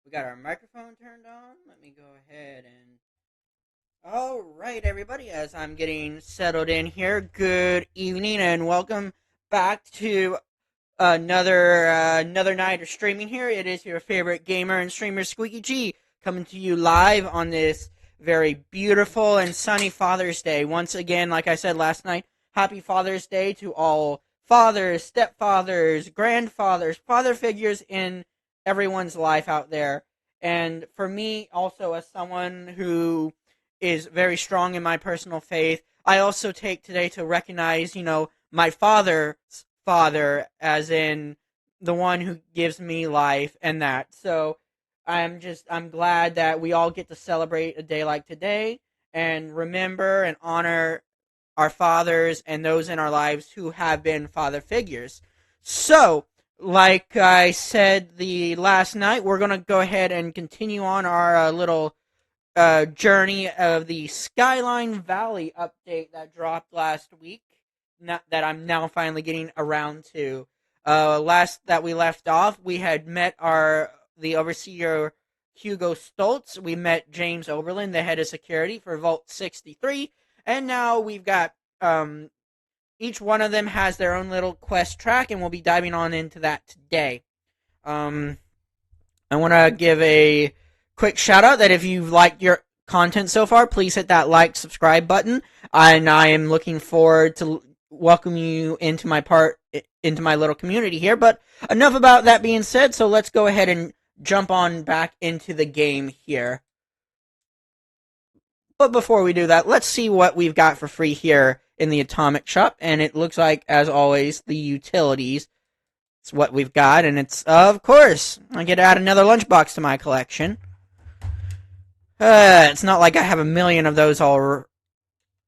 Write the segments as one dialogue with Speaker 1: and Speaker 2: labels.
Speaker 1: We got our microphone turned on. Let me go ahead and... Alright, everybody, as I'm getting settled in here, good evening and welcome back to another night of streaming here. It is your favorite gamer and streamer, Squeaky G, coming to you live on this very beautiful and sunny Father's Day. Once again, like I said last night, happy Father's Day to all fathers, stepfathers, grandfathers, father figures in everyone's life out there. And for me, also, as someone who is very strong in my personal faith, I also take today to recognize, my father's father, as in the one who gives me life and that. So I'm glad that we all get to celebrate a day like today and remember and honor our fathers and those in our lives who have been father figures. So, like I said the last night, we're going to go ahead and continue on our little journey of the Skyline Valley update that dropped last week, that I'm now finally getting around to. Last that we left off, we had met the overseer Hugo Stoltz. We met James Oberlin, the head of security for Vault 63, and now we've got each one of them has their own little quest track, and we'll be diving on into that today. I want to give a quick shout out that if you've liked your content so far, please hit that like, subscribe button, and I am looking forward to welcoming you into my little community here. But enough about that being said, so let's go ahead and jump on back into the game here. But before we do that, let's see what we've got for free here in the Atomic Shop, and it looks like, as always, the utilities. It's what we've got, and it's, of course, I get to add another lunchbox to my collection. It's not like I have a million of those all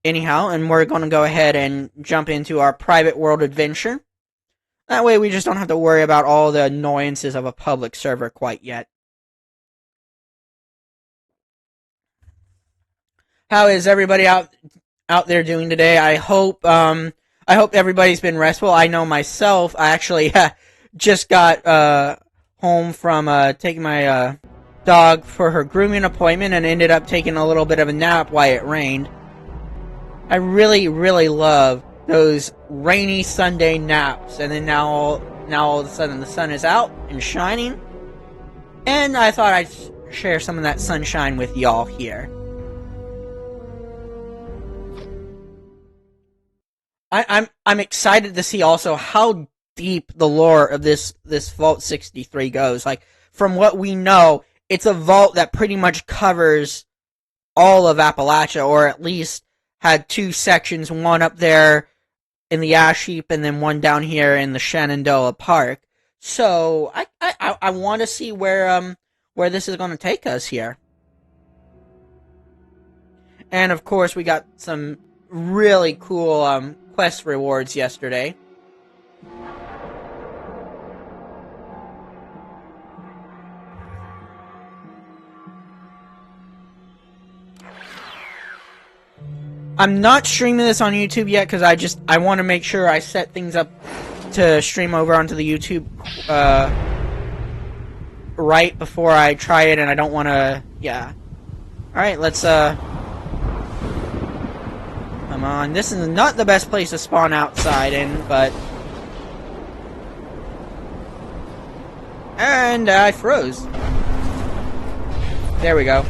Speaker 1: anyhow, and we're going to go ahead and jump into our private world adventure. That way we just don't have to worry about all the annoyances of a public server quite yet. How is everybody out there doing today? I hope everybody's been restful. I know myself, I actually just got home from taking my dog for her grooming appointment and ended up taking a little bit of a nap while it rained. I really, really love those rainy Sunday naps, and then now all of a sudden the sun is out and shining, and I thought I'd share some of that sunshine with y'all here. I'm excited to see also how deep the lore of this Vault 63 goes. Like, from what we know, it's a vault that pretty much covers all of Appalachia, or at least had two sections, one up there in the Ash Heap and then one down here in the Shenandoah Park. So I want to see where this is going to take us here. And of course, we got some really cool quest rewards yesterday. I'm not streaming this on YouTube yet because I want to make sure I set things up to stream over onto the YouTube right before I try it, and I don't want to, yeah. Alright, let's come on. This is not the best place to spawn outside in, but... And I froze. There we go.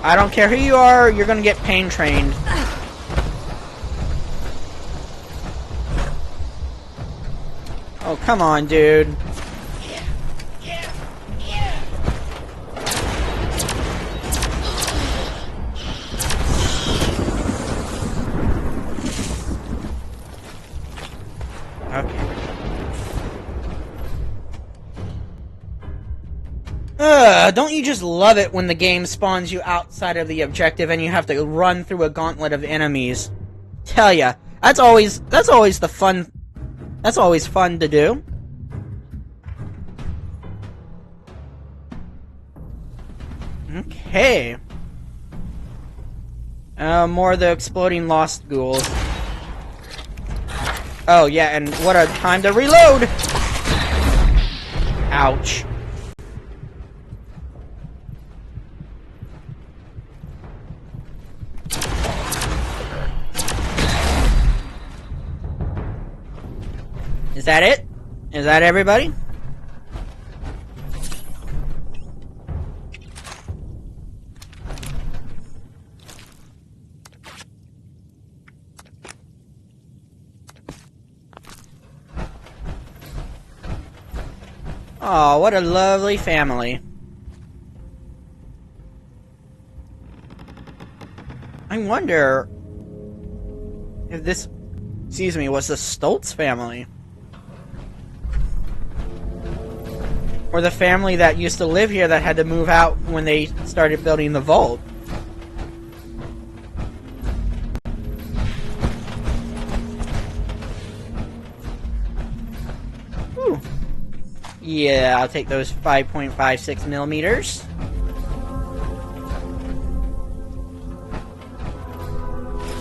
Speaker 1: I don't care who you are, you're gonna get pain trained. Oh, come on, dude. Okay. Don't you just love it when the game spawns you outside of the objective and you have to run through a gauntlet of enemies? Tell ya, that's always the fun. That's always fun to do. Okay. More of the exploding lost ghouls. Oh yeah, and what a time to reload! Ouch. Is that it? Is that everybody? Oh, what a lovely family. I wonder if this, excuse me, was the Stoltz family. Or the family that used to live here that had to move out when they started building the vault. Ooh. Yeah, I'll take those 5.56 millimeters.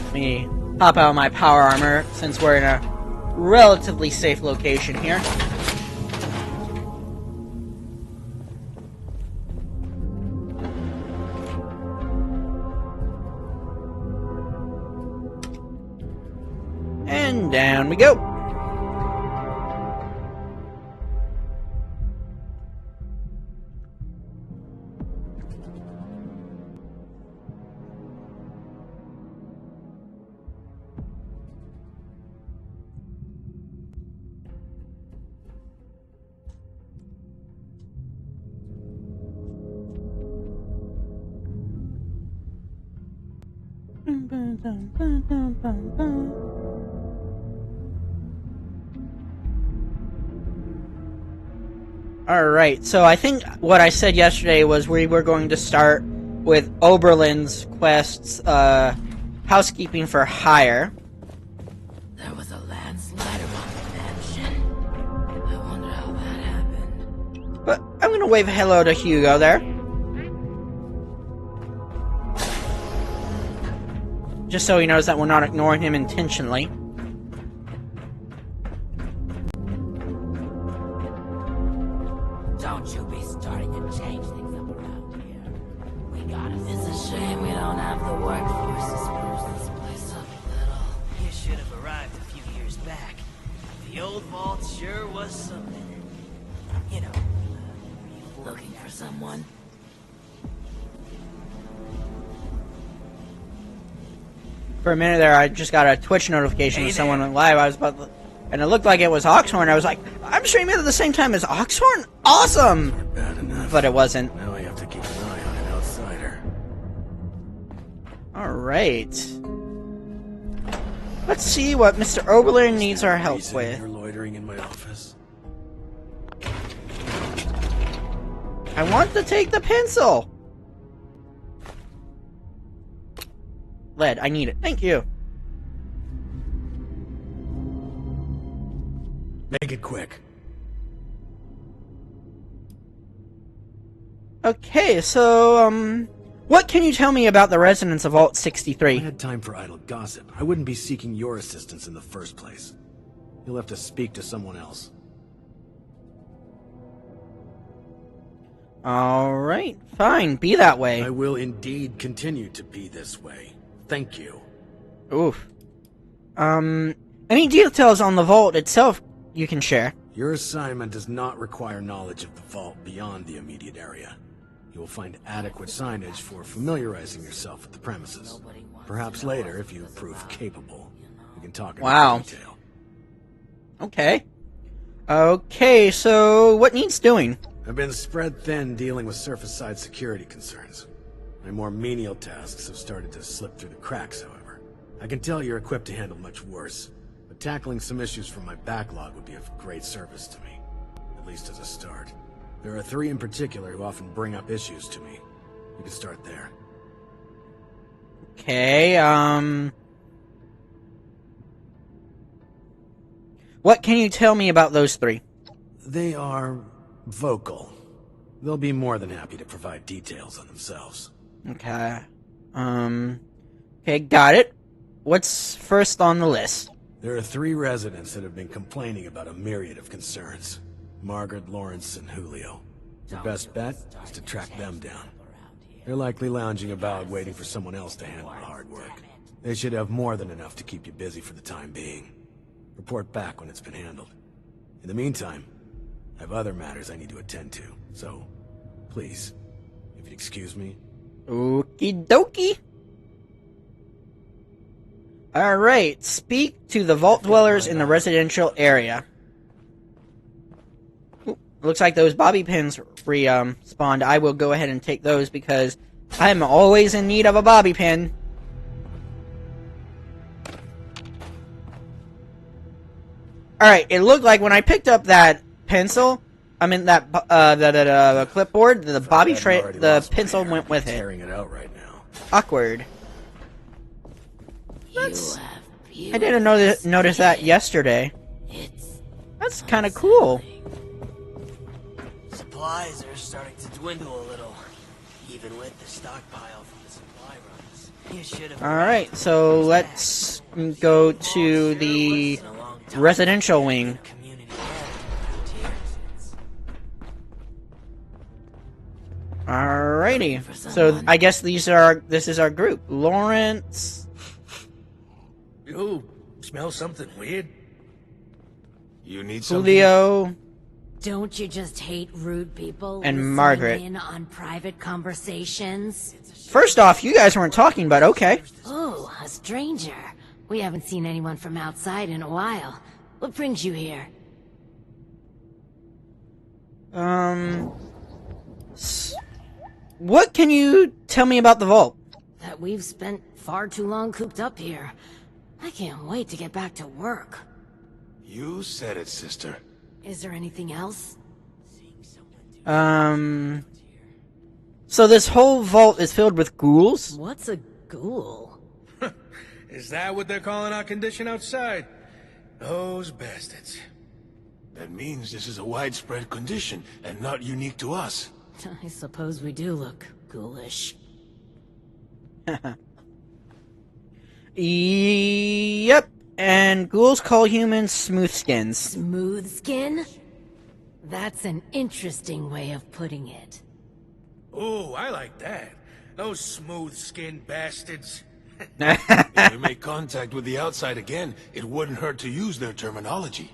Speaker 1: Let me pop out my power armor since we're in a relatively safe location here. And down we go. Alright, so I think what I said yesterday was we were going to start with Oberlin's quests, housekeeping for hire.
Speaker 2: There was a landslide around the mansion. I wonder how that happened.
Speaker 1: But I'm going to wave hello to Hugo there. Just so he knows that we're not ignoring him intentionally.
Speaker 2: Don't you be starting to change things up around here. We got it. It's a shame we don't have the workforce to spruce this place up a little.
Speaker 3: You should have arrived a few years back. The old vault sure was something. You know,
Speaker 2: Looking for someone?
Speaker 1: For a minute there, I just got a Twitch notification that someone went live. I was about to, and it looked like it was Oxhorn. I was like, I'm streaming at the same time as Oxhorn? Awesome!
Speaker 4: Bad enough.
Speaker 1: But it wasn't.
Speaker 4: Now I have to keep an eye on an outsider.
Speaker 1: Alright. Let's see what Mr. Oberlin needs our help
Speaker 4: Reason
Speaker 1: with.
Speaker 4: You're loitering in my office.
Speaker 1: I want to take the pencil! Lead, I need it. Thank you.
Speaker 4: Make it quick.
Speaker 1: Okay, so, what can you tell me about the residents of Alt
Speaker 4: If I
Speaker 1: 63?
Speaker 4: had time for idle gossip, I wouldn't be seeking your assistance in the first place. You'll have to speak to someone else.
Speaker 1: Alright, fine, be that way.
Speaker 4: I will indeed continue to be this way. Thank you.
Speaker 1: Oof. Any details on the vault itself you can share?
Speaker 4: Your assignment does not require knowledge of the vault beyond the immediate area. You will find adequate signage for familiarizing yourself with the premises. Perhaps later, if you prove capable, we can talk in more detail.
Speaker 1: Okay. Okay, so what needs doing?
Speaker 4: I've been spread thin dealing with surface-side security concerns. My more menial tasks have started to slip through the cracks, however. I can tell you're equipped to handle much worse, but tackling some issues from my backlog would be of great service to me, at least as a start. There are 3 in particular who often bring up issues to me. You can start there.
Speaker 1: Okay, what can you tell me about those 3?
Speaker 4: They are vocal. They'll be more than happy to provide details on themselves.
Speaker 1: Okay. Okay, got it. What's first on the list?
Speaker 4: There are 3 residents that have been complaining about a myriad of concerns. Margaret, Lawrence, and Julio. Your best bet is to track them down. They're likely lounging about waiting for someone else to handle the hard work. They should have more than enough to keep you busy for the time being. Report back when it's been handled. In the meantime, I have other matters I need to attend to, so please, if you'd excuse me.
Speaker 1: Okie dokie. Alright, speak to the vault dwellers in the residential area. Ooh, looks like those bobby pins spawned. I will go ahead and take those because I'm always in need of a bobby pin. Alright, it looked like when I picked up that pencil, that clipboard, the pencil went with it.
Speaker 4: Tearing it out right now.
Speaker 1: Awkward. I didn't notice that yesterday. That's kind of cool.
Speaker 3: Supplies are starting to dwindle a little, even with the stockpile from the supply runs. You should have.
Speaker 1: Alright, so let's go to the residential wing. Alrighty, so I guess this is our group. Lawrence.
Speaker 5: You smell something weird?
Speaker 6: You need something?
Speaker 1: Julio.
Speaker 2: Don't you just hate rude people
Speaker 1: And
Speaker 2: listening
Speaker 1: Margaret.
Speaker 2: in on private conversations?
Speaker 1: First off, you guys weren't talking, but okay.
Speaker 2: Oh, a stranger. We haven't seen anyone from outside in a while. What brings you here?
Speaker 1: What can you tell me about the vault?
Speaker 2: That we've spent far too long cooped up here. I can't wait to get back to work.
Speaker 6: You said it, sister.
Speaker 2: Is there anything else?
Speaker 1: So this whole vault is filled with ghouls?
Speaker 2: What's a ghoul?
Speaker 5: Is that what they're calling our condition outside? Those bastards.
Speaker 6: That means this is a widespread condition and not unique to us.
Speaker 2: I suppose we do look ghoulish.
Speaker 1: Yep, and ghouls call humans smooth skins.
Speaker 2: Smooth skin? That's an interesting way of putting it.
Speaker 5: Ooh, I like that. Those smooth-skinned bastards.
Speaker 6: If we make contact with the outside again, it wouldn't hurt to use their terminology.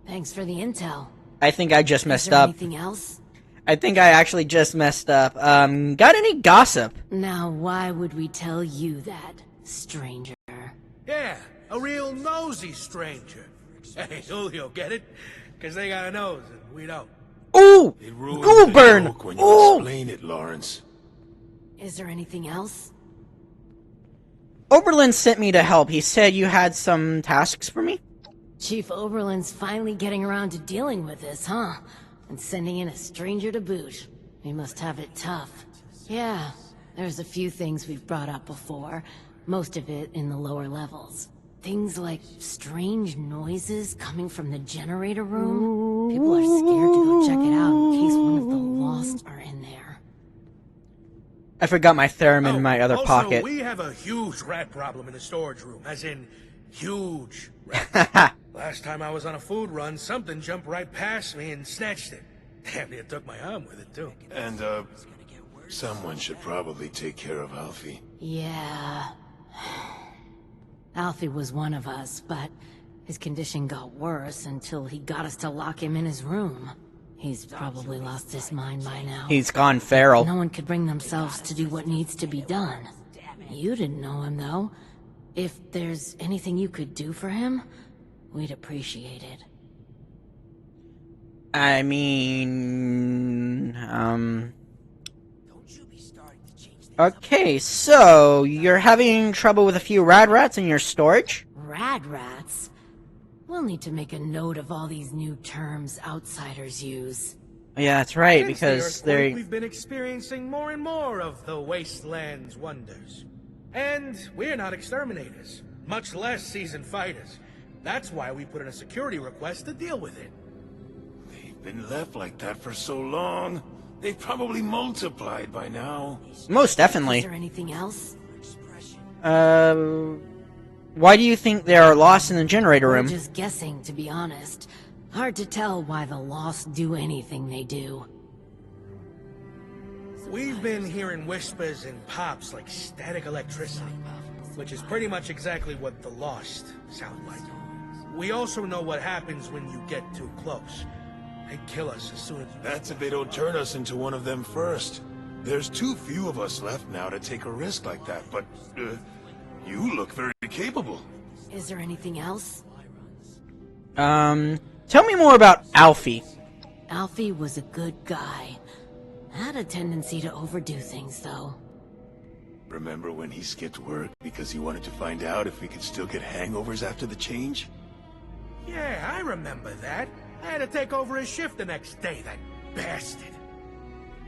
Speaker 2: Thanks for the intel.
Speaker 1: I think I just
Speaker 2: Is
Speaker 1: messed
Speaker 2: there
Speaker 1: up.
Speaker 2: anything else?
Speaker 1: I think I actually just messed up. Got any gossip?
Speaker 2: Now, why would we tell you that, stranger?
Speaker 5: Yeah, a real nosy stranger. Hey, Julio, get it? Because they got a nose and we don't.
Speaker 1: Ooh!
Speaker 6: It ruins
Speaker 1: Ghoul
Speaker 6: the
Speaker 1: burn!
Speaker 6: joke when you
Speaker 1: Ooh!
Speaker 6: explain it, Lawrence.
Speaker 2: Is there anything else?
Speaker 1: Oberlin sent me to help. He said you had some tasks for me?
Speaker 2: Chief Oberlin's finally getting around to dealing with this, huh? And sending in a stranger to boot. He must have it tough. Yeah, there's a few things we've brought up before. Most of it in the lower levels. Things like strange noises coming from the generator room. People are scared to go check it out in case one of the lost are in there.
Speaker 1: I forgot my theremin in my other
Speaker 5: also,
Speaker 1: pocket.
Speaker 5: we have a huge rat problem in the storage room, as in huge. Last time I was on a food run, something jumped right past me and snatched it. Damn near took my arm with it, too.
Speaker 6: And, someone should probably take care of Alfie.
Speaker 2: Yeah. Alfie was one of us, but his condition got worse until he got us to lock him in his room. He's probably lost his mind by now.
Speaker 1: He's gone feral.
Speaker 2: No one could bring themselves to do what needs to be done. You didn't know him, though. If there's anything you could do for him, we'd appreciate it.
Speaker 1: I mean, okay, so you're having trouble with a few rad rats in your storage?
Speaker 2: Rad rats? We'll need to make a note of all these new terms outsiders use.
Speaker 1: Yeah, that's right,
Speaker 5: Since
Speaker 1: because
Speaker 5: the earthquake,
Speaker 1: they're...
Speaker 5: we've been experiencing more and more of the wasteland's wonders. And we're not exterminators, much less seasoned fighters. That's why we put in a security request to deal with it.
Speaker 6: They've been left like that for so long. They've probably multiplied by now.
Speaker 1: Most
Speaker 2: Is
Speaker 1: definitely.
Speaker 2: there anything else?
Speaker 1: Why do you think they are lost in the generator
Speaker 2: We're
Speaker 1: room?
Speaker 2: just guessing, to be honest. Hard to tell why the Lost do anything they do.
Speaker 5: We've been hearing whispers and pops like static electricity, which is pretty much exactly what the Lost sound like. We also know what happens when you get too close. They kill us as soon as...
Speaker 6: That's if they don't turn us into one of them first. There's too few of us left now to take a risk like that, but, you look very capable.
Speaker 2: Is there anything else?
Speaker 1: Tell me more about Alfie.
Speaker 2: Alfie was a good guy. Had a tendency to overdo things, though.
Speaker 6: Remember when he skipped work because he wanted to find out if we could still get hangovers after the change?
Speaker 5: Yeah, I remember that. I had to take over his shift the next day, that bastard.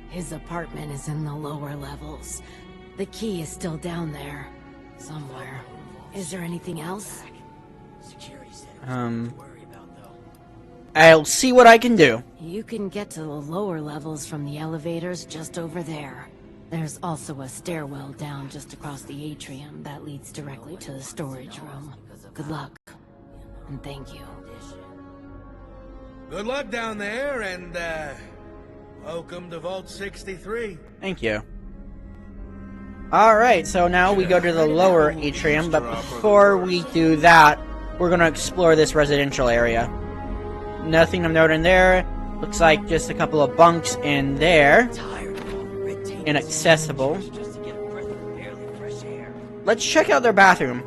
Speaker 2: His apartment is in the lower levels. The key is still down there. Somewhere. Is there anything else?
Speaker 1: I'll see what I can do.
Speaker 2: You can get to the lower levels from the elevators just over there. There's also a stairwell down just across the atrium that leads directly to the storage room. Good luck. And thank you.
Speaker 5: Good luck down there, and, welcome to Vault 63.
Speaker 1: Thank you. Alright, so now we go to the lower atrium, but before we do that, we're gonna explore this residential area. Nothing of note in there. Looks like just a couple of bunks in there. Inaccessible. Let's check out their bathroom.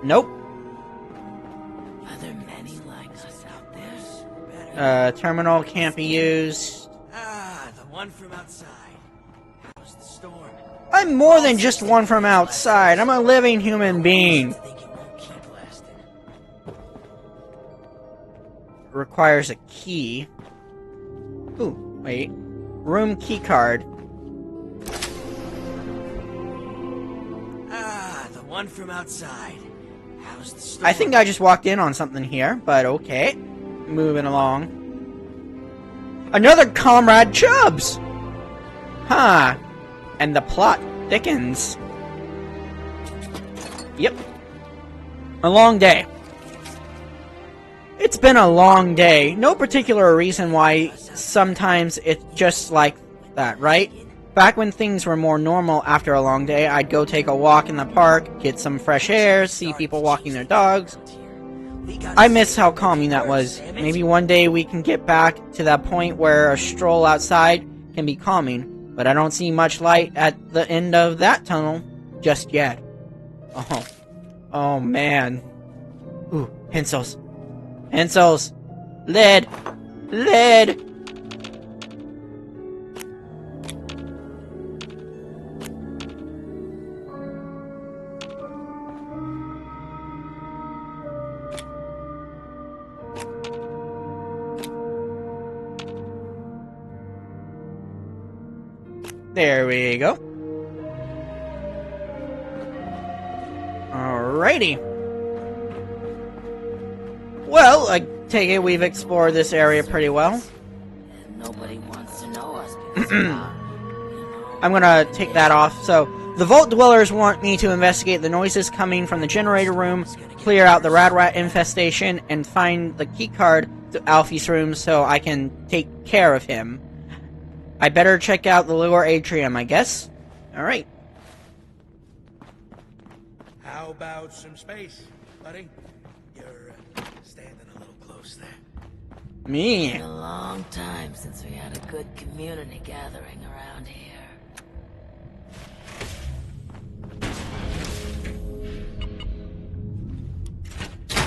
Speaker 1: Nope.
Speaker 3: Are there many like us out there?
Speaker 1: Terminal can't be used.
Speaker 3: Ah, the one from outside. How's the storm?
Speaker 1: I'm more than just one from outside. I'm a living human being.
Speaker 3: Think it won't keep lasting.
Speaker 1: Requires a key. Ooh, wait. Room key card.
Speaker 3: Ah, the one from outside. How's the storm?
Speaker 1: I think I just walked in on something here, but okay. Moving along. Another Comrade Chubbs! Huh. And the plot thickens. Yep. A long day. It's been a long day. No particular reason why sometimes it's just like that, right? Back when things were more normal after a long day, I'd go take a walk in the park, get some fresh air, see people walking their dogs. I miss how calming that was. Maybe one day we can get back to that point where a stroll outside can be calming. But I don't see much light at the end of that tunnel just yet. Oh. Oh, man. Ooh, pencils. Pencils. Lead. Lead. There we go. Alrighty. Well, I take it we've explored this area pretty well.
Speaker 3: And nobody wants to know us because we're not,
Speaker 1: I'm gonna take that off. So, the Vault Dwellers want me to investigate the noises coming from the generator room, clear out the rat infestation, and find the keycard to Alfie's room so I can take care of him. I better check out the lower atrium, I guess. Alright.
Speaker 5: How about some space, buddy? You're standing a little close there.
Speaker 1: Me.
Speaker 3: Been a long time since we had a good community gathering around here.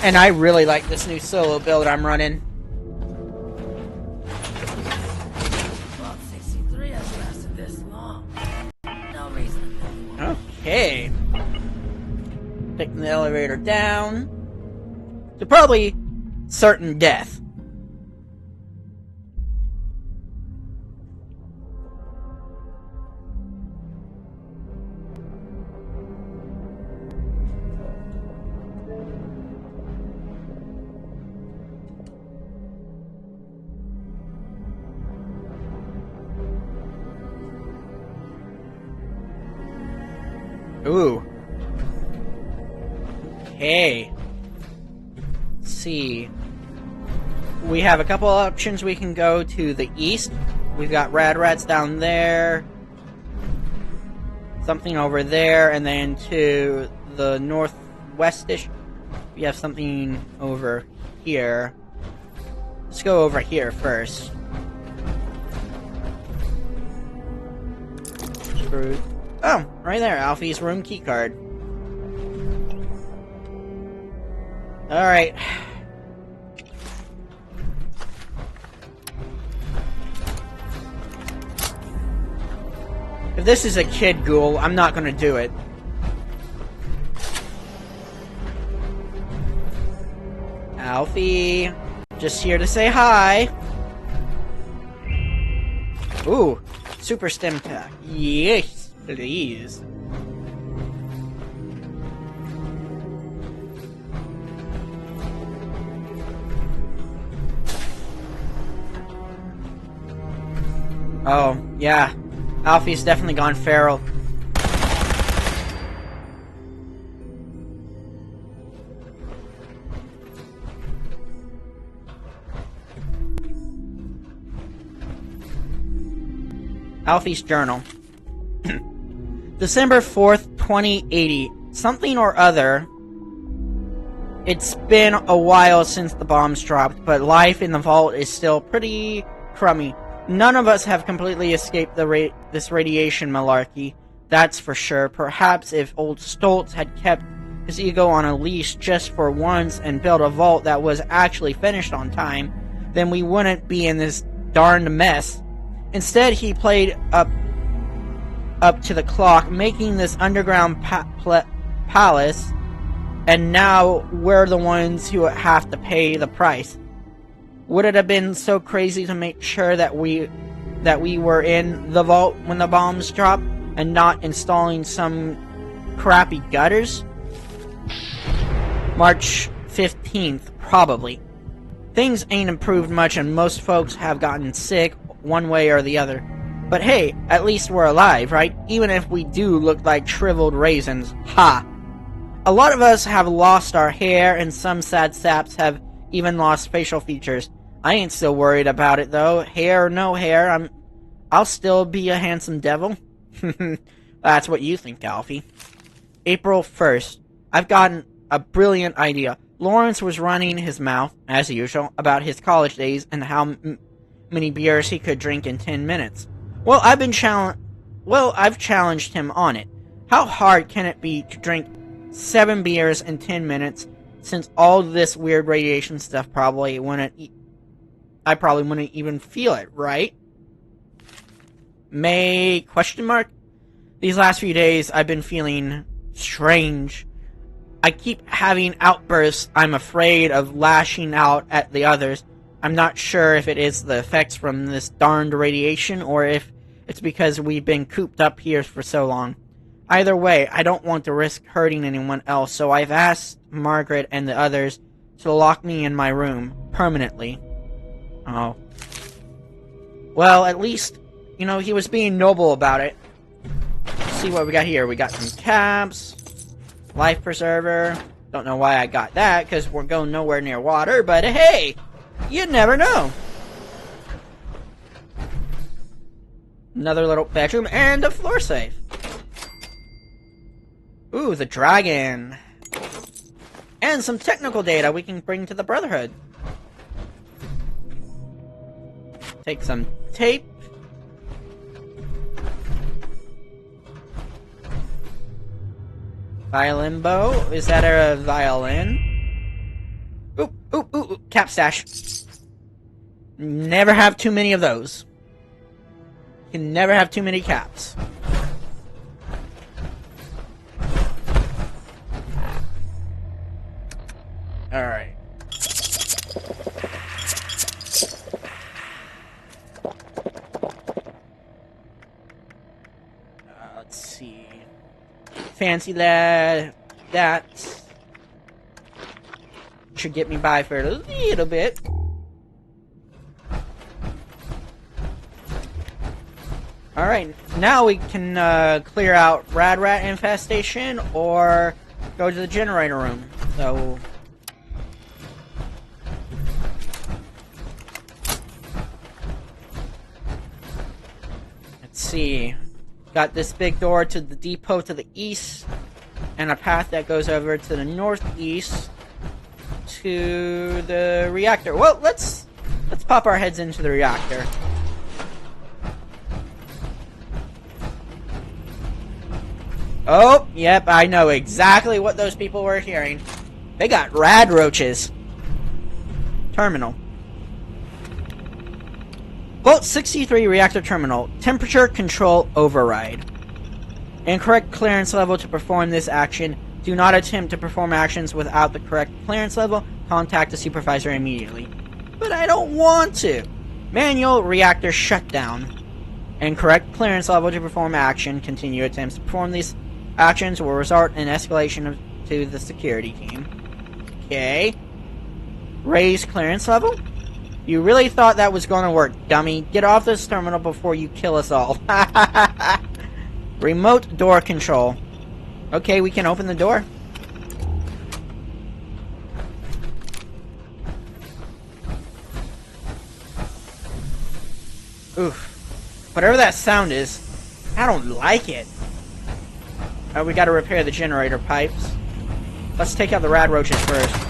Speaker 1: And I really like this new solo build I'm running.
Speaker 3: Vault 63 has lasted this long. No reason.
Speaker 1: Okay. Taking the elevator down to probably certain death. Ooh. Okay. Let's see. we have a couple options. We can go to the east. We've got rad rats down there. Something over there. And then to the northwestish, we have something over here. Let's go over here first. Screwed. Oh, right there. Alfie's room keycard. Alright. If this is a kid ghoul, I'm not gonna do it. Alfie, just here to say hi. Ooh, super stim pack. Yes, please. Oh, yeah. Alfie's definitely gone feral. Alfie's journal. December 4th, 2080. Something or other. It's been a while since the bombs dropped, but life in the vault is still pretty crummy. None of us have completely escaped this radiation malarkey, that's for sure. Perhaps if old Stoltz had kept his ego on a leash just for once and built a vault that was actually finished on time, then we wouldn't be in this darned mess. Instead, he played up to the clock, making this underground palace, and now we're the ones who have to pay the price. Would it have been so crazy to make sure that we were in the vault when the bombs dropped and not installing some crappy gutters? March 15th, probably. Things ain't improved much and most folks have gotten sick one way or the other. But hey, at least we're alive, right? Even if we do look like shriveled raisins. Ha! A lot of us have lost our hair and some sad saps have even lost facial features. I ain't still worried about it though. Hair or no hair, I'll still be a handsome devil. That's what you think, Alfie. April 1st. I've gotten a brilliant idea. Lawrence was running his mouth, as usual, about his college days and how many beers he could drink in 10 minutes. Well, I've challenged him on it. How hard can it be to drink 7 beers in 10 minutes, since all this weird radiation stuff I probably wouldn't even feel it, right? May ? These last few days, I've been feeling strange. I keep having outbursts. I'm afraid of lashing out at the others. I'm not sure if it is the effects from this darned radiation, or if it's because we've been cooped up here for so long. Either way, I don't want to risk hurting anyone else, so I've asked Margaret and the others to lock me in my room, permanently. Oh. Well, at least, he was being noble about it. Let's see what we got here. We got some caps. Life preserver. Don't know why I got that, because we're going nowhere near water, but hey! You never know! Another little bedroom and a floor safe. Ooh, the dragon. And some technical data we can bring to the Brotherhood. Take some tape. Violin bow? Is that a violin? Oop, oop, oop, oop. Cap stash. Never have too many of those. You can never have too many caps. Alright. Let's see. Fancy that. That should get me by for a little bit. Alright, now we can clear out Rad Rat infestation or go to the generator room. So see. Got this big door to the depot to the east, and a path that goes over to the northeast to the reactor. Well, let's pop our heads into the reactor. Oh, yep, I know exactly what those people were hearing. They got rad roaches. Terminal. Vault 63 reactor terminal. Temperature control override. Incorrect clearance level to perform this action. Do not attempt to perform actions without the correct clearance level. Contact the supervisor immediately. But I don't want to. Manual reactor shutdown. Incorrect clearance level to perform action. Continue attempts to perform these actions will result in escalation to the security team. Okay. Raise clearance level? You really thought that was going to work, dummy. Get off this terminal before you kill us all. Remote door control. Okay, we can open the door. Oof. Whatever that sound is, I don't like it. We gotta repair the generator pipes. Let's take out the rad roaches first.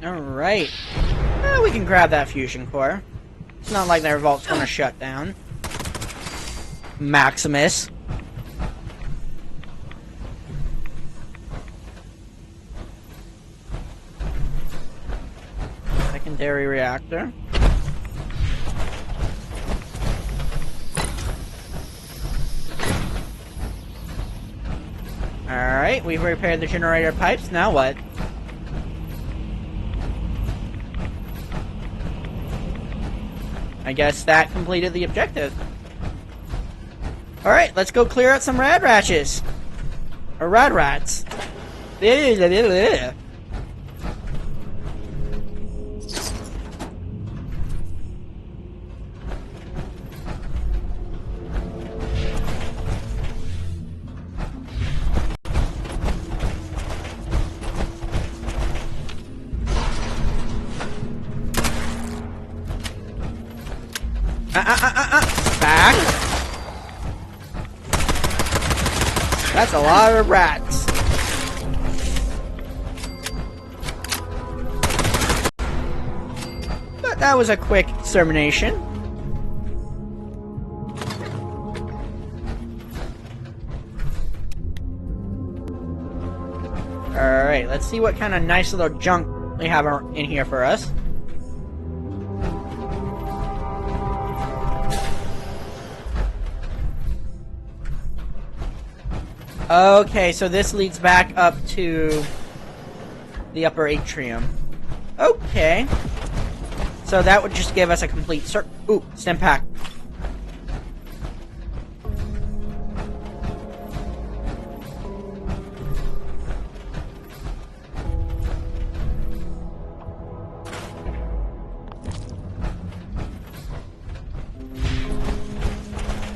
Speaker 1: Alright. We can grab that fusion core. It's not like their vault's gonna shut down. Maximus. Secondary reactor. Alright, we've repaired the generator pipes. Now what? I guess that completed the objective. Alright, let's go clear out some rad ratches. Or rad rats. Back. That's a lot of rats. But that was a quick extermination. Alright, let's see what kind of nice little junk they have in here for us. Okay, so this leads back up to the upper atrium. Okay. So that would just give us a complete ooh, stim pack.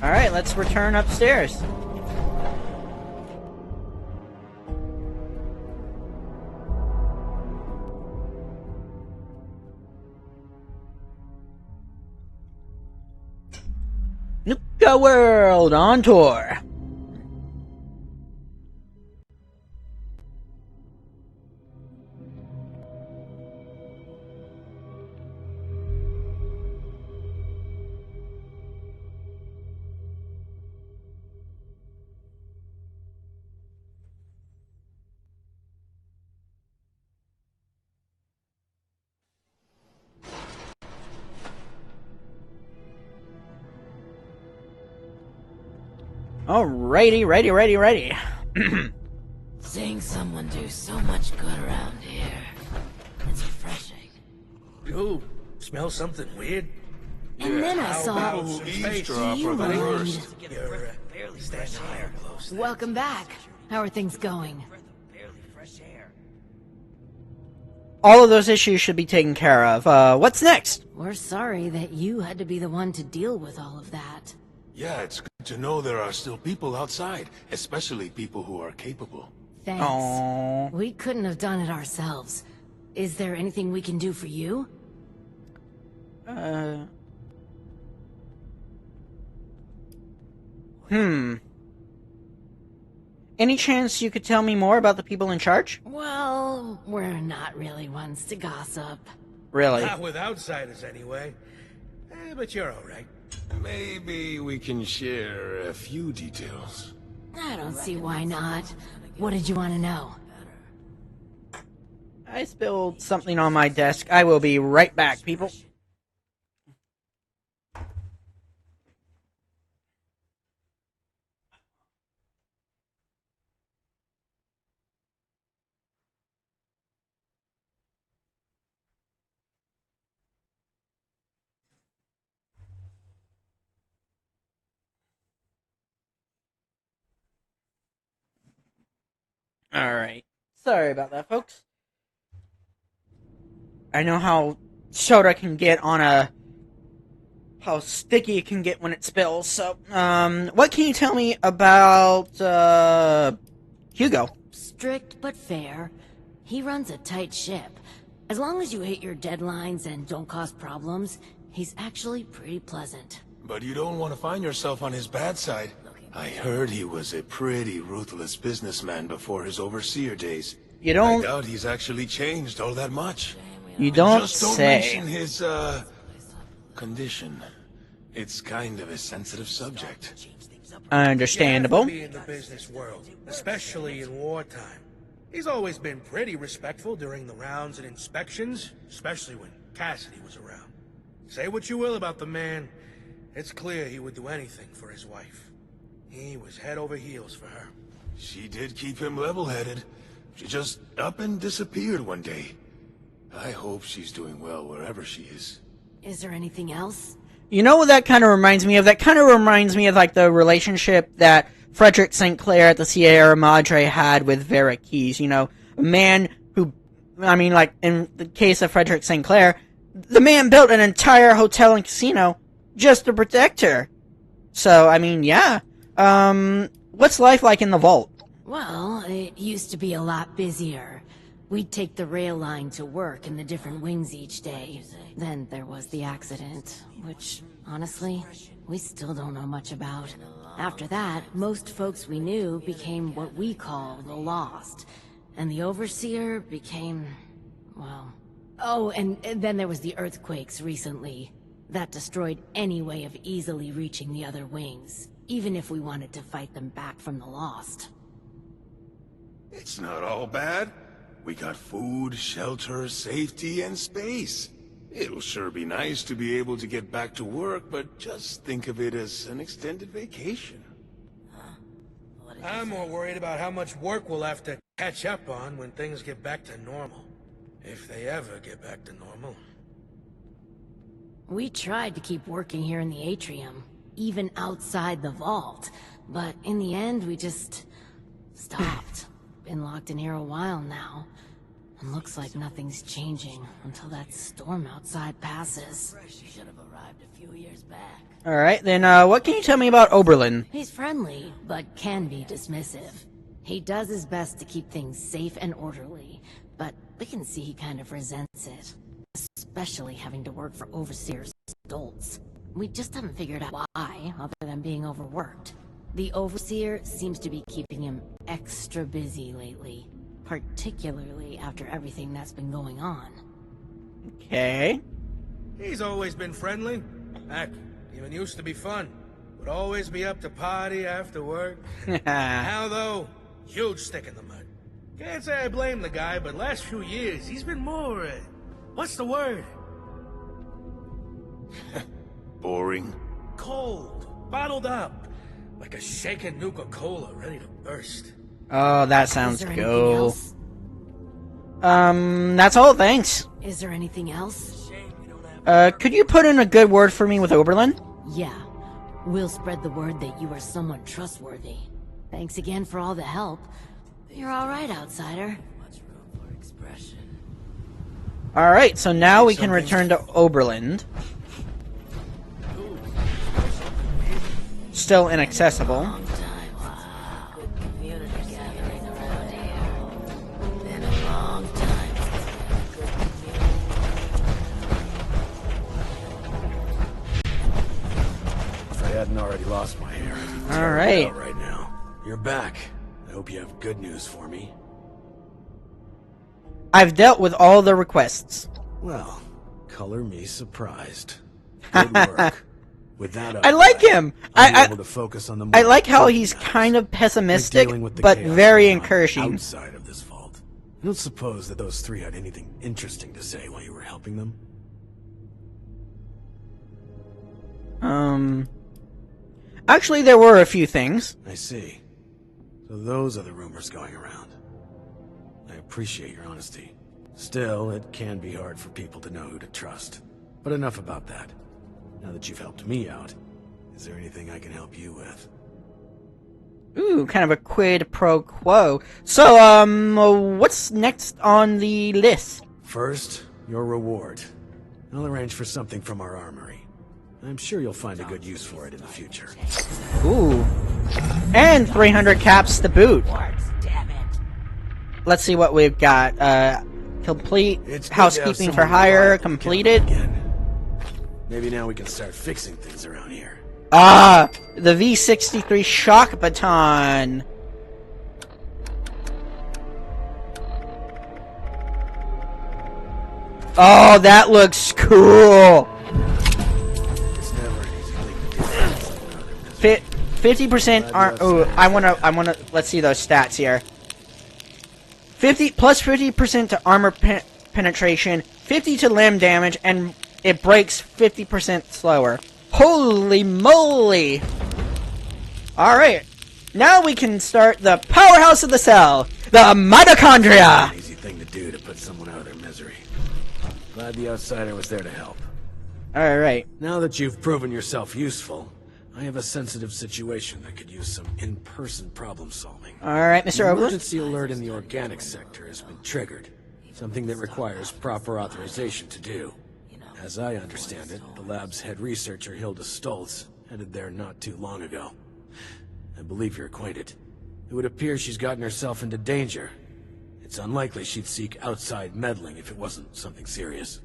Speaker 1: Alright, let's return upstairs. Nuka World on tour. Alrighty, ready.
Speaker 2: Seeing someone do so much good around here. It's refreshing.
Speaker 5: Ooh, smell something weird?
Speaker 2: And then I saw...
Speaker 6: Eavesdrop
Speaker 2: you
Speaker 6: are the
Speaker 2: mind?
Speaker 6: worst.
Speaker 5: You're standing higher close.
Speaker 2: Welcome back. How are things going?
Speaker 3: Barely fresh air.
Speaker 1: all of those issues should be taken care of. What's next?
Speaker 2: We're sorry that you had to be the one to deal with all of that.
Speaker 6: Yeah, it's good to know there are still people outside, especially people who are capable.
Speaker 2: Thanks.
Speaker 1: Aww.
Speaker 2: We couldn't have done it ourselves. Is there anything we can do for you?
Speaker 1: Any chance you could tell me more about the people in charge?
Speaker 2: Well, we're not really ones to gossip.
Speaker 1: Really?
Speaker 5: Not with outsiders, anyway. But you're alright.
Speaker 6: Maybe we can share a few details.
Speaker 2: I don't see why not. What did you want to know?
Speaker 1: I spilled something on my desk. I will be right back, people. Alright. Sorry about that, folks. I know how soda can get on a... how sticky it can get when it spills, so, what can you tell me about, Hugo?
Speaker 2: Strict but fair. He runs a tight ship. As long as you hit your deadlines and don't cause problems, he's actually pretty pleasant.
Speaker 6: But you don't want to find yourself on his bad side. I heard he was a pretty ruthless businessman before his overseer days.
Speaker 1: You don't...
Speaker 6: I doubt he's actually changed all that much.
Speaker 1: You don't
Speaker 6: Just don't
Speaker 1: say.
Speaker 6: mention his, condition. It's kind of a sensitive subject.
Speaker 1: Understandable.
Speaker 5: You have to be in the business world, especially in wartime. He's always been pretty respectful during the rounds and inspections, especially when Cassidy was around. Say what you will about the man, it's clear he would do anything for his wife. He was head over heels for her.
Speaker 6: She did keep him level-headed. She just up and disappeared one day. I hope she's doing well wherever she is.
Speaker 2: Is there anything else?
Speaker 1: You know what that kind of reminds me of? That kind of reminds me of, like, the relationship that Frederick St. Clair at the Sierra Madre had with Vera Keyes. You know, a man who, I mean, like, in the case of Frederick St. Clair, the man built an entire hotel and casino just to protect her. So, I mean, yeah. What's life like in the vault?
Speaker 2: Well, it used to be a lot busier. We'd take the rail line to work in the different wings each day. Then there was the accident, which, honestly, we still don't know much about. After that, most folks we knew became what we call the Lost. And the Overseer became, well... Oh, and then there was the earthquakes recently. That destroyed any way of easily reaching the other wings, even if we wanted to fight them back from the Lost.
Speaker 6: It's not all bad. We got food, shelter, safety, and space. It'll sure be nice to be able to get back to work, but just think of it as an extended vacation.
Speaker 5: I'm more worried about how much work we'll have to catch up on when things get back to normal. If they ever get back to normal.
Speaker 2: We tried to keep working here in the atrium, even outside the vault, but in the end we just stopped. Been locked in here a while now, and looks like nothing's changing until that storm outside passes.
Speaker 3: Should have arrived a few years back.
Speaker 1: Alright, then, what can you tell me about Oberlin?
Speaker 2: He's friendly, but can be dismissive. He does his best to keep things safe and orderly, but we can see he kind of resents it. Especially having to work for Overseer's adults. We just haven't figured out why, other than being overworked. The Overseer seems to be keeping him extra busy lately, particularly after everything that's been going on.
Speaker 1: Okay.
Speaker 5: He's always been friendly. Heck, even used to be fun. Would always be up to party after work. Now though, huge stick in the mud. Can't say I blame the guy, but last few years he's been more, what's the word?
Speaker 6: Boring.
Speaker 5: Cold. Bottled up. Like a shaken Nuka-Cola ready to burst.
Speaker 1: Oh, that sounds
Speaker 2: Is there anything
Speaker 1: cool.
Speaker 2: else?
Speaker 1: That's all, thanks.
Speaker 2: Is there anything else?
Speaker 1: Could you put in a good word for me with Oberlin?
Speaker 2: Yeah. We'll spread the word that you are someone trustworthy. Thanks again for all the help. You're alright, outsider.
Speaker 3: Much room for expression.
Speaker 1: Alright, so now we can return to Oberlin. Still inaccessible.
Speaker 4: If I hadn't already lost my hair, I'd be
Speaker 1: All right.
Speaker 4: out right now. You're back. I hope you have good news for me.
Speaker 1: I've dealt with all the requests.
Speaker 4: Well, color me surprised. Good work. With that,
Speaker 1: I like him.
Speaker 4: I'll be able to focus on the
Speaker 1: I like how
Speaker 4: important
Speaker 1: he's
Speaker 4: matters,
Speaker 1: kind of
Speaker 4: like
Speaker 1: pessimistic,
Speaker 4: dealing with the
Speaker 1: but
Speaker 4: chaos
Speaker 1: very
Speaker 4: going on
Speaker 1: encouraging.
Speaker 4: Outside of this vault, I don't suppose that those three had anything interesting to say while you were helping them.
Speaker 1: Actually, there were a few things.
Speaker 4: I see. So those are the rumors going around. I appreciate your honesty. Still, it can be hard for people to know who to trust. But enough about that. Now that you've helped me out, is there anything I can help you with?
Speaker 1: Ooh, kind of a quid pro quo. So, what's next on the list?
Speaker 4: First, your reward. I'll arrange for something from our armory. I'm sure you'll find a good use for it in the future.
Speaker 1: Ooh. And 300 caps to boot. Let's see what we've got. Complete
Speaker 4: It's good to have
Speaker 1: housekeeping for
Speaker 4: someone
Speaker 1: hire
Speaker 4: reliable to count on
Speaker 1: completed.
Speaker 4: again. Maybe now we can start fixing things around here.
Speaker 1: Ah, the V63 shock baton. Oh, that looks cool.
Speaker 4: It's never an easy thing to do.
Speaker 1: 50% are. Oh, I wanna. Let's see those stats here. 50% to armor penetration, 50 to limb damage, and it breaks 50% slower. Holy moly! Alright, now we can start the powerhouse of the cell, the mitochondria!
Speaker 4: Easy thing to do to put someone out of their misery. Glad the outsider was there to help.
Speaker 1: Alright.
Speaker 4: Now that you've proven yourself useful, I have a sensitive situation that could use some in-person problem solving.
Speaker 1: Alright,
Speaker 4: The
Speaker 1: Mr. Oberlin.
Speaker 4: emergency alert in the organic sector has been triggered. Something that requires proper authorization to do. As I understand it, the lab's head researcher Hilda Stoltz headed there not too long ago. I believe you're acquainted. It would appear she's gotten herself into danger. It's unlikely she'd seek outside meddling if it wasn't something serious.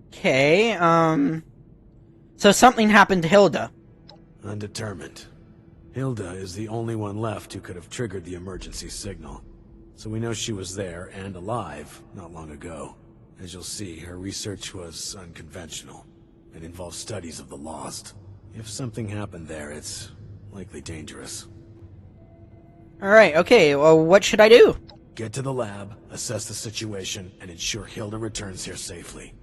Speaker 1: Okay, so something happened to Hilda.
Speaker 4: Undetermined. Hilda is the only one left who could have triggered the emergency signal. So we know she was there and alive not long ago. As you'll see, her research was unconventional. It involves studies of the lost. If something happened there, it's likely dangerous.
Speaker 1: Alright, okay, well, what should I do?
Speaker 4: Get to the lab, assess the situation, and ensure Hilda returns here safely.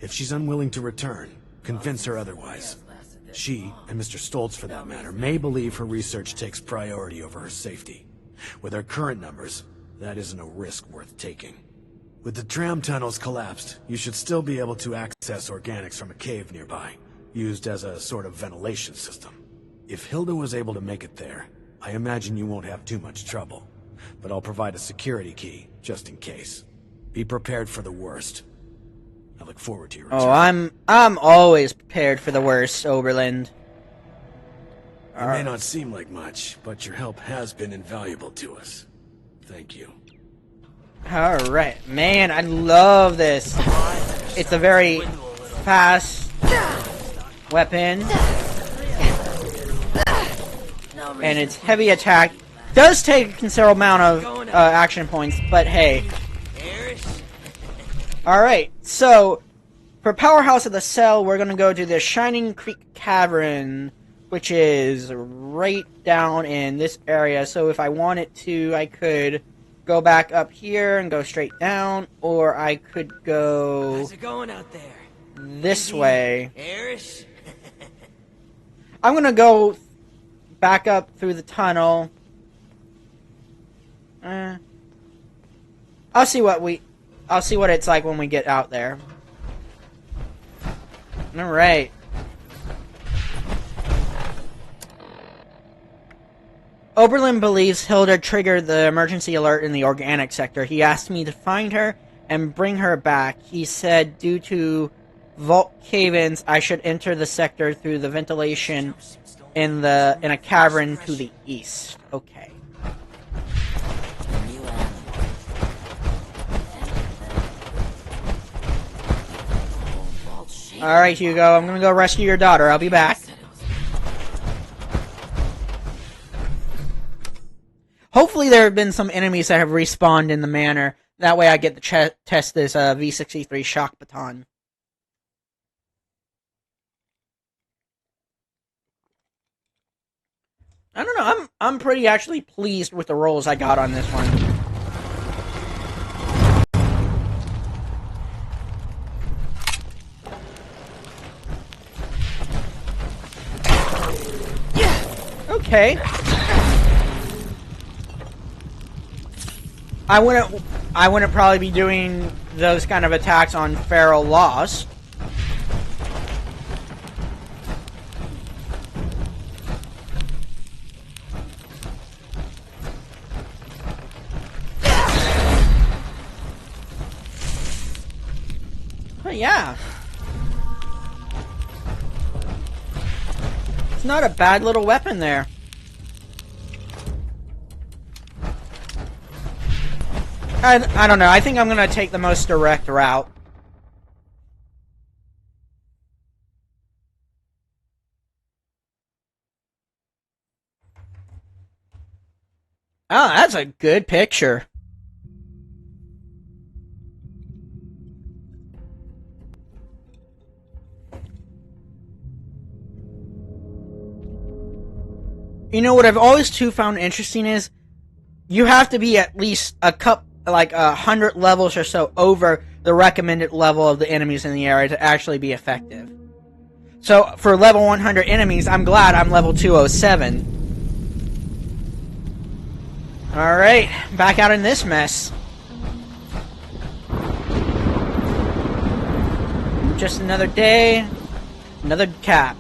Speaker 4: If she's unwilling to return, convince her otherwise. She, and Mr. Stoltz for that matter, may believe her research takes priority over her safety. With her current numbers, that isn't a risk worth taking. With the tram tunnels collapsed, you should still be able to access organics from a cave nearby, used as a sort of ventilation system. If Hilda was able to make it there, I imagine you won't have too much trouble. But I'll provide a security key, just in case. Be prepared for the worst. I look forward to your return.
Speaker 1: Oh, I'm always prepared for the worst, Oberlin.
Speaker 4: It may not seem like much, but your help has been invaluable to us. Thank you.
Speaker 1: Alright, man, I love this. It's a very fast weapon. And its heavy attack does take a considerable amount of action points, but hey. Alright, so for Powerhouse of the Cell, we're gonna go to the Shining Creek Cavern, which is right down in this area. So if I wanted to, I could go back up here and go straight down, or I could go
Speaker 3: How's it going out there?
Speaker 1: this way.
Speaker 3: Erish?
Speaker 1: I'm gonna go back up through the tunnel. I'll see what it's like when we get out there. Alright. Oberlin believes Hilda triggered the emergency alert in the organic sector. He asked me to find her and bring her back. He said due to vault cave-ins, I should enter the sector through the ventilation in a cavern to the east. Okay. Alright, Hugo, I'm gonna go rescue your daughter. I'll be back. Hopefully there have been some enemies that have respawned in the manor. That way I get to test this V63 shock baton. I don't know, I'm pretty actually pleased with the rolls I got on this one. Okay. I wouldn't probably be doing those kind of attacks on feral loss. But yeah. It's not a bad little weapon there. I don't know. I think I'm going to take the most direct route. Oh, that's a good picture. You know what I've always too found interesting is you have to be at least like 100 levels or so over the recommended level of the enemies in the area to actually be effective. So for level 100 enemies, I'm glad I'm level 207. Alright, back out in this mess. Just another day, another cap.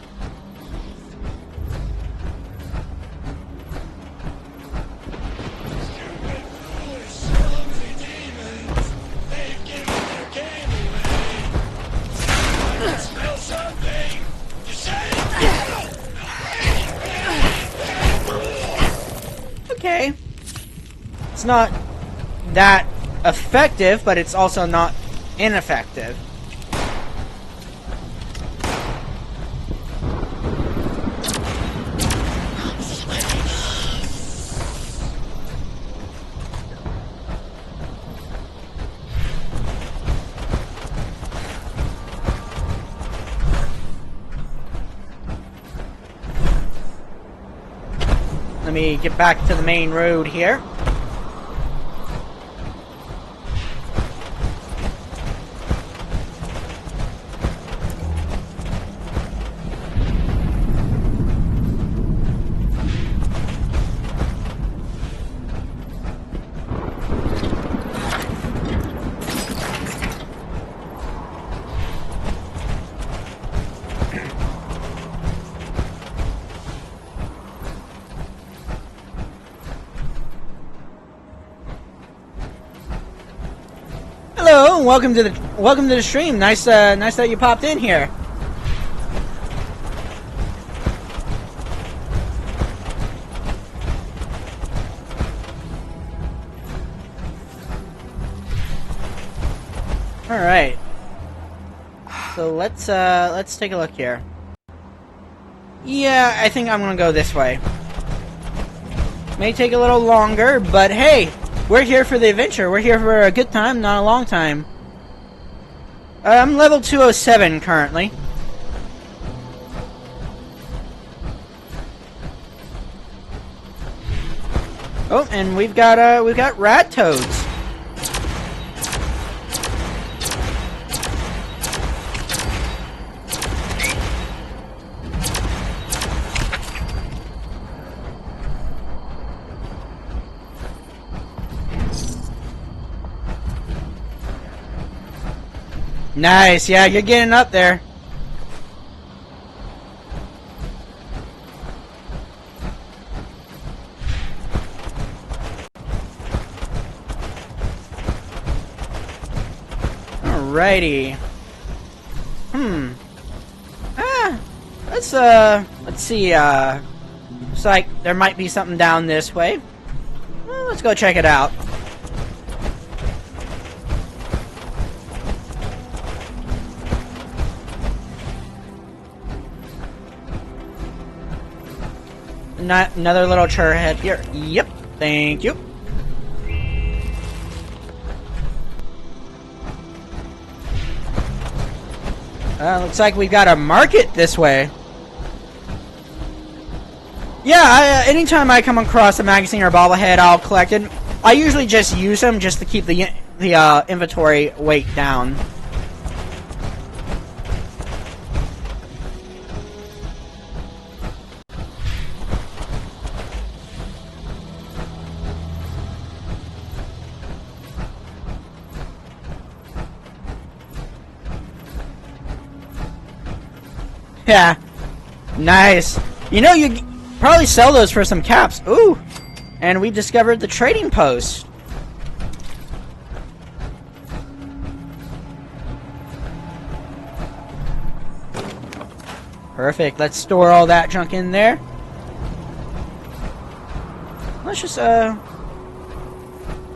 Speaker 1: Okay. It's not that effective, but it's also not ineffective. Let me get back to the main road here. Hello, and welcome to the stream. Nice that you popped in here. All right. So let's take a look here. Yeah, I think I'm gonna go this way. May take a little longer, but hey. We're here for the adventure. We're here for a good time, not a long time. I'm level 207 currently. Oh, and we've got rat toads. Nice, yeah, you're getting up there. Alrighty. Let's see, looks like there might be something down this way. Well, let's go check it out. Another little chairhead here. Yep, thank you. Looks like we've got a market this way. Yeah, anytime I come across a magazine or a bobblehead, I'll collect it. I usually just use them just to keep the inventory weight down. Yeah, nice. You know, you probably sell those for some caps. Ooh, and we discovered the trading post. Perfect. Let's store all that junk in there. Let's just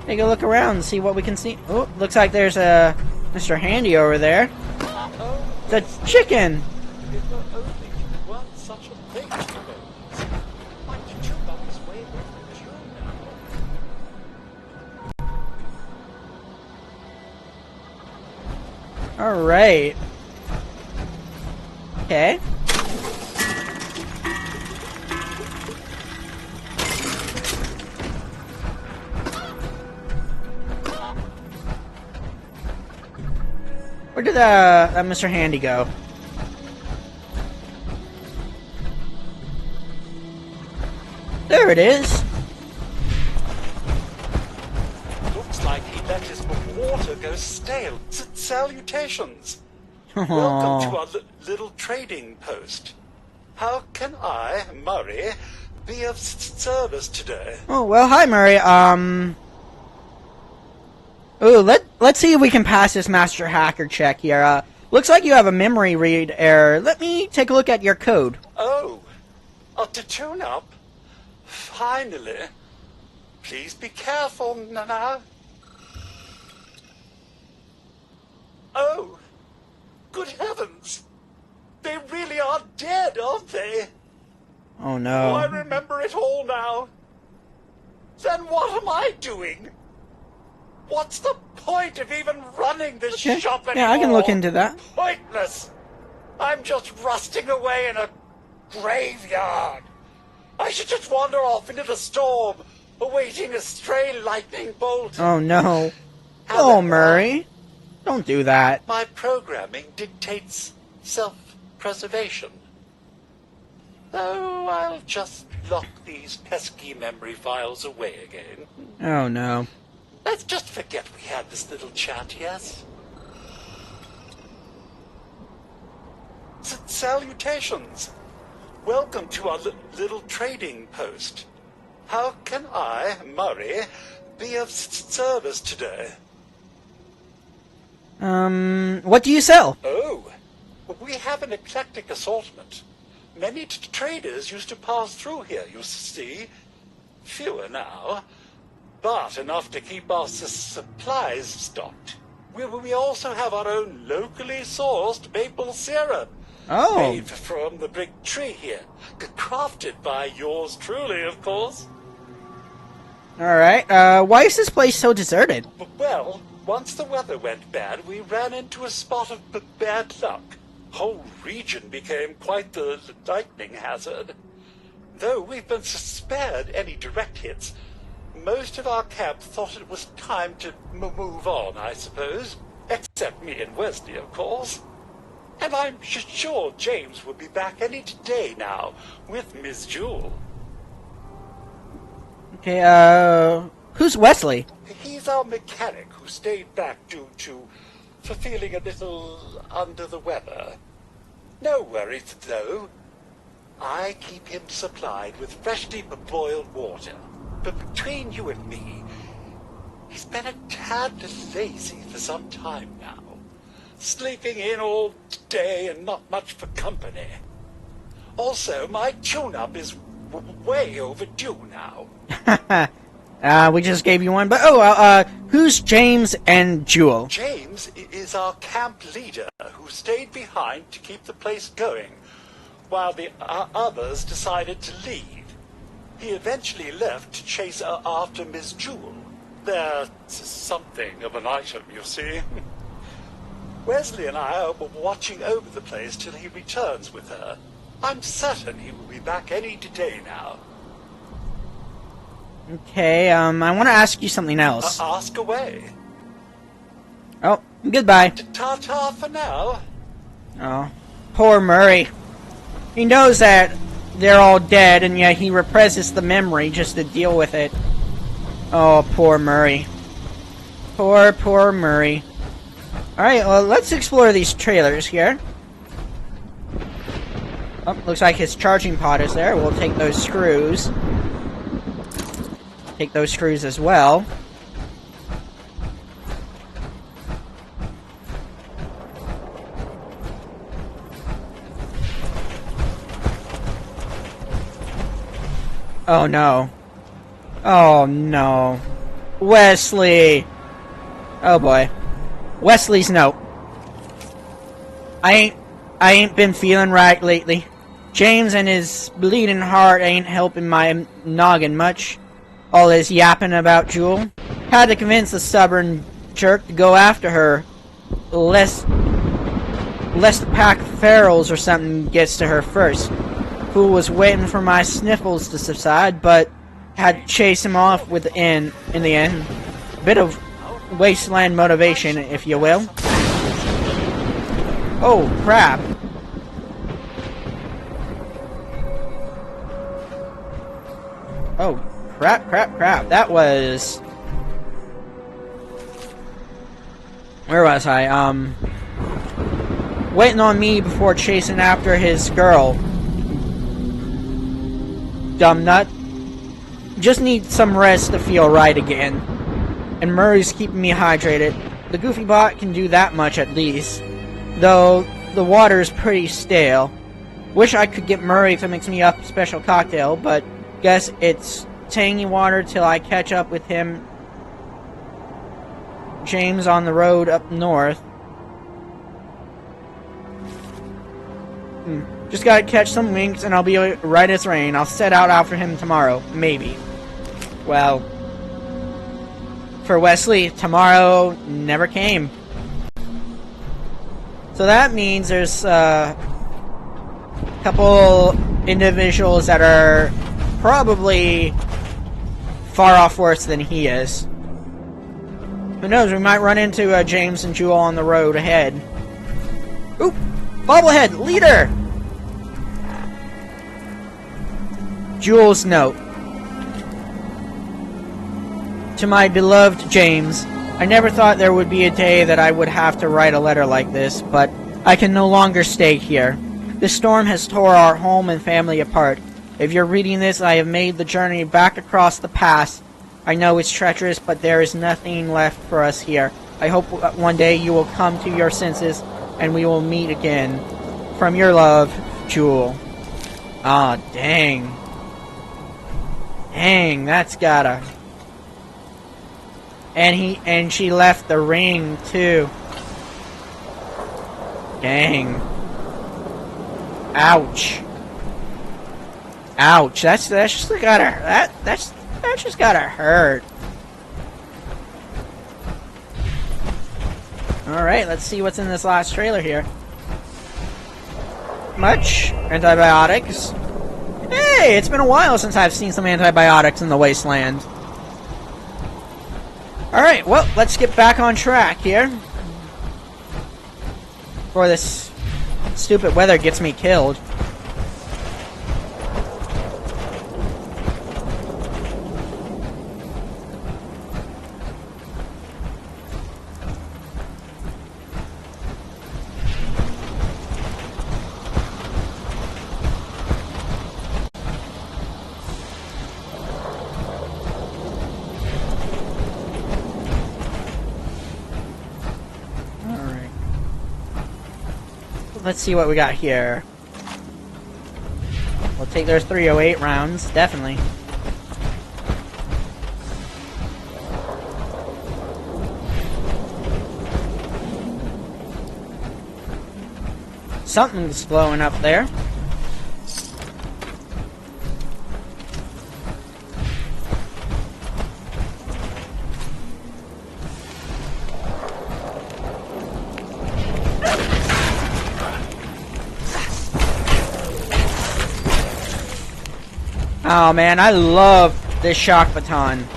Speaker 1: take a look around and see what we can see. Oh, looks like there's a Mr. Handy over there. The chicken. All right. Okay. Where did Mr. Handy go? There it is.
Speaker 7: Looks like he let his water go stale. Salutations.
Speaker 1: Aww.
Speaker 7: Welcome to our little trading post. How can I, Murray, be of service today?
Speaker 1: Oh, well, hi, Murray. Ooh, let's see if we can pass this master hacker check here. Looks like you have a memory read error. Let me take a look at your code.
Speaker 7: Oh, to tune up? Finally. Please be careful now. Oh, good heavens. They really are dead, aren't they?
Speaker 1: Oh, no.
Speaker 7: Oh, I remember it all now. Then what am I doing? What's the point of even running this shop anymore?
Speaker 1: Yeah, I can look into that.
Speaker 7: Pointless. I'm just rusting away in a graveyard. I should just wander off into the storm, awaiting a stray lightning bolt.
Speaker 1: Oh, no.
Speaker 7: However,
Speaker 1: Oh, Murray. Don't do that.
Speaker 7: my programming dictates self-preservation. So I'll just lock these pesky memory files away again.
Speaker 1: Oh, no.
Speaker 7: Let's just forget we had this little chat, yes? Salutations. Welcome to our little trading post. How can I, Murray, be of service today?
Speaker 1: What do you sell?
Speaker 7: Oh, we have an eclectic assortment. Many traders used to pass through here, you see. Fewer now, but enough to keep our supplies stocked. We also have our own locally sourced maple syrup.
Speaker 1: Oh.
Speaker 7: Made from the big tree here. Crafted by yours truly, of course.
Speaker 1: Alright, why is this place so deserted?
Speaker 7: Well, once the weather went bad, we ran into a spot of bad luck. Whole region became quite the lightning hazard. Though we've been spared any direct hits, most of our camp thought it was time to move on, I suppose. Except me and Wesley, of course. And I'm sure James will be back any day now, with Miss Jewel.
Speaker 1: Okay, who's Wesley?
Speaker 7: He's our mechanic who stayed back due to feeling a little under the weather. No worries, though. I keep him supplied with freshly boiled water. But between you and me, he's been a tad lazy for some time now. Sleeping in all day and not much for company. Also, my tune-up is way overdue now.
Speaker 1: We just gave you one, but who's James and Jewel?
Speaker 7: James is our camp leader who stayed behind to keep the place going, while the others decided to leave. He eventually left to chase after Miss Jewel. They're something of an item, you see. Wesley and I are watching over the place till he returns with her. I'm certain he will be back any day now.
Speaker 1: Okay, I want to ask you something else.
Speaker 7: Ask away.
Speaker 1: Oh, goodbye.
Speaker 7: Ta-ta for now.
Speaker 1: Oh, poor Murray. He knows that they're all dead, and yet he represses the memory just to deal with it. Oh, poor Murray. Poor Murray. Alright, well, let's explore these trailers here. Oh, looks like his charging pod is there. We'll take those screws. Take those screws as well. Oh no. Oh no. Wesley! Oh boy. Wesley's note. I ain't been feeling right lately. James and his bleeding heart ain't helping my noggin much. All his yapping about Jewel. Had to convince the stubborn jerk to go after her. Lest the pack of ferals or something gets to her first. Fool was waiting for my sniffles to subside, but had to chase him off in the end. Bit of wasteland motivation, if you will. Oh, crap. Oh, crap. That was... Where was I? Waiting on me before chasing after his girl. Dumb nut. Just need some rest to feel right again. And Murray's keeping me hydrated. The Goofy Bot can do that much at least. Though the water's pretty stale. Wish I could get Murray to mix me up a special cocktail, but guess it's tangy water till I catch up with him. James on the road up north. Just gotta catch some winks and I'll be right as rain. I'll set out after him tomorrow. Maybe. Well, for Wesley, tomorrow never came. So that means there's a couple individuals that are probably far off worse than he is. Who knows, we might run into James and Jewel on the road ahead. Oop! Bobblehead! Leader! Jewel's note. To my beloved James, I never thought there would be a day that I would have to write a letter like this, but I can no longer stay here. This storm has tore our home and family apart. If you're reading this, I have made the journey back across the pass. I know it's treacherous, but there is nothing left for us here. I hope one day you will come to your senses and we will meet again. From your love, Jewel. Aw, dang. Dang, that's gotta... And she left the ring, too. Dang. Ouch. Ouch. That's just gotta... That's just gotta hurt. Alright, let's see what's in this last trailer here. Much antibiotics. Hey, it's been a while since I've seen some antibiotics in the wasteland. Alright, well, let's get back on track here. Before this stupid weather gets me killed. let's see what we got here. We'll take those 308 rounds, definitely. Something's blowing up there. Oh man, I love this shock baton.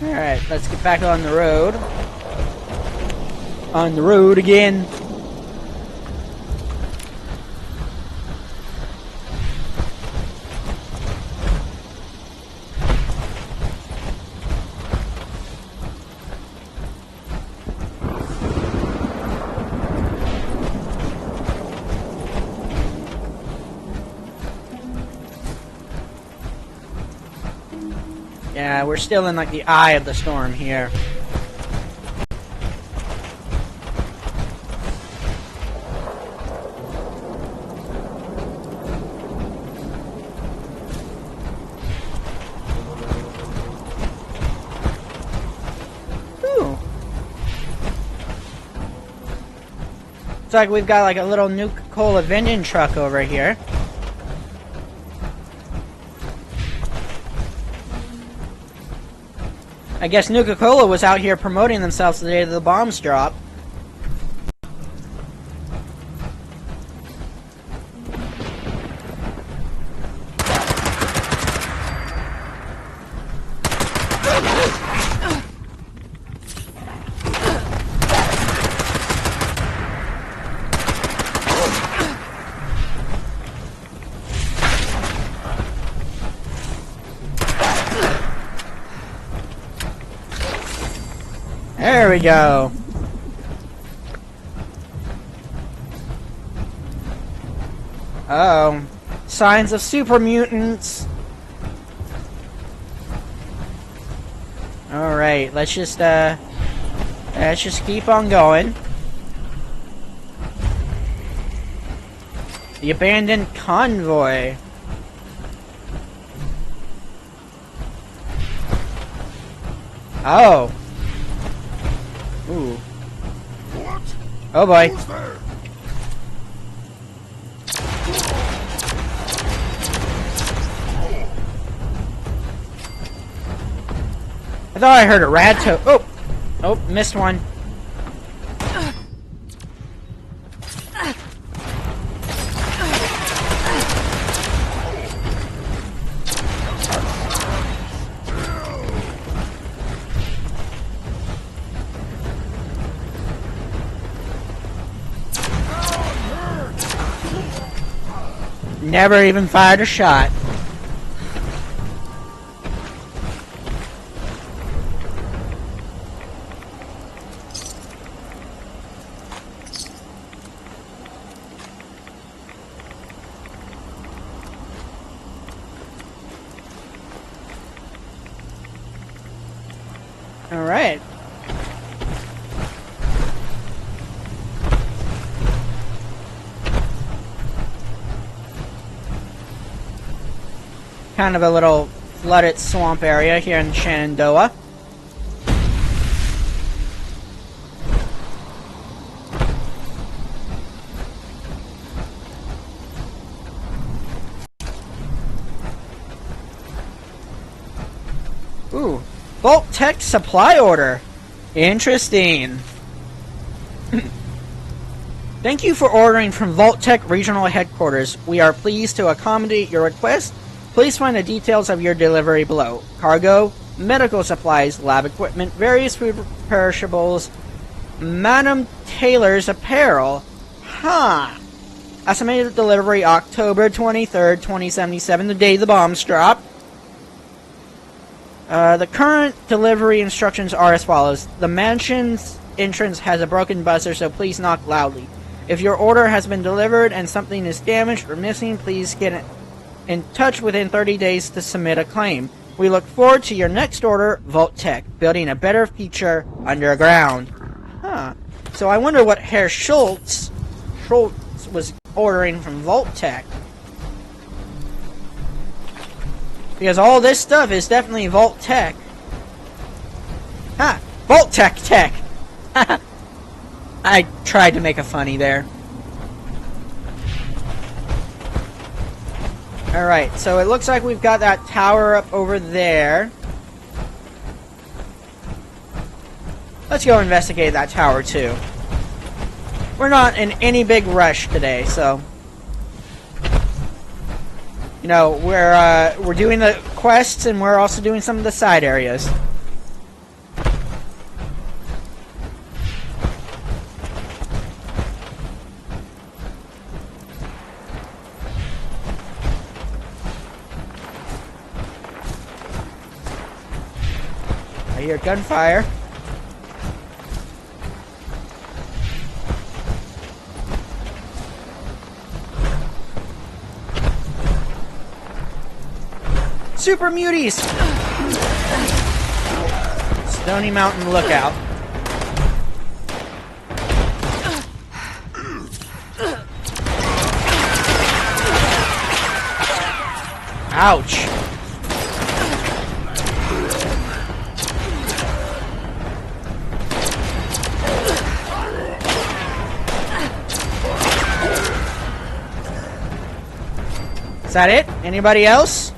Speaker 1: Alright, let's get back on the road. On the road again. Yeah, we're still in like the eye of the storm here. Ooh. Looks like we've got like a little Nuka-Cola vending truck over here. I guess Nuka-Cola was out here promoting themselves the day that the bombs dropped. There we go. Uh-oh. Signs of super mutants. Alright, let's just keep on going. The abandoned convoy. Oh. Ooh.
Speaker 6: What?
Speaker 1: Oh boy.
Speaker 6: Who's there?
Speaker 1: I thought I heard a rad toe. Oh! Oh, missed one. Never even fired a shot. All right. Kind of a little flooded swamp area here in Shenandoah. Ooh, Vault Tech supply order. Interesting. Thank you for ordering from Vault Tech Regional Headquarters. We are pleased to accommodate your request. Please find the details of your delivery below. Cargo, medical supplies, lab equipment, various food perishables, Madam Taylor's apparel. Huh. Estimated delivery October 23rd, 2077, the day the bombs drop. The current delivery instructions are as follows. The mansion's entrance has a broken buzzer, so please knock loudly. If your order has been delivered and something is damaged or missing, please get in touch within 30 days to submit a claim. We look forward to your next order, Vault Tech, building a better future underground. Huh. So I wonder what Herr Schultz was ordering from Vault Tech. Because all this stuff is definitely Vault Tech. Ha! Vault Tech Tech! I tried to make a funny there. Alright, so it looks like we've got that tower up over there. Let's go investigate that tower too. We're not in any big rush today, so... You know, we're doing the quests and we're also doing some of the side areas. I hear gunfire. Super Muties! Stony Mountain Lookout. Ouch! Is that it? Anybody else?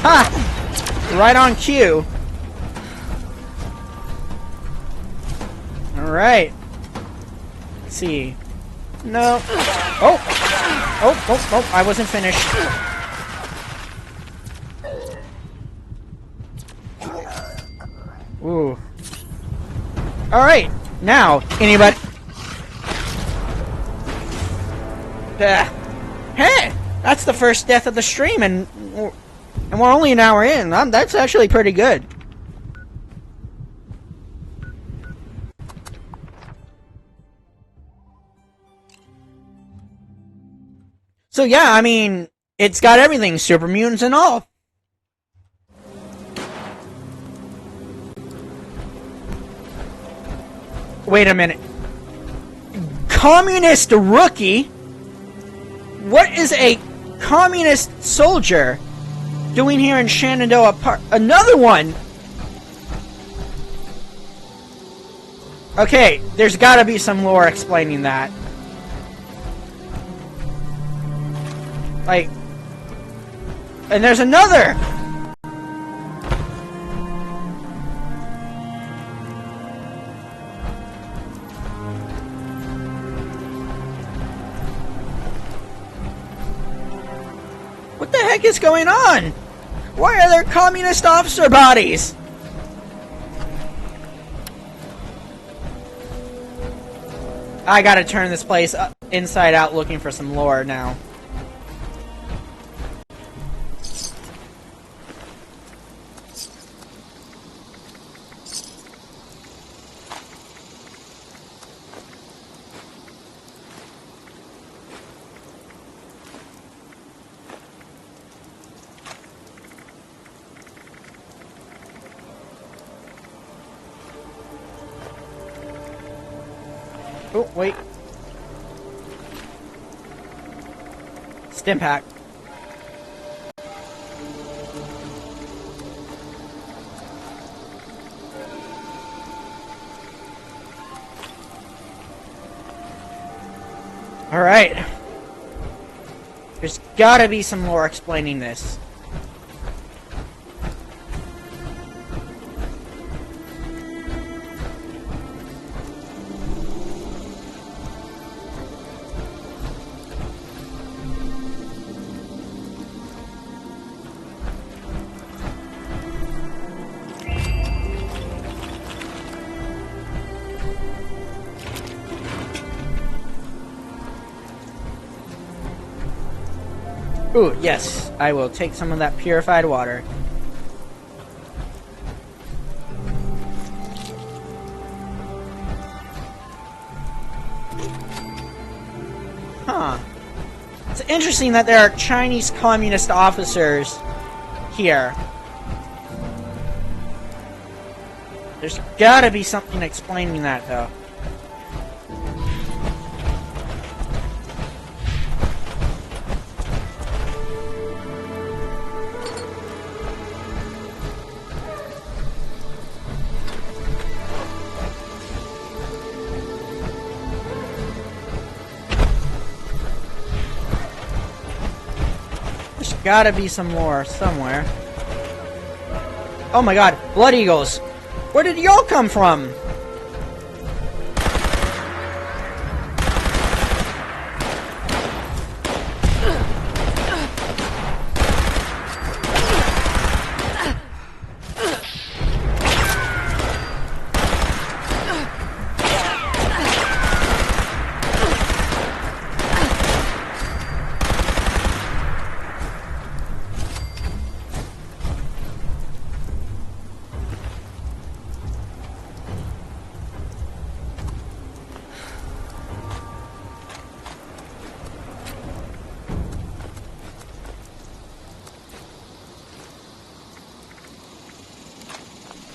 Speaker 1: Ha! Right on cue. Alright. Let's see. No. Oh! Oh, oh, oh, I wasn't finished. Ooh. Alright. Now, anybody... Hey! That's the first death of the stream, and we're only an hour in. That's actually pretty good. So yeah, I mean, it's got everything, super mutants and all. Wait a minute. Communist rookie? What is a communist soldier doing here in Shenandoah Park? Another one! Okay, there's gotta be some lore explaining that. Like... And there's another! What the heck is going on? Why are there communist officer bodies? I gotta turn this place inside out looking for some lore now. Oh, wait. Stimpack. Alright. There's gotta be some more explaining this. Ooh, yes, I will take some of that purified water. Huh. It's interesting that there are Chinese communist officers here. There's gotta be something explaining that, though. There's gotta be some more somewhere. Oh my god, blood eagles! Where did y'all come from?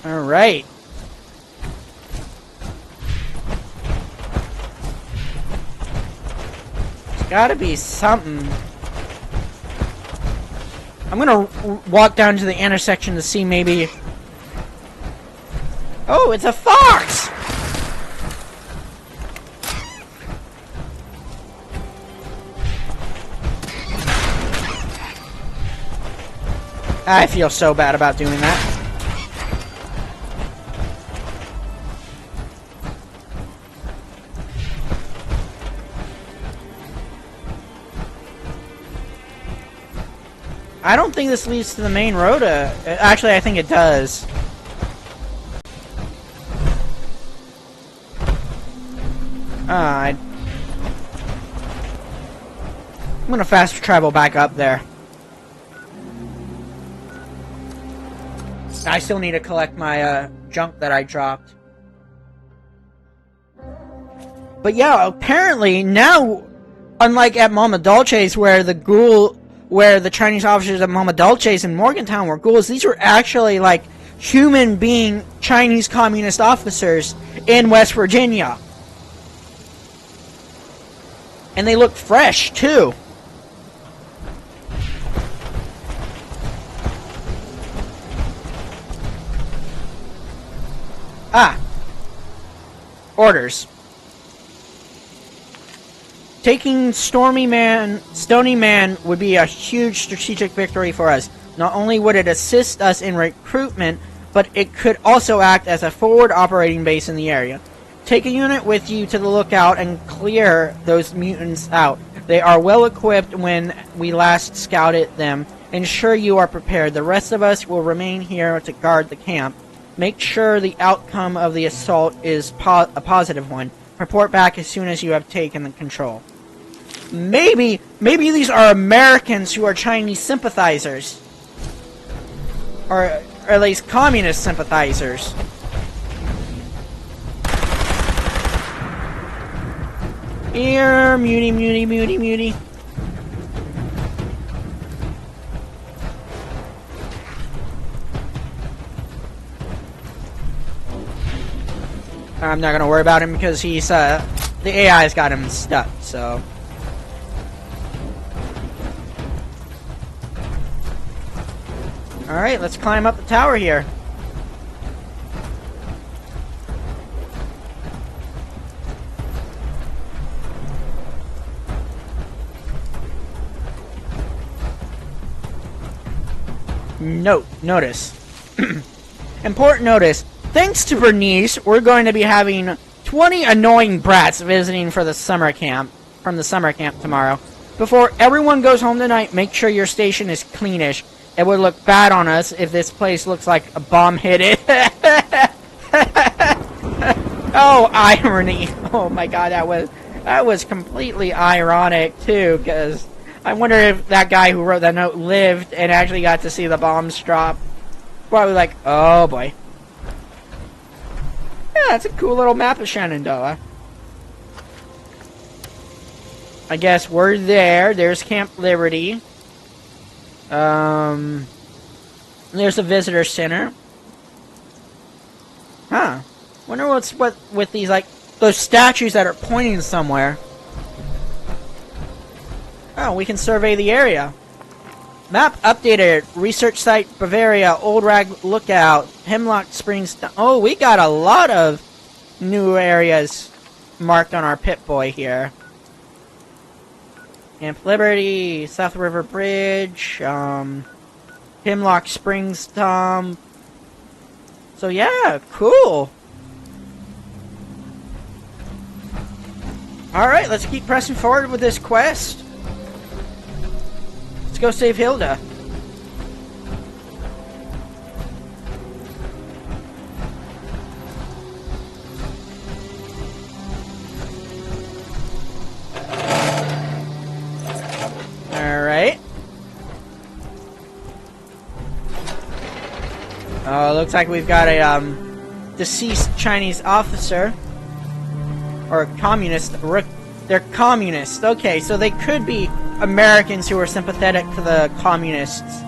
Speaker 1: Alright. There's gotta be something. I'm gonna walk down to the intersection to see maybe... Oh, it's a fox! I feel so bad about doing that. I don't think this leads to the main road. Actually, I think it does. I'm gonna fast travel back up there. I still need to collect my junk that I dropped. But yeah, apparently now, unlike at Mama Dolce's, where the Chinese officers at Mama Dolce's in Morgantown were ghouls, these were actually like human being Chinese communist officers in West Virginia. And they look fresh too. Ah. Orders. Taking Stony Man would be a huge strategic victory for us. Not only would it assist us in recruitment, but it could also act as a forward operating base in the area. Take a unit with you to the lookout and clear those mutants out. They are well equipped when we last scouted them. Ensure you are prepared. The rest of us will remain here to guard the camp. Make sure the outcome of the assault is a positive one. Report back as soon as you have taken the control. Maybe these are Americans who are Chinese sympathizers. Or at least communist sympathizers. Here, muty. I'm not gonna worry about him because he's, the AI's got him stuck, so. Alright, let's climb up the tower here. Notice. Important notice. Thanks to Bernice, we're going to be having 20 annoying brats visiting for the summer camp, from the summer camp tomorrow. Before everyone goes home tonight, make sure your station is cleanish. It would look bad on us if this place looks like a bomb hit it. Oh, irony. Oh my god, that was completely ironic too, because I wonder if that guy who wrote that note lived and actually got to see the bombs drop. Probably like, oh boy. Yeah, that's a cool little map of Shenandoah. I guess we're there. There's Camp Liberty. There's a visitor center. Huh. Wonder what's what with these, like, those statues that are pointing somewhere. Oh, we can survey the area. Map updated. Research site Bavaria, Old Rag Lookout, Hemlock Springs. Oh, we got a lot of new areas marked on our Pip-Boy here. Camp Liberty, South River Bridge, Hemlock Springs, So yeah, cool. Alright, let's keep pressing forward with this quest. Let's go save Hilda. Alright. Oh, looks like we've got a deceased Chinese officer. Or communist. They're communists. Okay, so they could be Americans who are sympathetic to the communists.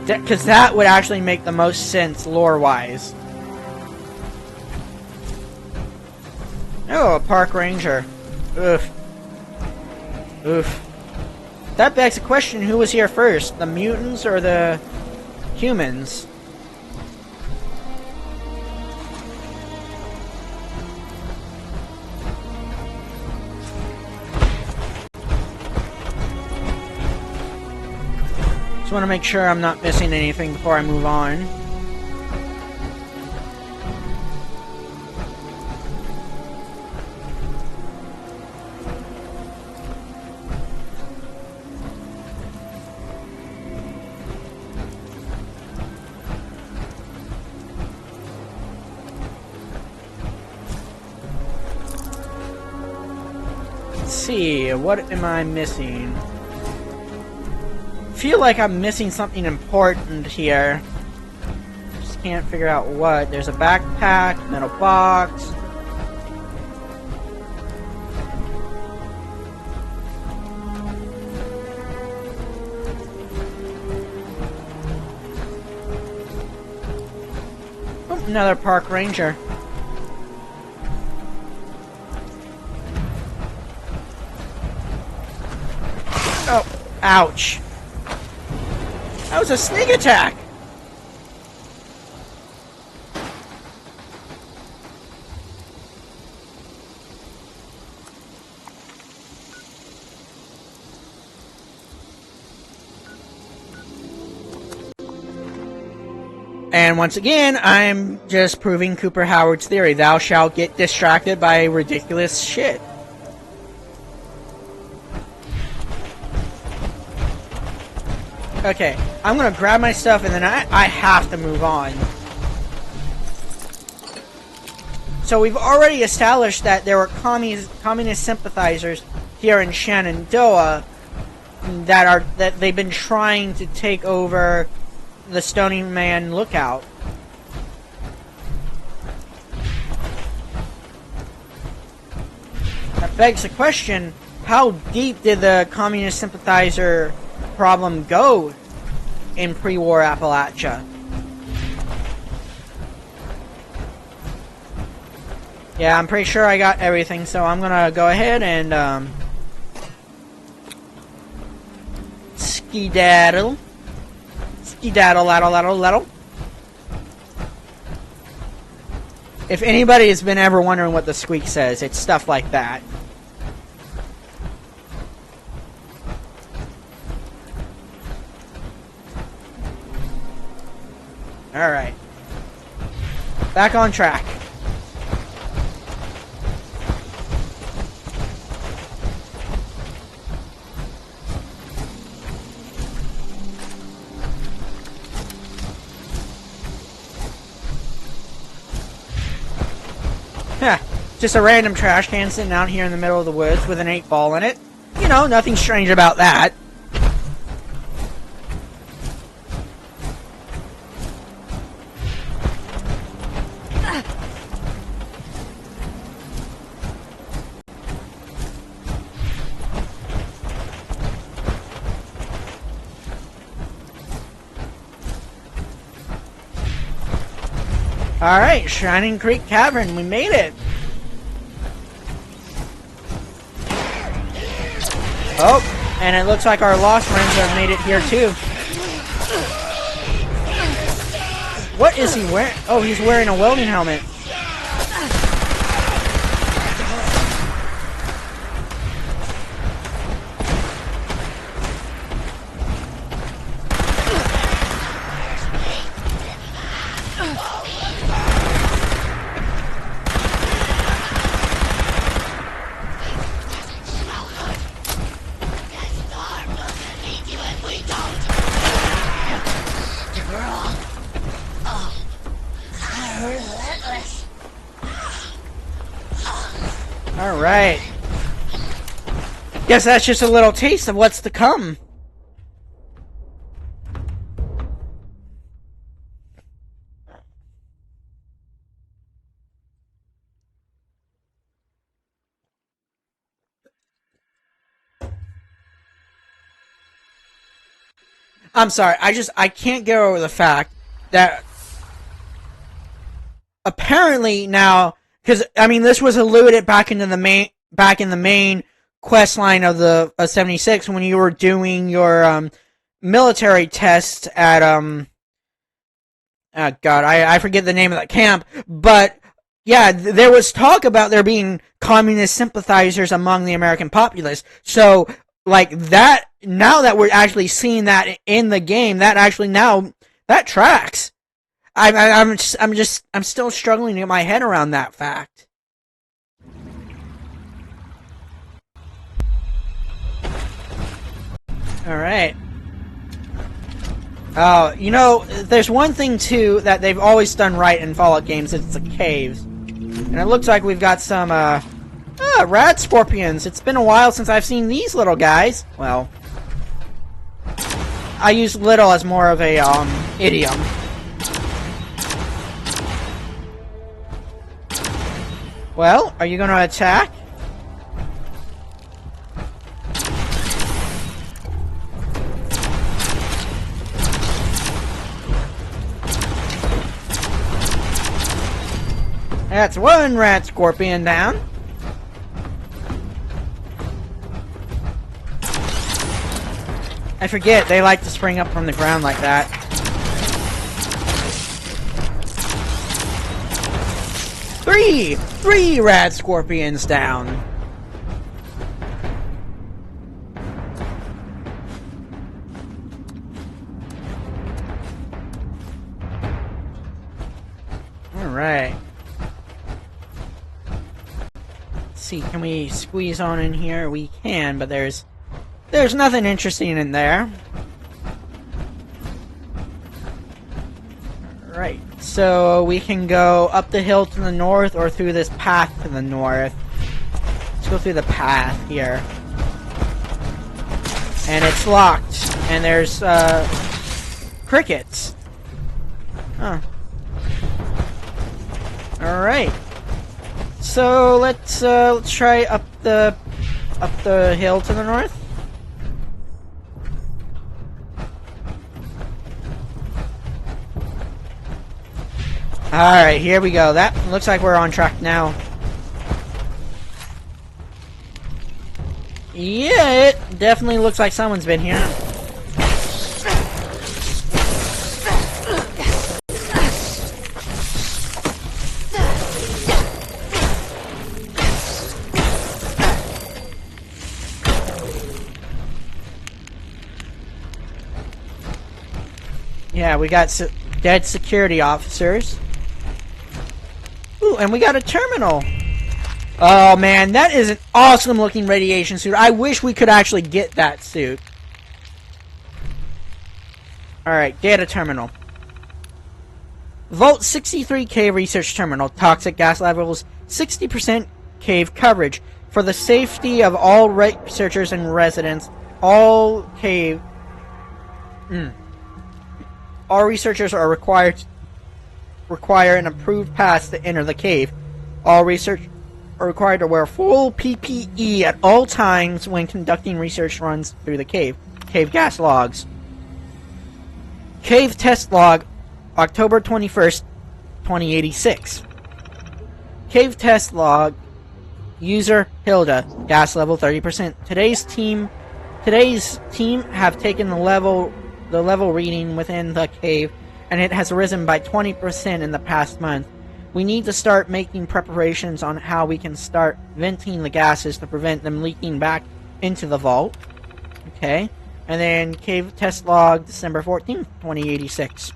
Speaker 1: Because that would actually make the most sense lore-wise. Oh, a park ranger. Oof. Oof. That begs the question, who was here first? The mutants or the humans? Just want to make sure I'm not missing anything before I move on. Let's see, what am I missing? I feel like I'm missing something important here. Just can't figure out what. There's a backpack, metal box. Oh, another park ranger. Oh, ouch. That was a sneak attack! And once again, I'm just proving Cooper Howard's theory. Thou shalt get distracted by ridiculous shit. Okay, I'm gonna grab my stuff and then I have to move on. So we've already established that there were communist sympathizers here in Shenandoah that they've been trying to take over the Stony Man Lookout. That begs the question, how deep did the communist sympathizer problem go in pre-war Appalachia? Yeah, I'm pretty sure I got everything, so I'm gonna go ahead and skedaddle, laddle. If anybody has been ever wondering what the Squeak says, it's stuff like that. Alright. Back on track. Huh. Just a random trash can sitting out here in the middle of the woods with an 8-ball in it. You know, nothing strange about that. Alright, Shining Creek Cavern, we made it! Oh, and it looks like our Lost Friends have made it here too. What is he wearing? Oh, he's wearing a welding helmet. Alright. Guess that's just a little taste of what's to come. I'm sorry, I can't get over the fact that apparently now, because I mean this was alluded back in the main quest line of the 76 when you were doing your military test at oh god, I forget the name of that camp, but yeah, there was talk about there being communist sympathizers among the American populace. So like that, now that we're actually seeing that in the game, that actually now that tracks. I'm still struggling to get my head around that fact. All right. Oh, you know, there's one thing too that they've always done right in Fallout games. It's the caves, and it looks like we've got some rad scorpions. It's been a while since I've seen these little guys. Well, I use little as more of a idiom. Well, are you going to attack? That's one rat scorpion down. I forget, they like to spring up from the ground like that. Three rad scorpions down. Alright. Let's see, can we squeeze on in here? We can, but there's nothing interesting in there. Right, so we can go up the hill to the north or through this path to the north. Let's go through the path here. And it's locked. And there's crickets. Huh. Alright. So let's try up the hill to the north. Alright, here we go. That looks like we're on track now. Yeah, it definitely looks like someone's been here. Yeah, we got dead security officers. Ooh, and we got a terminal. Oh man, that is an awesome looking radiation suit. I wish we could actually get that suit. Alright, data terminal. Vault 63 cave research terminal. Toxic gas levels 60% cave coverage. For the safety of all researchers and residents, all researchers are require an approved pass to enter the cave. All research are required to wear full PPE at all times when conducting research runs through the cave. Cave gas logs. Cave test log, October 21st, 2086. Cave test log. User Hilda. Gas level 30%. Today's team have taken the level reading within the cave, and it has risen by 20% in the past month. We need to start making preparations on how we can start venting the gases to prevent them leaking back into the vault. Okay. And then cave test log December 14th, 2086.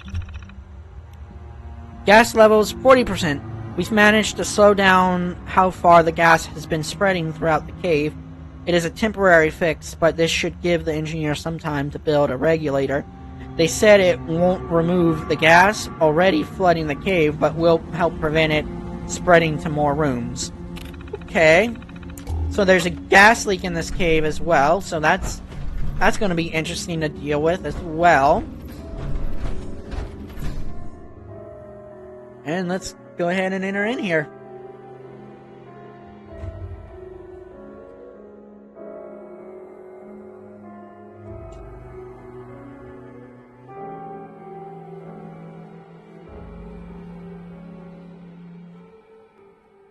Speaker 1: Gas levels 40%. We've managed to slow down how far the gas has been spreading throughout the cave. It is a temporary fix, but this should give the engineer some time to build a regulator. They said it won't remove the gas already flooding the cave, but will help prevent it spreading to more rooms. Okay. So there's a gas leak in this cave as well, so that's going to be interesting to deal with as well. And let's go ahead and enter in here.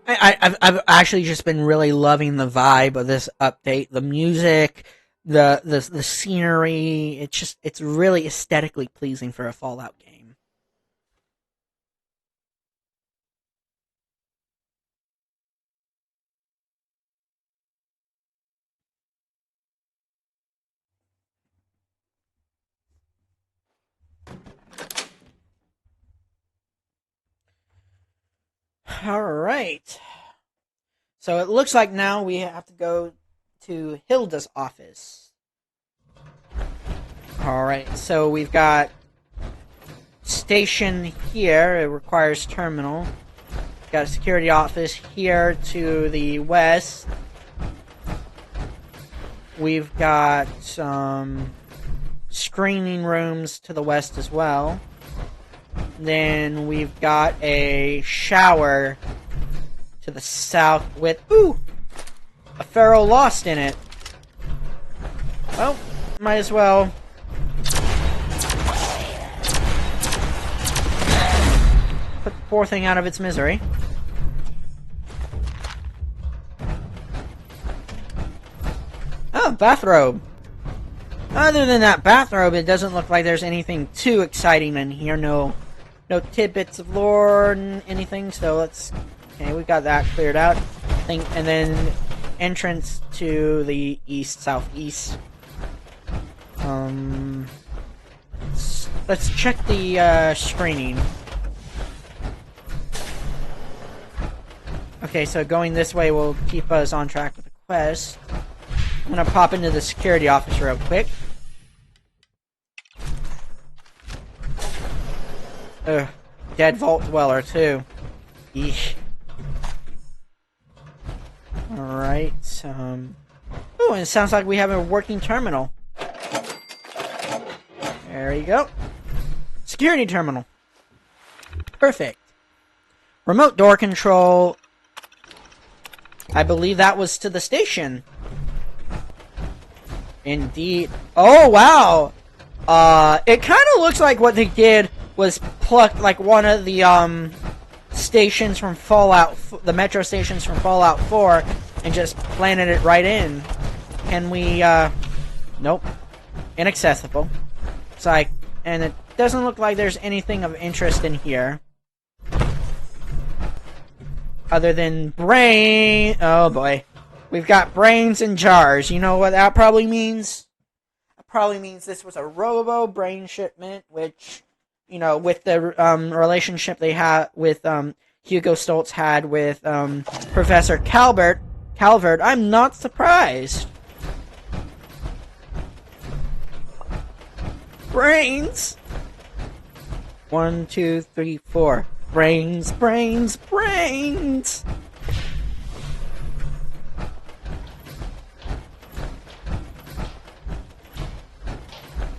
Speaker 1: I've actually just been really loving the vibe of this update. The music, the scenery. It's really aesthetically pleasing for a Fallout game. Alright. So it looks like now we have to go to Hilda's office. Alright, so we've got station here. It requires terminal. Got a security office here to the west. We've got some screening rooms to the west as well. Then we've got a shower to the south with, a feral lost in it. Well, might as well put the poor thing out of its misery. Oh, bathrobe. Other than that bathrobe, it doesn't look like there's anything too exciting in here. No tidbits of lore and anything, so let's... Okay, we got that cleared out. And then entrance to the east-southeast. Let's check the screening. Okay, so going this way will keep us on track with the quest. I'm gonna pop into the security office real quick. Ugh, dead vault dweller too. Eesh. Alright, oh, and it sounds like we have a working terminal. There you go. Security terminal. Perfect. Remote door control. I believe that was to the station. Indeed. Oh, wow! It kind of looks like what they did was plucked, like, one of the, stations from Fallout, the metro stations from Fallout 4, and just planted it right in. Can we, nope. Inaccessible. It's like, and it doesn't look like there's anything of interest in here. Other than brain... Oh, boy. We've got brains in jars. You know what that probably means? It probably means this was a robo brain shipment, which... You know, with the relationship they had with Hugo Stoltz had with Professor Calvert, I'm not surprised. Brains. 1, 2, 3, 4. Brains, brains, brains.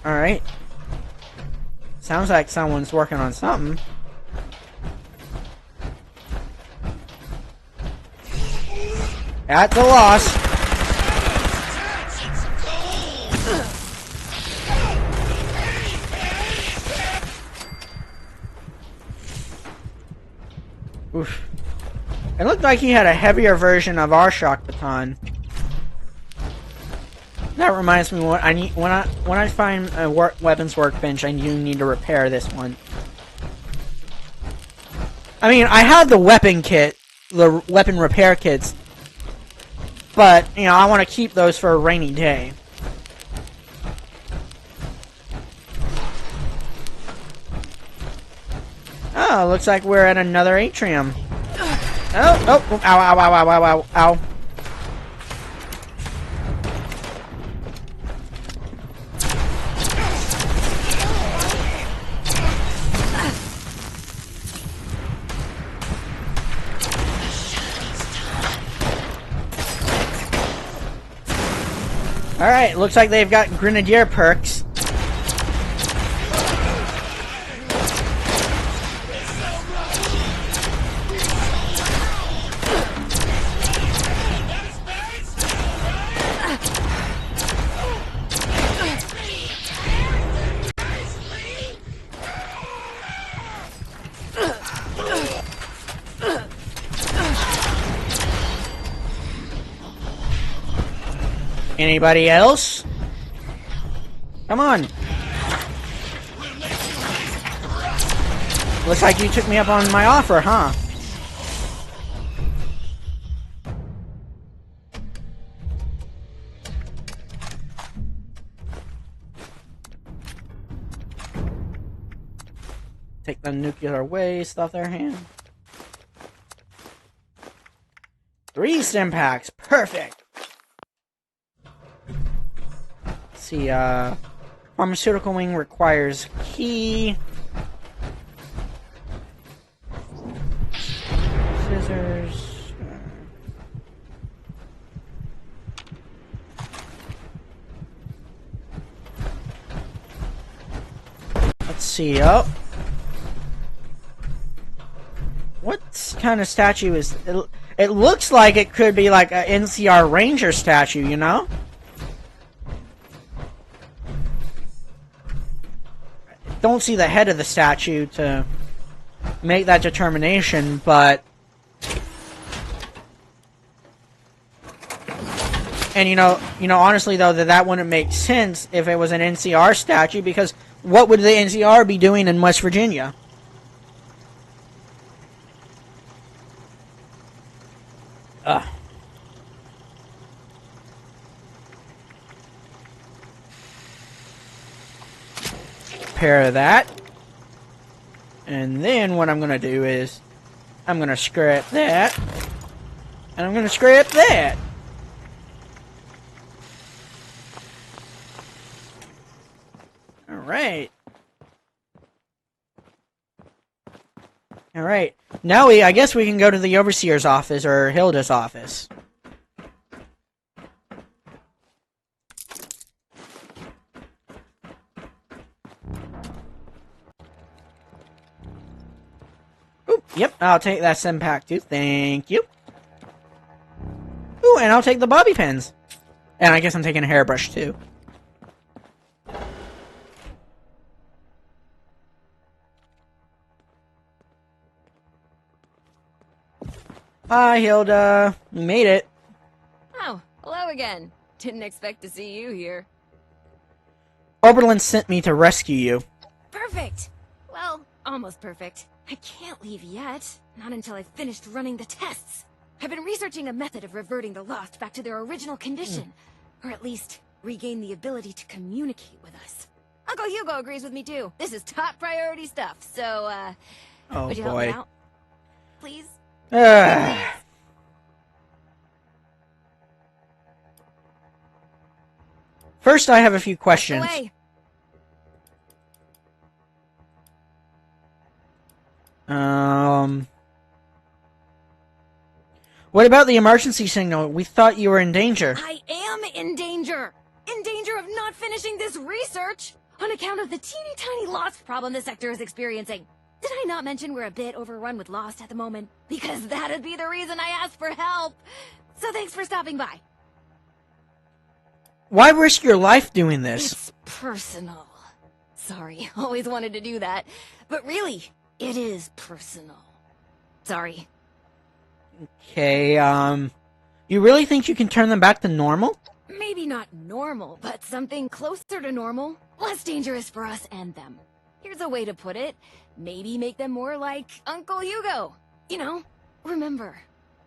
Speaker 1: All right. Sounds like someone's working on something. At the loss. looked like he had a heavier version of our shock baton. That reminds me, what I need when I find a weapons workbench, I do need to repair this one. I mean, I had the weapon kit, the weapon repair kits, but you know, I want to keep those for a rainy day. Oh, looks like we're at another atrium. Oh, ow, ow, ow, ow, ow, ow, ow. Alright, looks like they've got Grenadier perks. Anybody else? Come on. Looks like you took me up on my offer, huh? Take the nuclear waste off their hand. 3 stim packs. Perfect. See, pharmaceutical wing requires key. Scissors. Let's see, oh. What kind of statue is it? It looks like it could be like an NCR Ranger statue, you know? Don't see the head of the statue to make that determination, but and you know honestly though that wouldn't make sense if it was an NCR statue, because what would the NCR be doing in West Virginia? Repair that, and then what I'm gonna do is I'm gonna scrap that, and I'm gonna scrap that. All right. Now I guess we can go to the overseer's office or Hilda's office. Ooh, yep, I'll take that sim pack too. Thank you. Ooh, and I'll take the bobby pins. And I guess I'm taking a hairbrush too. Hi, Hilda. You made it.
Speaker 8: Oh, hello again. Didn't expect to see you here.
Speaker 1: Oberlin sent me to rescue you.
Speaker 8: Perfect! Well, almost perfect. I can't leave yet. Not until I've finished running the tests. I've been researching a method of reverting the Lost back to their original condition. Or at least, regain the ability to communicate with us. Uncle Hugo agrees with me too. This is top priority stuff, so,
Speaker 1: oh,
Speaker 8: would you
Speaker 1: boy.
Speaker 8: help me out? Please?
Speaker 1: First, I have a few questions.
Speaker 8: Away.
Speaker 1: What about the emergency signal? We thought you were in danger.
Speaker 8: I am in danger! In danger of not finishing this research! On account of the teeny tiny Lost problem the sector is experiencing. Did I not mention we're a bit overrun with Lost at the moment? Because that'd be the reason I asked for help! So thanks for stopping by.
Speaker 1: Why risk your life doing this?
Speaker 8: It's personal. Sorry, always wanted to do that. But really, it is personal. Sorry.
Speaker 1: Okay, you really think you can turn them back to normal?
Speaker 8: Maybe not normal, but something closer to normal. Less dangerous for us and them. Here's a way to put it. Maybe make them more like Uncle Hugo. You know, remember,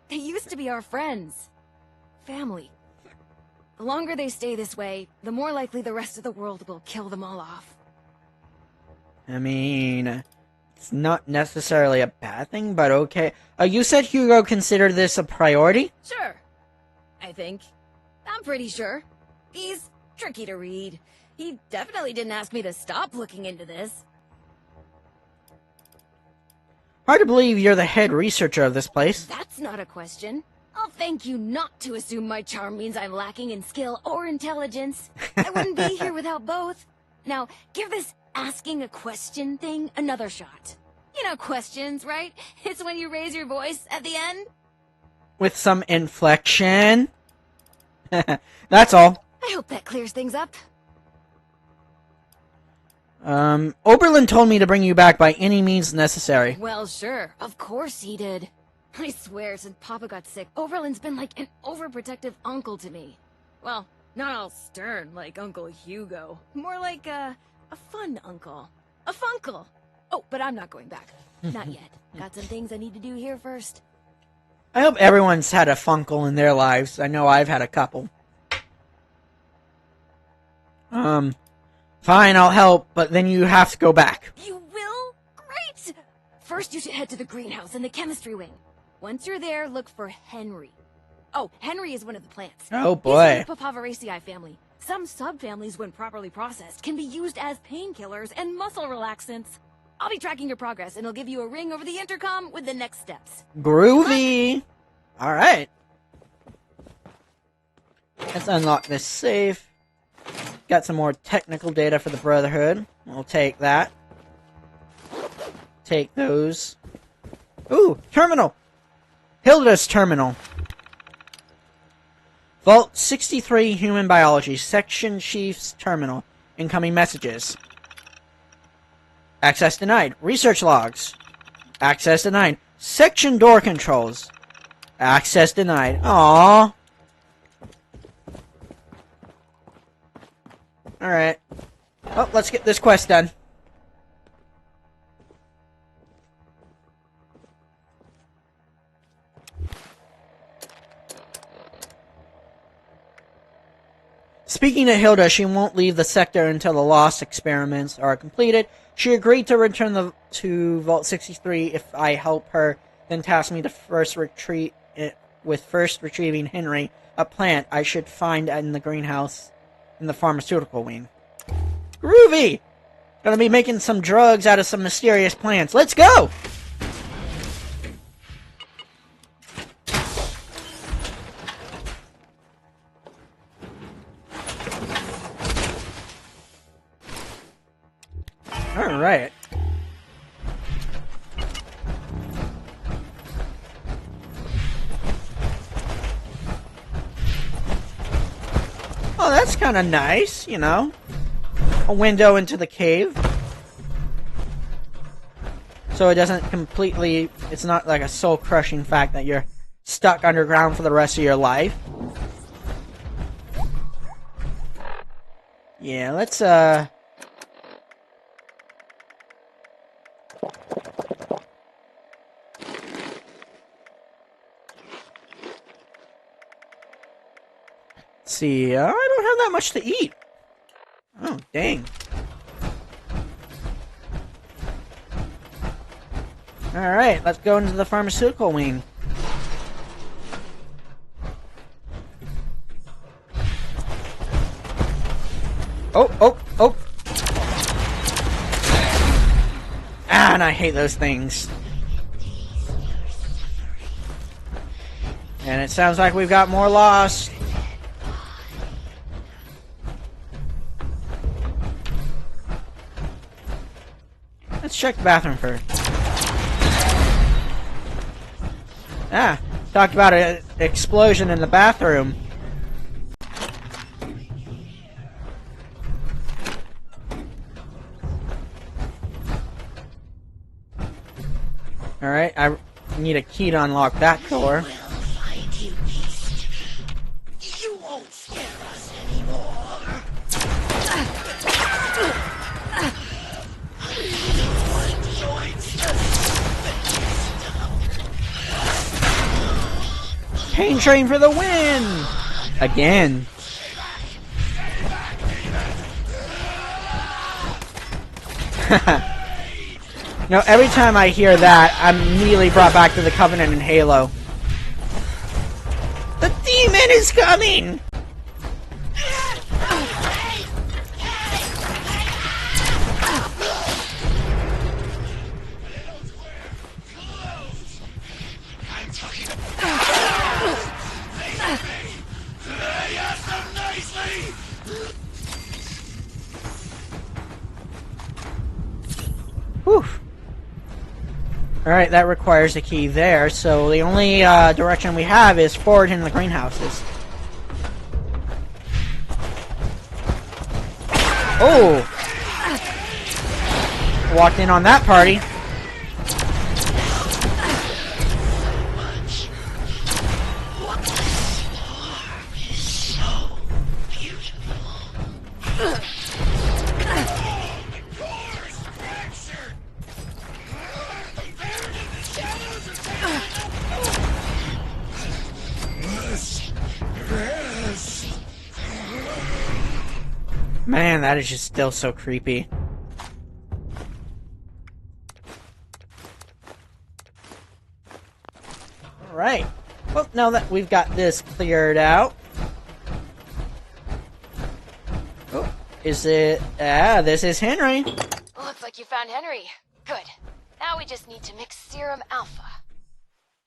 Speaker 8: they used to be our friends. Family. The longer they stay this way, the more likely the rest of the world will kill them all off.
Speaker 1: I mean, it's not necessarily a bad thing, but okay. You said Hugo considered this a priority?
Speaker 8: Sure. I think. I'm pretty sure. He's tricky to read. He definitely didn't ask me to stop looking into this.
Speaker 1: Hard to believe you're the head researcher of this place.
Speaker 8: That's not a question. I'll thank you not to assume my charm means I'm lacking in skill or intelligence. I wouldn't be here without both. Now, give this asking a question thing another shot. You know questions, right? It's when you raise your voice at the end.
Speaker 1: With some inflection. That's all.
Speaker 8: I hope that clears things up.
Speaker 1: Oberlin told me to bring you back by any means necessary.
Speaker 8: Well, sure. Of course he did. I swear, since Papa got sick, Oberlin's been like an overprotective uncle to me. Well, not all stern like Uncle Hugo. More like a fun uncle. A funkle. Oh, but I'm not going back. Not yet. Got some things I need to do here first.
Speaker 1: I hope everyone's had a funkle in their lives. I know I've had a couple. Fine, I'll help, but then you have to go back.
Speaker 8: You will? Great! First, you should head to the greenhouse in the chemistry wing. Once you're there, look for Henry. Oh, Henry is one of the plants.
Speaker 1: Oh, boy.
Speaker 8: He's from the Papaveraceae family. Some subfamilies, when properly processed, can be used as painkillers and muscle relaxants. I'll be tracking your progress, and I'll give you a ring over the intercom with the next steps.
Speaker 1: Groovy! Alright. Let's unlock this safe. Got some more technical data for the Brotherhood. We'll take that. Take those. Ooh, terminal! Hilda's terminal. Vault 63 Human Biology, Section Chief's terminal. Incoming messages. Access denied. Research logs. Access denied. Section door controls. Access denied. Aww. Alright. Oh, let's get this quest done. Speaking to Hilda, she won't leave the sector until the lost experiments are completed. She agreed to return to Vault 63 if I help her, then tasked me to first retrieving Henry, a plant I should find in the greenhouse in the pharmaceutical wing. Groovy! Gonna be making some drugs out of some mysterious plants. Let's go! Alright. Oh, that's kind of nice, you know. A window into the cave. So it doesn't completely... It's not like a soul-crushing fact that you're stuck underground for the rest of your life. Yeah, let's, see, I don't have that much to eat. Oh, dang. Alright, let's go into the pharmaceutical wing. Oh. Ah, and I hate those things. And it sounds like we've got more lost. Let's check the bathroom first. Ah, talked about an explosion in the bathroom. Alright, I need a key to unlock that door.
Speaker 9: You won't scare us anymore.
Speaker 1: Pain Train for the win! Again. You know, every time I hear that, I'm immediately brought back to the Covenant in Halo. The demon is coming! Whew. Alright, that requires a key there, so the only direction we have is forward in the greenhouses. Oh! Walked in on that party. Man, that is just still so creepy. Alright. Well, now that we've got this cleared out. Oh, is it... Ah, this is Henry.
Speaker 8: Looks like you found Henry. Good. Now we just need to mix Serum Alpha.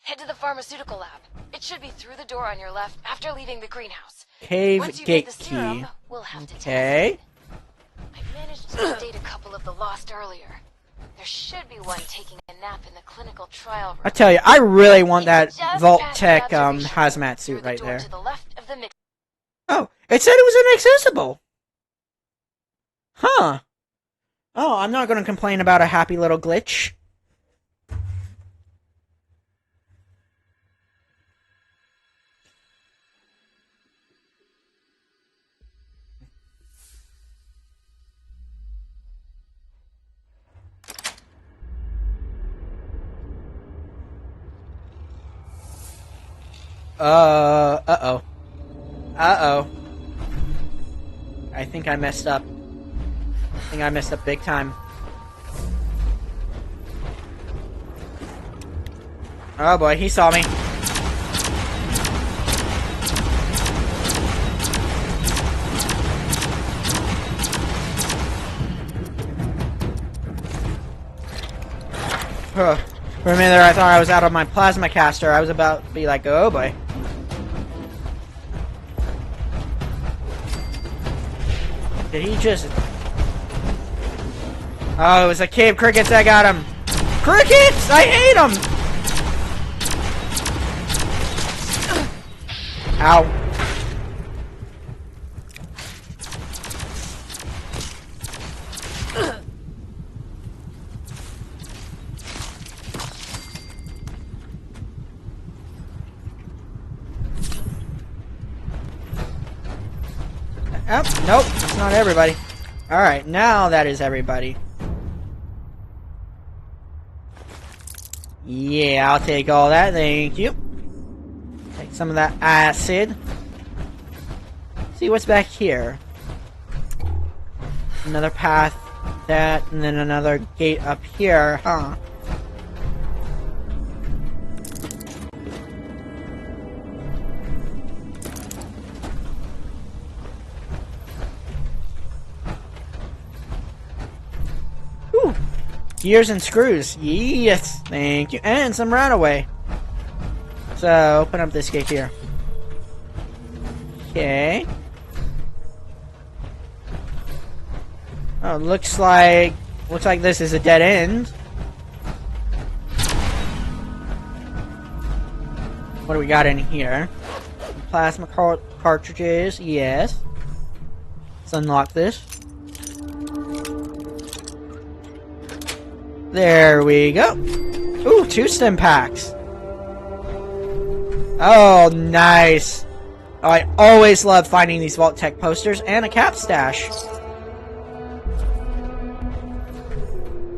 Speaker 8: Head to the pharmaceutical lab. It should be through the door on your left after leaving the greenhouse.
Speaker 1: Cave
Speaker 8: Once you
Speaker 1: gate
Speaker 8: get the
Speaker 1: key.
Speaker 8: serum, we'll have to test
Speaker 1: Okay.
Speaker 8: it. I managed to update a couple of the lost earlier. There should be one taking a nap in the clinical trial room.
Speaker 1: I tell you, I really want that
Speaker 8: It's just
Speaker 1: Vault
Speaker 8: past
Speaker 1: Tech
Speaker 8: the observation
Speaker 1: hazmat
Speaker 8: through
Speaker 1: suit
Speaker 8: the
Speaker 1: right
Speaker 8: door
Speaker 1: there.
Speaker 8: to the left of the mix.
Speaker 1: Oh, it said it was inaccessible. Huh. Oh, I'm not going to complain about a happy little glitch. Uh-oh. Uh-oh. I think I messed up. I think I messed up big time. Oh boy, he saw me. Huh. For a minute there, I thought I was out of my plasma caster. I was about to be like, oh boy. Did he just... Oh, it was the cave crickets that got him. Crickets! I hate them! Ow. Oh, nope, it's not everybody. Alright, now that is everybody. Yeah, I'll take all that, thank you. Take some of that acid. See what's back here. Another path, that, and then another gate up here, huh? Whew. Gears and screws. Yes, thank you. And some runaway. So, open up this gate here. Okay. Oh, looks like this is a dead end. What do we got in here? Plasma cartridges, yes. Let's unlock this. There we go. Ooh, 2 stim packs. Oh, nice. Oh, I always love finding these Vault Tech posters and a cap stash.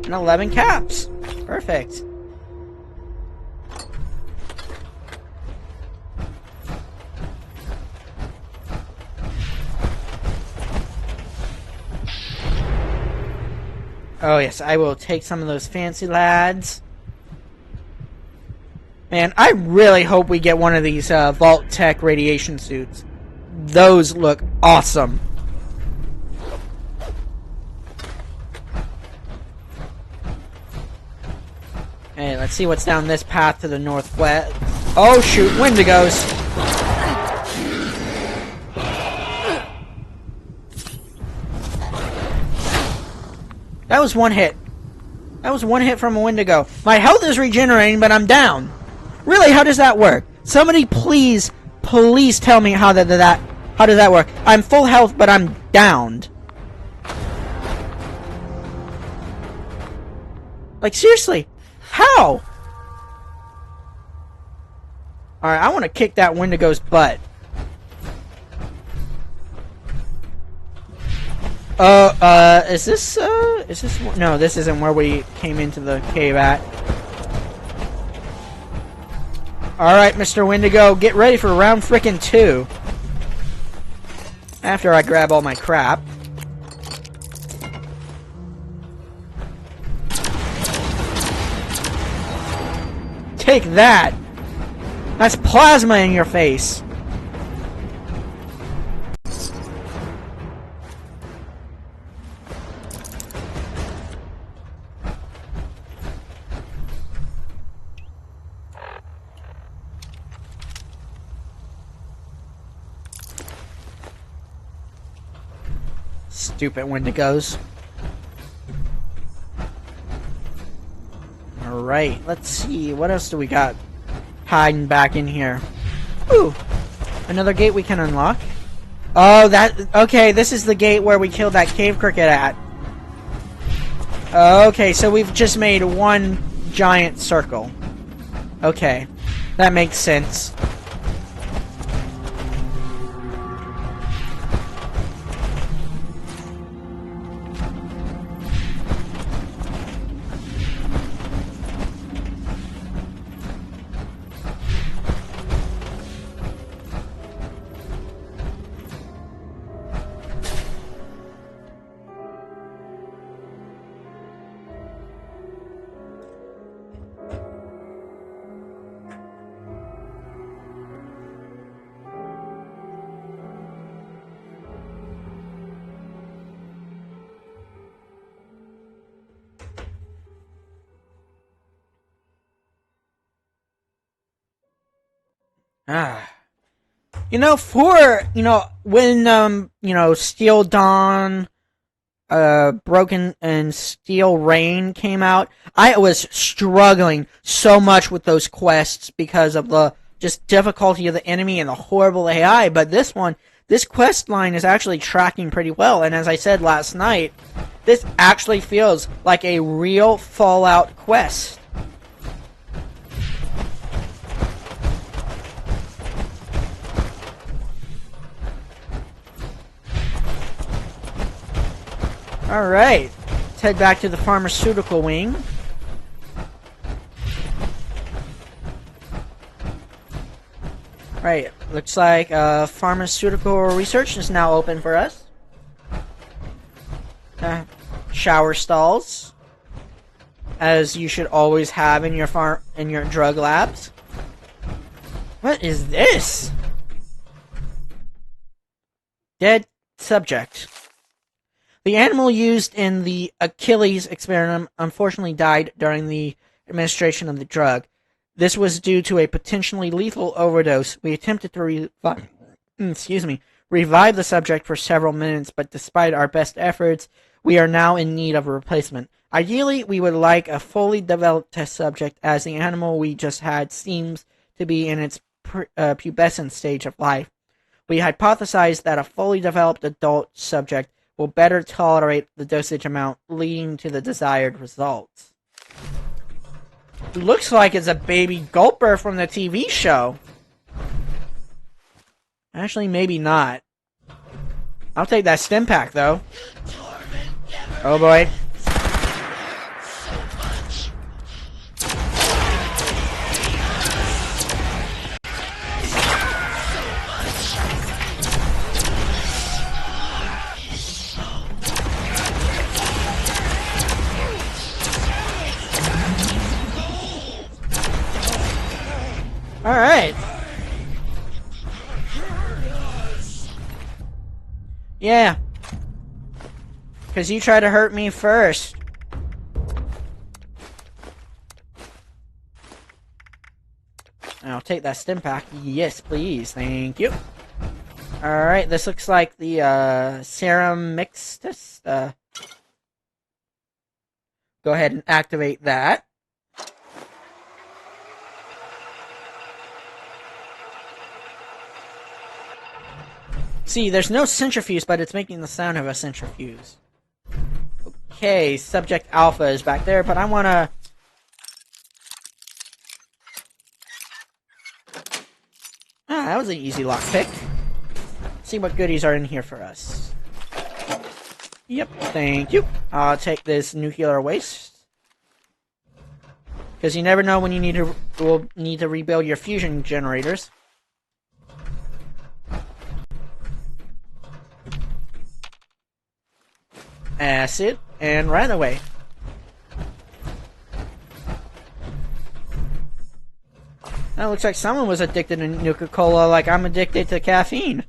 Speaker 1: And 11 caps. Perfect. Oh yes, I will take some of those fancy lads. Man, I really hope we get one of these Vault Tech radiation suits. Those look awesome. Hey, let's see what's down this path to the northwest. Oh shoot, Wendigos! That was one hit. That was one hit from a Wendigo. My health is regenerating, but I'm down. Really, how does that work? Somebody please tell me how does that work? I'm full health, but I'm downed. Like, seriously, how? Alright, I want to kick that Wendigo's butt. Is this, no, this isn't where we came into the cave at. Alright, Mr. Wendigo, get ready for round frickin' 2. After I grab all my crap. Take that! That's plasma in your face! Stupid Wendigos. Alright, let's see. What else do we got hiding back in here? Ooh! Another gate we can unlock. Oh, okay, this is the gate where we killed that cave cricket at. Okay, so we've just made one giant circle. Okay, that makes sense. You know, when, Steel Dawn, Broken and Steel Rain came out, I was struggling so much with those quests because of the just difficulty of the enemy and the horrible AI, but this quest line is actually tracking pretty well, and as I said last night, this actually feels like a real Fallout quest. Alright, let's head back to the pharmaceutical wing. Right, looks like pharmaceutical research is now open for us. Shower stalls, as you should always have in your drug labs. What is this? Dead subject. The animal used in the Achilles experiment unfortunately died during the administration of the drug. This was due to a potentially lethal overdose. We attempted to revive the subject for several minutes, but despite our best efforts, we are now in need of a replacement. Ideally, we would like a fully developed test subject, as the animal we just had seems to be in its pubescent stage of life. We hypothesized that a fully developed adult subject will better tolerate the dosage amount, leading to the desired results. Looks like it's a baby gulper from the TV show. Actually, maybe not. I'll take that stim pack, though. Oh, boy. Alright. Yeah. Because you tried to hurt me first. I'll take that stim pack. Yes, please. Thank you. Alright, this looks like the serum mixtus. Go ahead and activate that. See, there's no centrifuge, but it's making the sound of a centrifuge. Okay, subject alpha is back there, but I wanna... Ah, that was an easy lockpick. See what goodies are in here for us. Yep, thank you. I'll take this nuclear waste. Because you never know when you will need to rebuild your fusion generators. Acid, and ran away. That looks like someone was addicted to Nuka-Cola like I'm addicted to caffeine.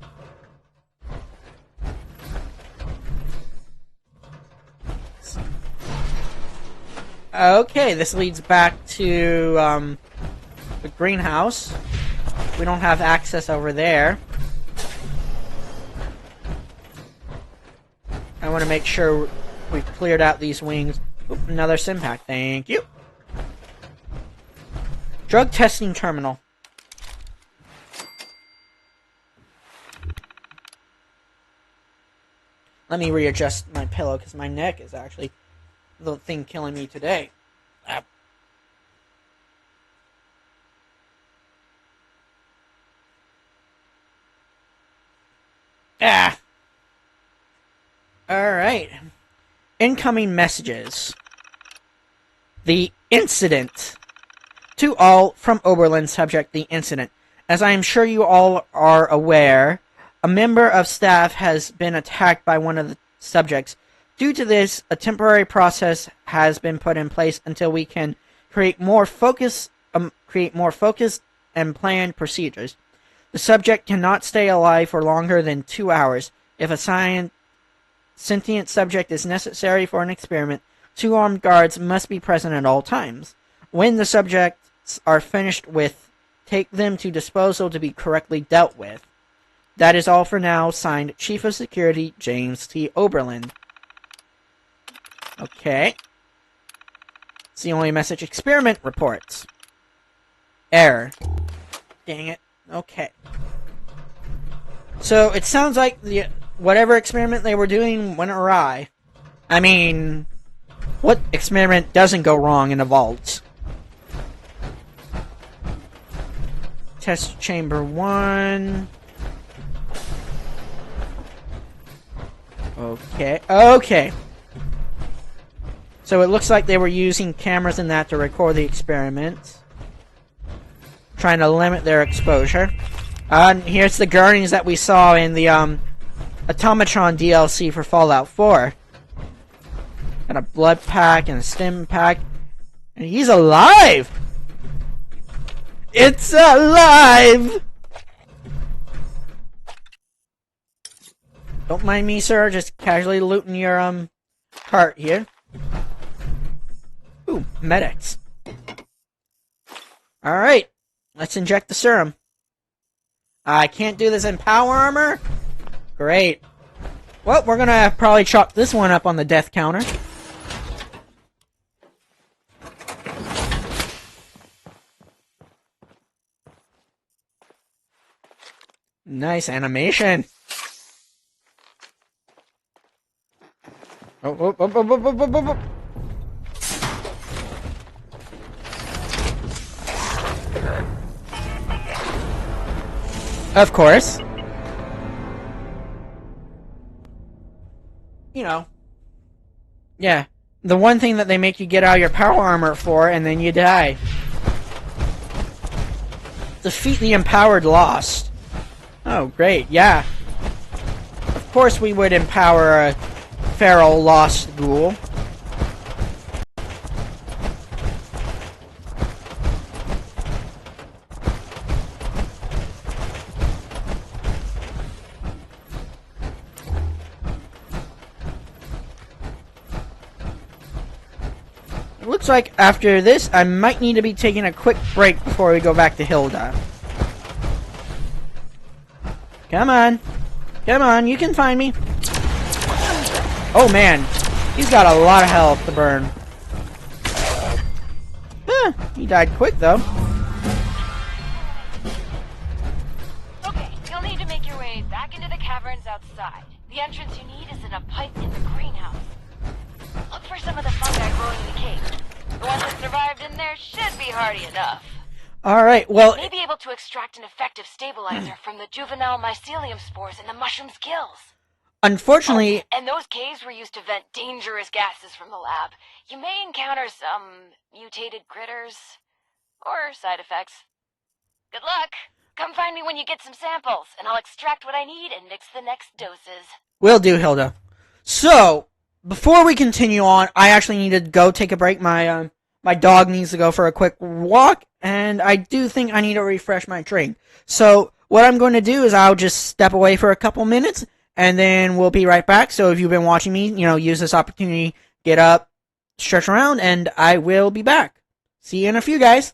Speaker 1: Okay, this leads back to the greenhouse. We don't have access over there. I want to make sure we've cleared out these wings. Oop, another sim pack, thank you. Drug testing terminal. Let me readjust my pillow because my neck is actually the thing killing me today. Ah. Alright. Incoming messages. The incident. To all from Oberlin, subject the incident. As I am sure you all are aware, a member of staff has been attacked by one of the subjects. Due to this, a temporary process has been put in place until we can create more focused and planned procedures. The subject cannot stay alive for longer than 2 hours. If a sentient subject is necessary for an experiment, 2 armed guards must be present at all times. When the subjects are finished with, take them to disposal to be correctly dealt with. That is all for now. Signed, Chief of Security, James T. Oberlin. Okay. It's the only message. Experiment reports. Error. Dang it. Okay. So, it sounds like whatever experiment they were doing went awry. I mean, what experiment doesn't go wrong in a vault? Test chamber 1. Okay. So it looks like they were using cameras in that to record the experiments. Trying to limit their exposure. Here's the gurney's that we saw in the Automatron DLC for Fallout 4. Got a blood pack and a stim pack. And he's alive! It's alive! Don't mind me, sir. Just casually looting your, cart here. Ooh, medics. Alright. Let's inject the serum. I can't do this in power armor? Great. Well, we're gonna probably chalk this one up on the death counter. Nice animation. Oh. Of course. you know, yeah, the one thing that they make you get out of your power armor for, and then you die. Defeat the empowered Lost. Oh, great, yeah. Of course we would empower a feral Lost Ghoul. It looks like after this, I might need to be taking a quick break before we go back to Hilda. Come on. Come on, you can find me. Oh man, he's got a lot of health to burn. He died quick though.
Speaker 10: Okay, you'll need to make your way back into the caverns outside. The entrance you need is in a pipe in the greenhouse. Look for some of the fungi growing in the cave. The ones that survived in there should be hardy enough.
Speaker 1: Alright, well...
Speaker 10: You may be able to extract an effective stabilizer from the juvenile mycelium spores in the mushroom's gills.
Speaker 1: Unfortunately...
Speaker 10: Oh, and those caves were used to vent dangerous gases from the lab. You may encounter some mutated critters or side effects. Good luck. Come find me when you get some samples, and I'll extract what I need and mix the next doses.
Speaker 1: Will do, Hilda. So, before we continue on, I actually need to go take a break. My dog needs to go for a quick walk, and I do think I need to refresh my drink. So, what I'm going to do is I'll just step away for a couple minutes, and then we'll be right back. So, if you've been watching me, use this opportunity, get up, stretch around, and I will be back. See you in a few, guys.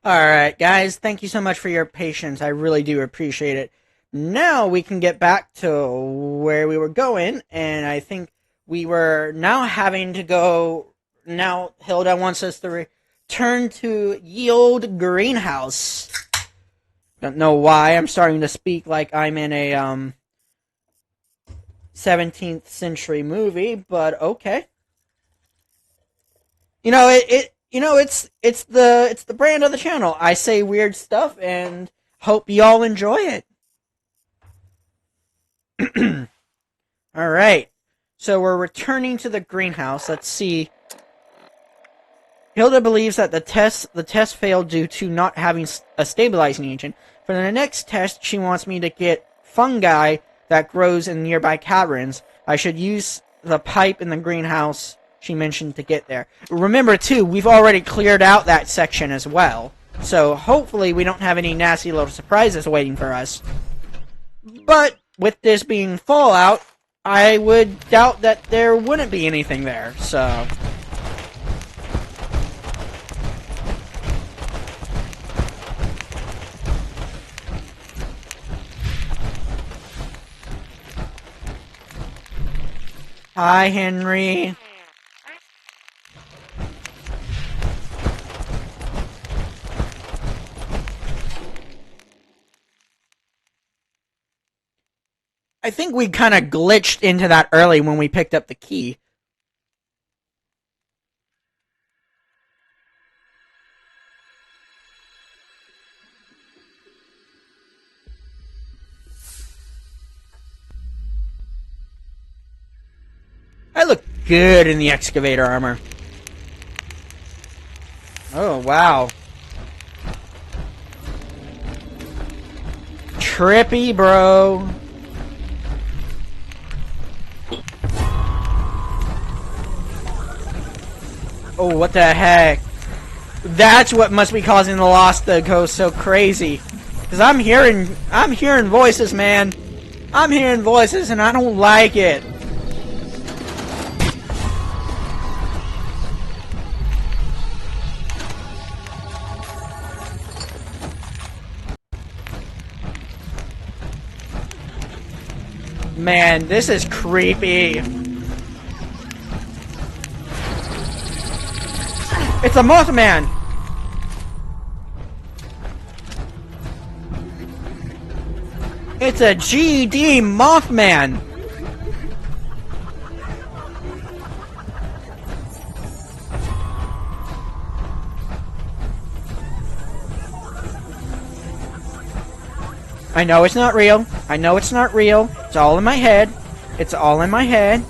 Speaker 1: Alright, guys, thank you so much for your patience. I really do appreciate it. Now we can get back to where we were going, and I think we were now having to go. Now Hilda wants us to return to ye old greenhouse. Don't know why I'm starting to speak like I'm in a 17th century movie, but okay. You know it's the brand of the channel. I say weird stuff and hope y'all enjoy it. All right. So we're returning to the greenhouse. Let's see. Hilda believes that the test failed due to not having a stabilizing agent. For the next test, she wants me to get fungi that grows in nearby caverns. I should use the pipe in the greenhouse she mentioned to get there. Remember, too, we've already cleared out that section as well. So hopefully we don't have any nasty little surprises waiting for us. But with this being Fallout, I would doubt that there wouldn't be anything there, so... Hi, Henry. I think we kind of glitched into that early when we picked up the key. I look good in the excavator armor. Oh, wow. Trippy, bro. Oh, what the heck? That's what must be causing the loss to go so crazy. Because I'm hearing voices, man. I'm hearing voices and I don't like it. Man, this is creepy. It's a Mothman! It's a GD Mothman! I know it's not real. I know it's not real. It's all in my head. It's all in my head.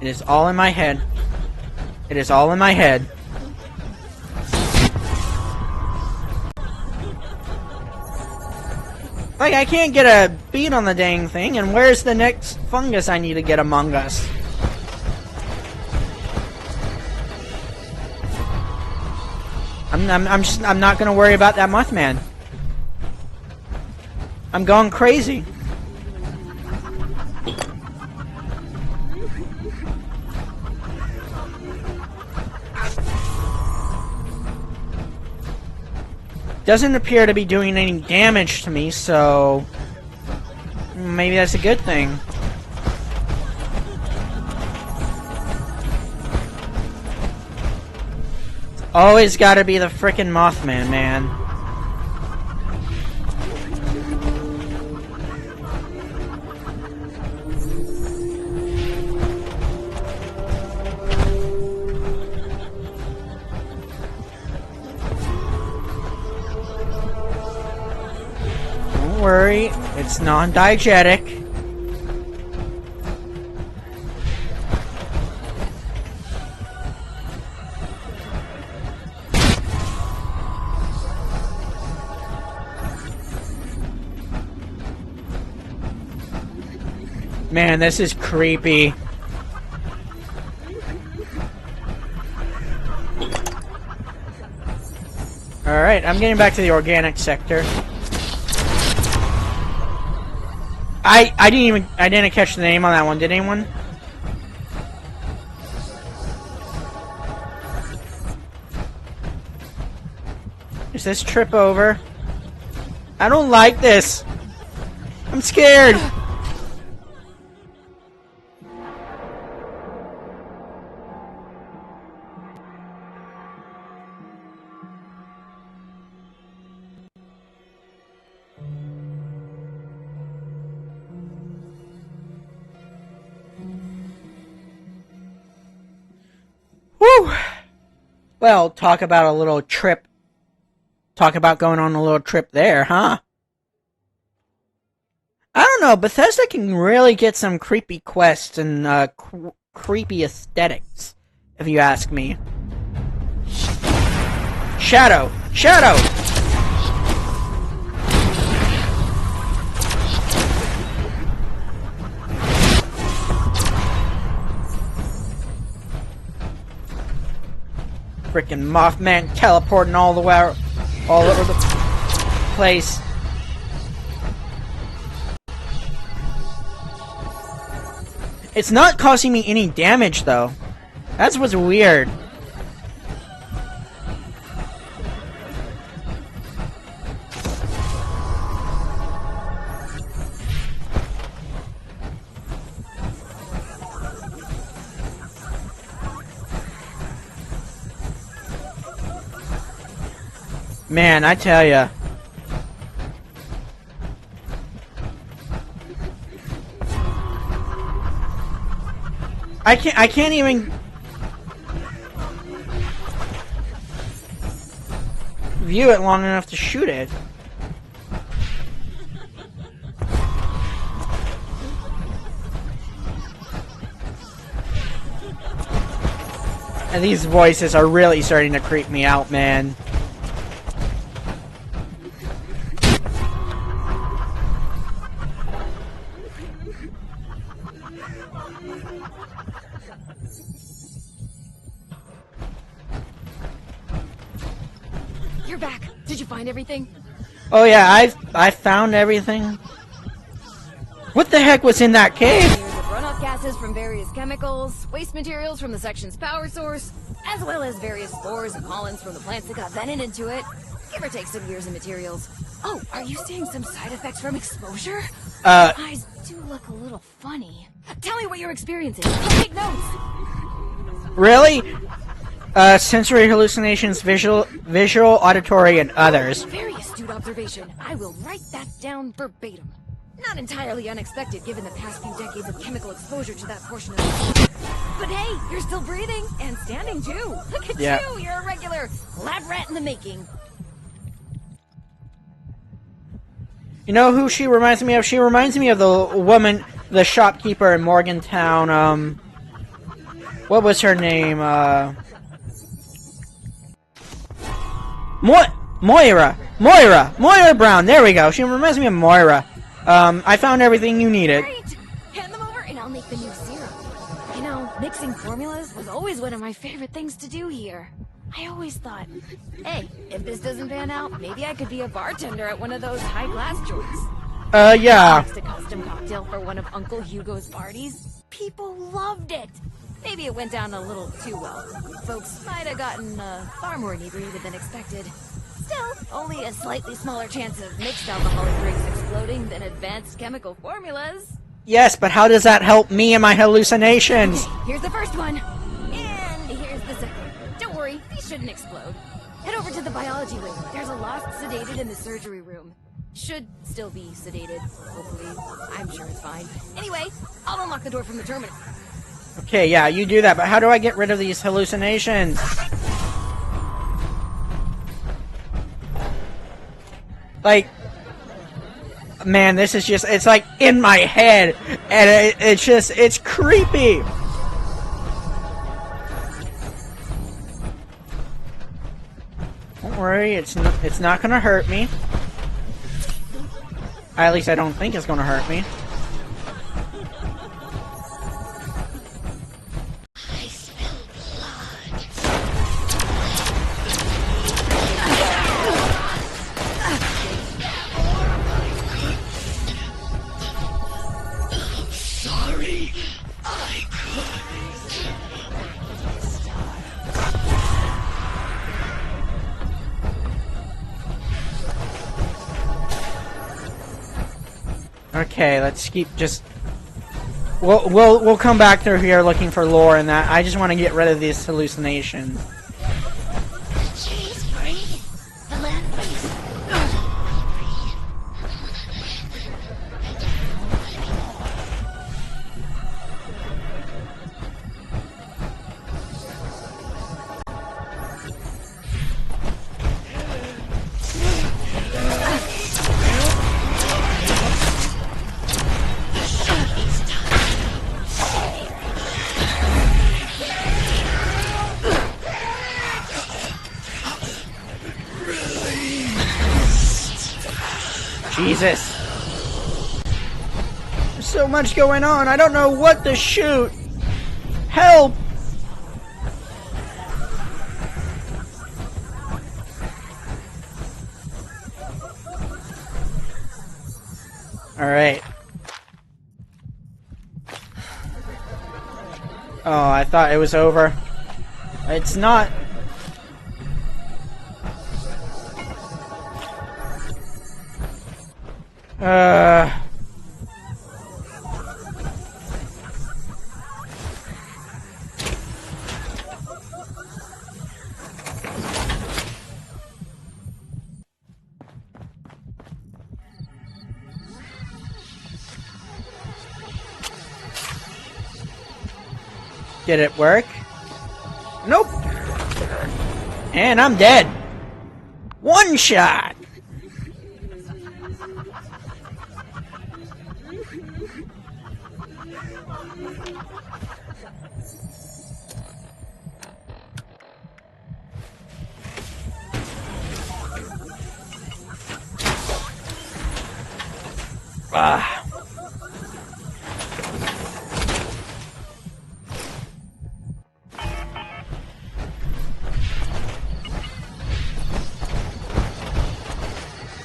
Speaker 1: It is all in my head. It is all in my head. Like, I can't get a beat on the dang thing, and where's the next fungus I need to get among us? I'm not gonna worry about that Mothman. I'm going crazy. Doesn't appear to be doing any damage to me, so maybe that's a good thing. Always gotta be the frickin' Mothman, man. Don't worry, it's non-diegetic. Man, this is creepy. Alright, I'm getting back to the organic sector. I didn't catch the name on that one, did anyone? Is this trip over? I don't like this. I'm scared. Woo! Well, talk about a little trip. Talk about going on a little trip there, huh? I don't know, Bethesda can really get some creepy quests and creepy aesthetics, if you ask me. Shadow! Shadow! Frickin' Mothman teleporting all the way all over the place. It's not causing me any damage though. That's what's weird. Man, I tell ya. I can't even view it long enough to shoot it. And these voices are really starting to creep me out, man.
Speaker 8: You're back. Did you find everything?
Speaker 1: Oh yeah, I found everything. What the heck was in that cave?
Speaker 8: There's runoff gases from various chemicals, waste materials from the section's power source, as well as various spores and pollens from the plants that got vented into it. Give or take some years and materials. Oh, are you seeing some side effects from exposure? Eyes do look a little funny. Tell me what you're experiencing. Take notes.
Speaker 1: Really? Sensory hallucinations, visual, auditory, and others.
Speaker 8: Very astute observation. I will write that down verbatim. Not entirely unexpected given the past few decades of chemical exposure to that portion of the... But hey, you're still breathing and standing too. Look at you, you're a regular lab rat in the making.
Speaker 1: You know who she reminds me of? She reminds me of the woman, the shopkeeper in Morgantown, what was her name? Moira Brown, there we go. She reminds me of Moira. I found everything you needed.
Speaker 8: Great! Hand them over and I'll make the new serum. You know, mixing formulas was always one of my favorite things to do here. I always thought, hey, if this doesn't pan out, maybe I could be a bartender at one of those high-class joints.
Speaker 1: Yeah.
Speaker 8: Next a custom cocktail for one of Uncle Hugo's parties. People loved it. Maybe it went down a little too well. Folks might have gotten far more inebriated than expected. Still, only a slightly smaller chance of mixed alcoholic drinks exploding than advanced chemical formulas.
Speaker 1: Yes, but how does that help me and my hallucinations?
Speaker 8: Okay, here's the first one. And here's the second. Don't worry, these shouldn't explode. Head over to the biology wing. There's a lost sedated in the surgery room. Should still be sedated, hopefully. I'm sure it's fine. Anyway, I'll unlock the door from the terminal.
Speaker 1: Okay, yeah, you do that, but how do I get rid of these hallucinations? Like, man, this is just, it's like in my head, and it's creepy. Don't worry, it's not gonna hurt me. At least I don't think it's gonna hurt me. Okay, let's keep just... We'll come back through here looking for lore and that. I just want to get rid of these hallucinations.
Speaker 9: She's free. The land breeze.
Speaker 1: Jesus. There's so much going on. I don't know what to shoot. Help! Alright. Oh, I thought it was over. It's not. Did it work? Nope. And I'm dead. One shot. Ah.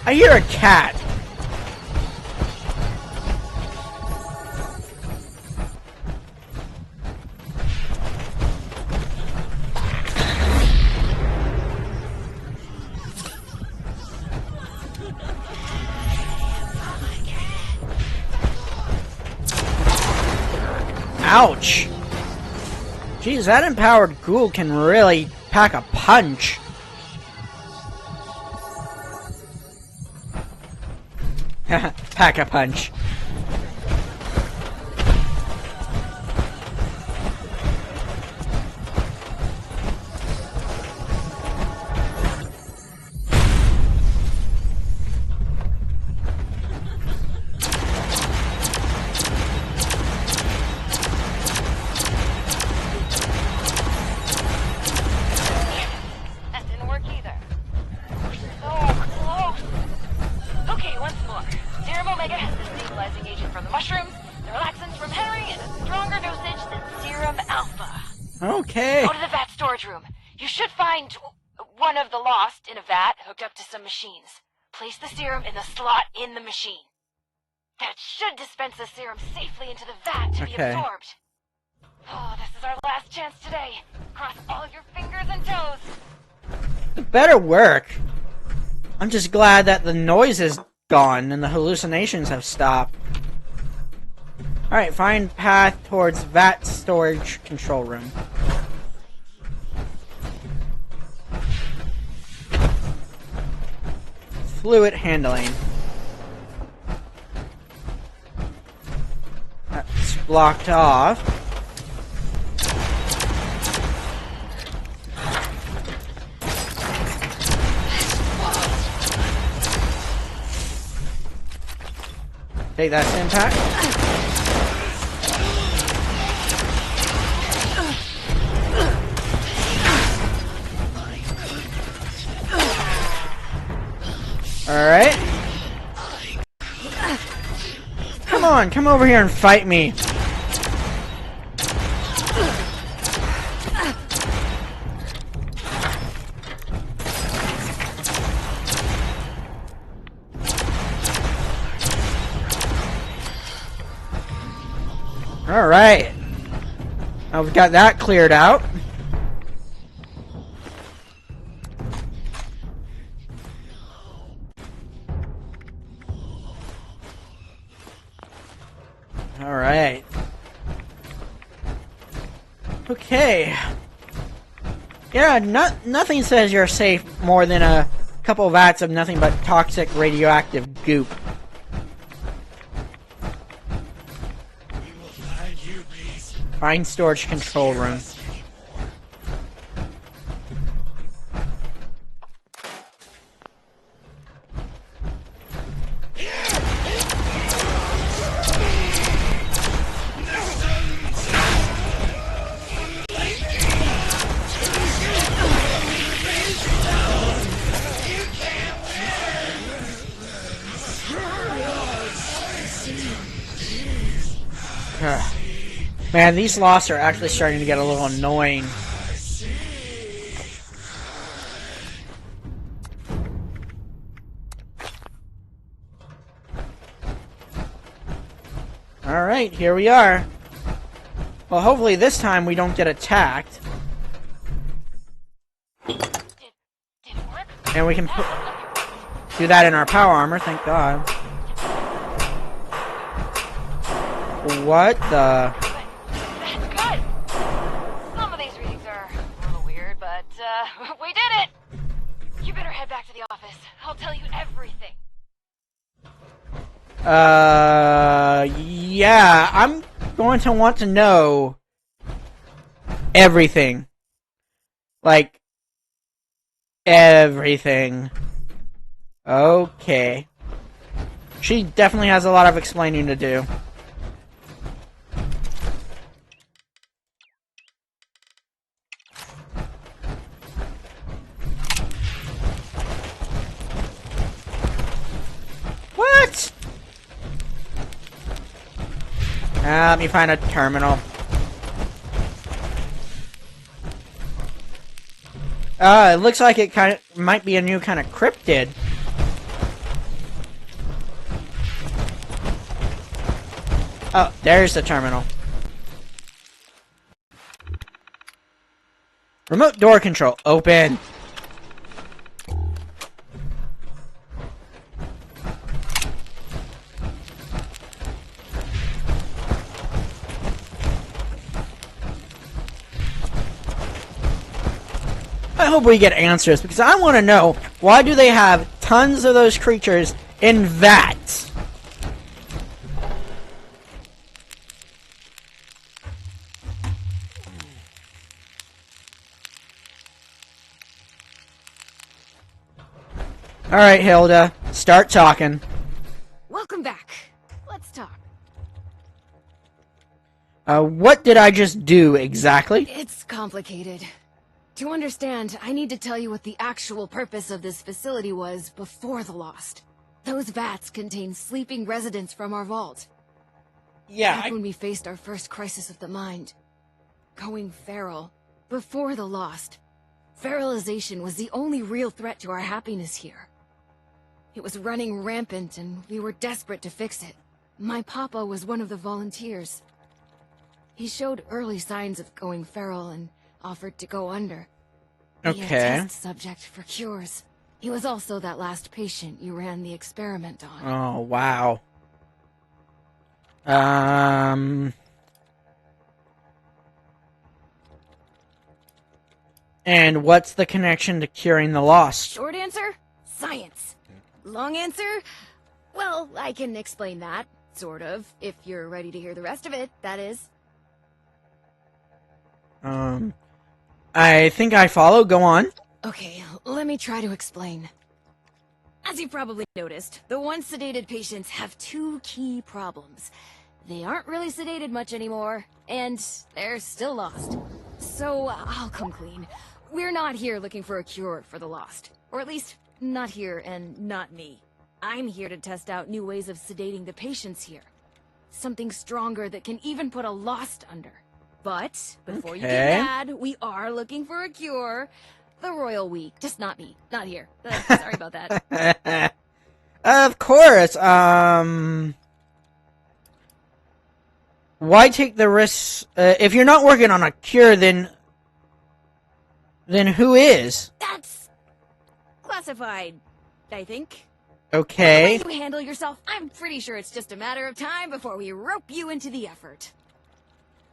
Speaker 1: I hear a cat. Ouch. Jeez, that empowered ghoul can really pack a punch. Pack a punch.
Speaker 10: That didn't work either. So close. Okay, once more. Serum Omega has the stabilizing agent from the mushrooms, the relaxants from Henry, and a stronger dosage than Serum Alpha.
Speaker 1: Okay.
Speaker 10: Go to the vat storage room. You should find one of the lost in a vat hooked up to some machines. Place the serum in the slot in the machine. That should dispense the serum safely into the vat to be absorbed. Oh, this is our last chance today. Cross all your fingers and toes.
Speaker 1: It better work. I'm just glad that the noise is gone and the hallucinations have stopped. Alright, find path towards vat storage control room. Fluid handling. That's blocked off. Take that impact. Alright. Come on, come over here and fight me. Alright. Now we've got that cleared out. Alright. Okay. Yeah, nothing says you're safe more than a couple vats of nothing but toxic radioactive goop. Find storage control room. Man, these losts are actually starting to get a little annoying. Alright, here we are. Well, hopefully this time we don't get attacked. And we can do that in our power armor, thank God. What the...
Speaker 10: We did it! You better head back to the office. I'll tell you everything.
Speaker 1: Yeah, I'm going to want to know everything. Like, everything. Okay. She definitely has a lot of explaining to do. What? Let me find a terminal. It looks like it might be a new kind of cryptid. Oh, there's the terminal. Remote door control. Open. I hope we get answers, because I want to know, why do they have tons of those creatures in vats? Alright, Hilda, start talking.
Speaker 8: Welcome back. Let's talk.
Speaker 1: What did I just do exactly?
Speaker 8: It's complicated. To understand, I need to tell you what the actual purpose of this facility was before the Lost. Those vats contain sleeping residents from our vault.
Speaker 1: Yeah,
Speaker 8: Back when we faced our first crisis of the mind. Going feral. Before the Lost. Feralization was the only real threat to our happiness here. It was running rampant and we were desperate to fix it. My papa was one of the volunteers. He showed early signs of going feral and offered to go under. Be a test subject for cures. He was also that last patient you ran the experiment on.
Speaker 1: Oh, wow. And what's the connection to curing the Lost?
Speaker 8: Short answer? Science. Long answer? Well, I can explain that, sort of, if you're ready to hear the rest of it, that is.
Speaker 1: I think I follow. Go on.
Speaker 8: Okay, let me try to explain. As you probably noticed, the once sedated patients have two key problems. They aren't really sedated much anymore, and they're still lost. So, I'll come clean. We're not here looking for a cure for the Lost. Or at least, not here and not me. I'm here to test out new ways of sedating the patients here. Something stronger that can even put a Lost under. But, before you get mad, we are looking for a cure. The royal we. Just not me. Not here. Sorry about that.
Speaker 1: Of course. Why take the risks? If you're not working on a cure, then who is?
Speaker 8: That's classified, I think.
Speaker 1: Okay.
Speaker 8: The way you handle yourself, I'm pretty sure it's just a matter of time before we rope you into the effort.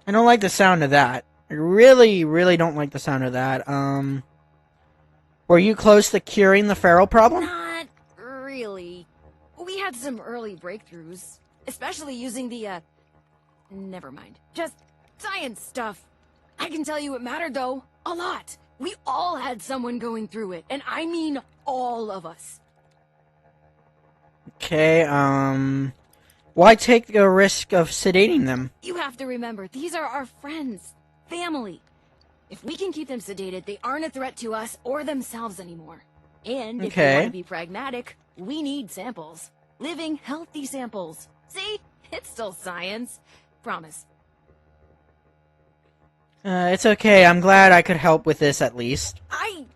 Speaker 1: I don't like the sound of that. I really, really don't like the sound of that. Were you close to curing the feral problem?
Speaker 8: Not really. We had some early breakthroughs, especially using the, never mind. Just science stuff. I can tell you it mattered, though. A lot. We all had someone going through it, and I mean all of us.
Speaker 1: Okay, why take the risk of sedating them?
Speaker 8: You have to remember, these are our friends, family. If we can keep them sedated, they aren't a threat to us or themselves anymore. And if we want to be pragmatic, we need samples. Living, healthy samples. See? It's still science. Promise.
Speaker 1: It's okay. I'm glad I could help with this at least.
Speaker 8: I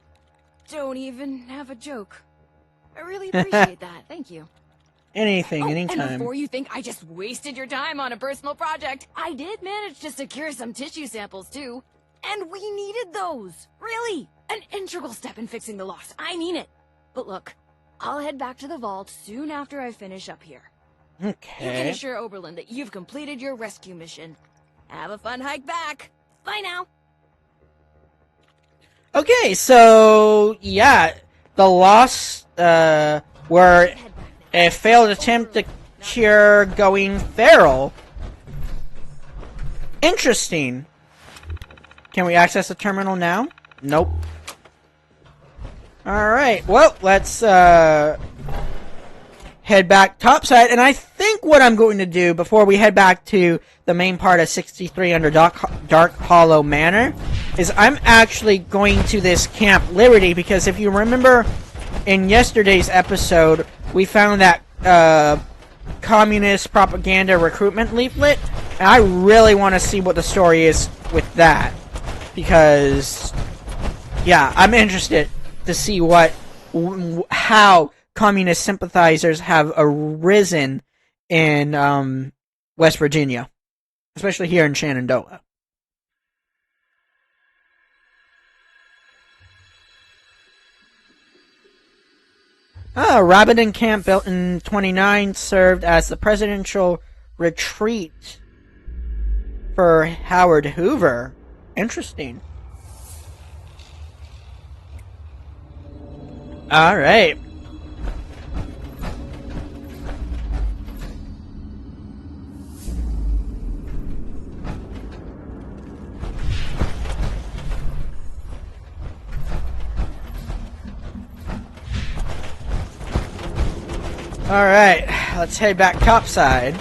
Speaker 8: don't even have a joke. I really appreciate that. Thank you.
Speaker 1: Anything, anytime.
Speaker 8: And before you think I just wasted your time on a personal project, I did manage to secure some tissue samples too. And we needed those. Really. An integral step in fixing the loss. I mean it. But look, I'll head back to the vault soon after I finish up here.
Speaker 1: Okay.
Speaker 8: You can assure Oberlin that you've completed your rescue mission. Have a fun hike back. Bye now.
Speaker 1: Okay, so yeah, the loss were a failed attempt to cure going feral. Interesting. Can we access the terminal now? Nope. Alright, well, let's head back topside, and I think what I'm going to do before we head back to the main part of 63 under Dark Hollow Manor is I'm actually going to this Camp Liberty, because if you remember in yesterday's episode, we found that communist propaganda recruitment leaflet, and I really want to see what the story is with that, because yeah, I'm interested to see how communist sympathizers have arisen in West Virginia, especially here in Shenandoah. Rabbiton Camp, built in 29, served as the presidential retreat for Howard Hoover. Interesting. Alright. Alright, let's head back topside.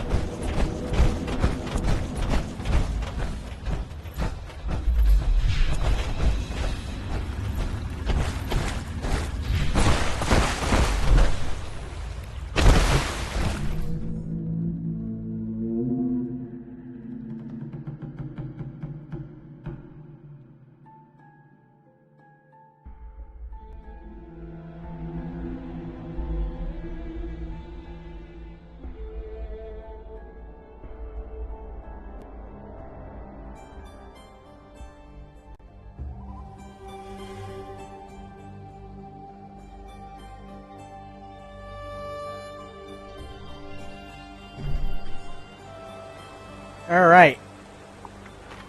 Speaker 1: Alright.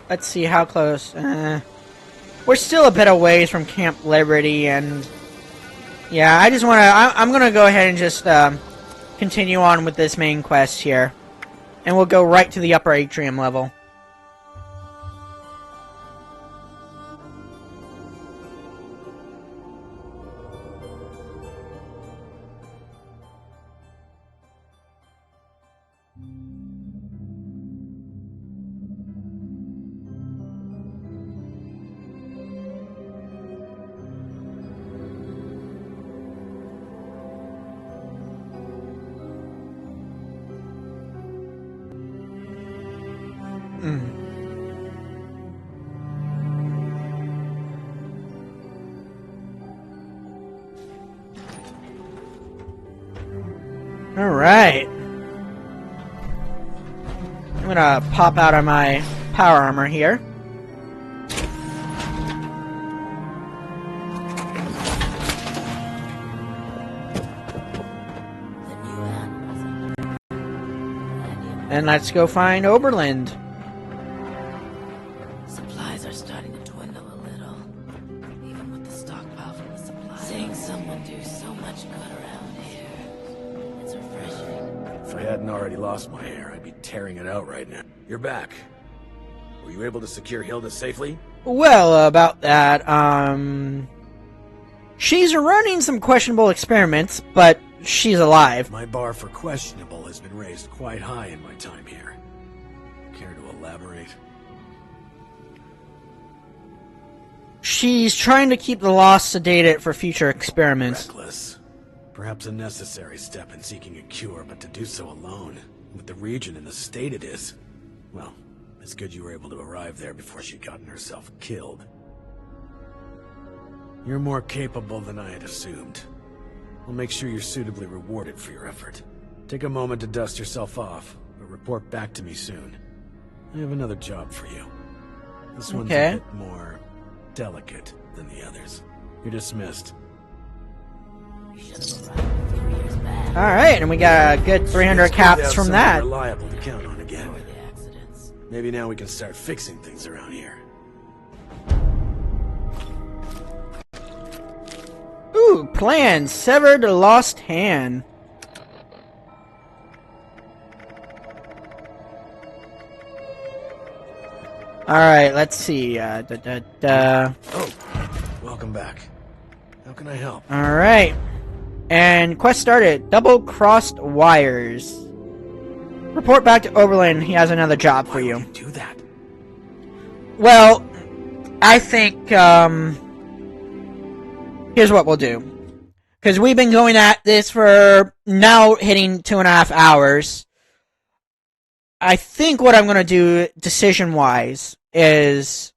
Speaker 1: Let's see how close. We're still a bit of ways from Camp Liberty, and yeah, I just want to. I'm gonna go ahead and just continue on with this main quest here, and we'll go right to the upper atrium level. Alright. I'm gonna pop out of my power armor here. And let's go find Oberlin.
Speaker 2: Supplies are starting to dwindle a little. Even with the stockpile from the supply. Seeing someone do so much good around here. It's refreshing.
Speaker 4: If I hadn't already lost my hair, I'd be tearing it out right now. You're back. Were you able to secure Hilda safely?
Speaker 1: Well, about that, she's running some questionable experiments, but she's alive.
Speaker 4: My bar for questionable has been raised quite high in my time here. Care to elaborate?
Speaker 1: She's trying to keep the lost sedated for future experiments.
Speaker 4: Reckless. Perhaps a necessary step in seeking a cure, but to do so alone, with the region in the state it is, well, it's good you were able to arrive there before she'd gotten herself killed. You're more capable than I had assumed. I'll make sure you're suitably rewarded for your effort. Take a moment to dust yourself off, but report back to me soon. I have another job for you. This one's a bit more delicate than the others. You're dismissed.
Speaker 1: Alright, and we got a good 300 caps from that.
Speaker 4: Reliable to count on again. Maybe now we can start fixing things around here.
Speaker 1: Ooh, plan. Sever the lost hand. Alright, let's see.
Speaker 4: Oh, welcome back. How can I help?
Speaker 1: Alright. And quest started. Double-crossed wires. Report back to Oberlin. He has another job for you.
Speaker 4: Why would you do that?
Speaker 1: Well, I think, here's what we'll do. Because we've been going at this for now hitting 2.5 hours. I think what I'm going to do, decision-wise, is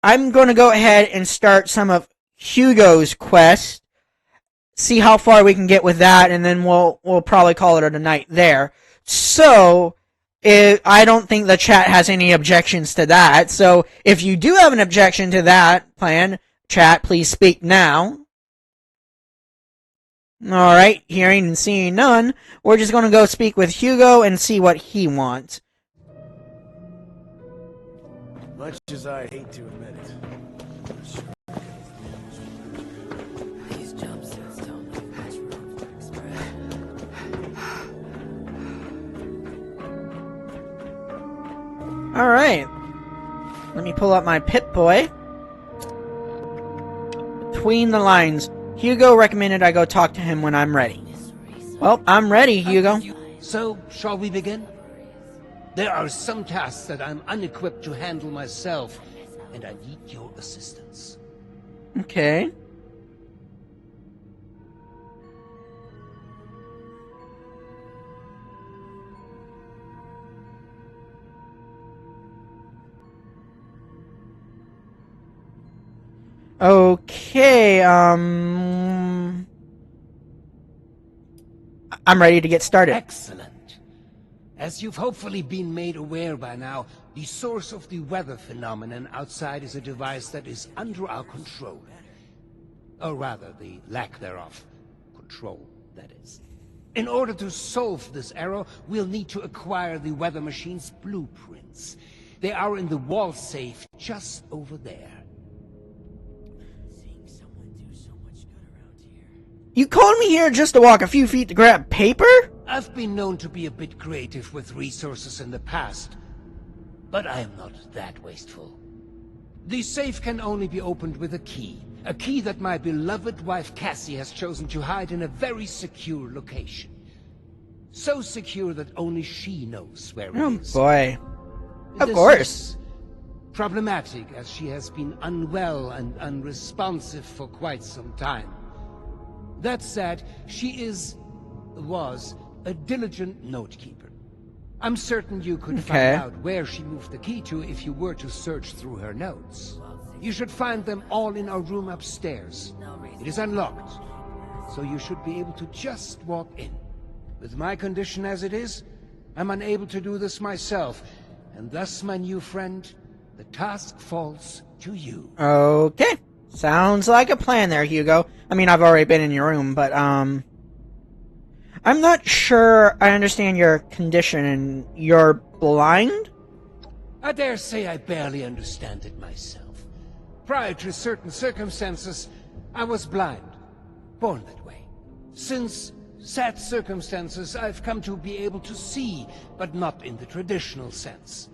Speaker 1: I'm going to go ahead and start some of Hugo's quest. See how far we can get with that, and then we'll probably call it a night there. So, I don't think the chat has any objections to that. So, if you do have an objection to that plan, chat, please speak now. Alright, hearing and seeing none, we're just going to go speak with Hugo and see what he wants.
Speaker 4: Much as I hate to admit it.
Speaker 2: These jumpsuits don't leave much room for expression.
Speaker 1: Alright. Let me pull up my Pip-Boy. Between the lines. Hugo recommended I go talk to him when I'm ready. Well, I'm ready, Hugo.
Speaker 11: So, shall we begin? There are some tasks that I'm unequipped to handle myself, and I need your assistance.
Speaker 1: Okay. Okay, I'm ready to get started.
Speaker 11: Excellent. As you've hopefully been made aware by now, the source of the weather phenomenon outside is a device that is under our control. Or rather, the lack thereof. Control, that is. In order to solve this error, we'll need to acquire the weather machine's blueprints. They are in the wall safe just over there.
Speaker 1: You called me here just to walk a few feet to grab paper?
Speaker 11: I've been known to be a bit creative with resources in the past, but I am not that wasteful. The safe can only be opened with a key that my beloved wife Cassie has chosen to hide in a very secure location. So secure that only she knows where it is.
Speaker 1: Oh boy. Of
Speaker 11: This
Speaker 1: course.
Speaker 11: is problematic, as she has been unwell and unresponsive for quite some time. That said, she was a diligent note-keeper. I'm certain you could find out where she moved the key to if you were to search through her notes. You should find them all in our room upstairs. It is unlocked, so you should be able to just walk in. With my condition as it is, I'm unable to do this myself, and thus, my new friend, the task falls to you.
Speaker 1: Okay. Sounds like a plan there, Hugo. I mean, I've already been in your room, but, I'm not sure I understand your condition. You're blind?
Speaker 11: I dare say I barely understand it myself. Prior to certain circumstances, I was blind. Born that way. Since sad circumstances, I've come to be able to see, but not in the traditional sense.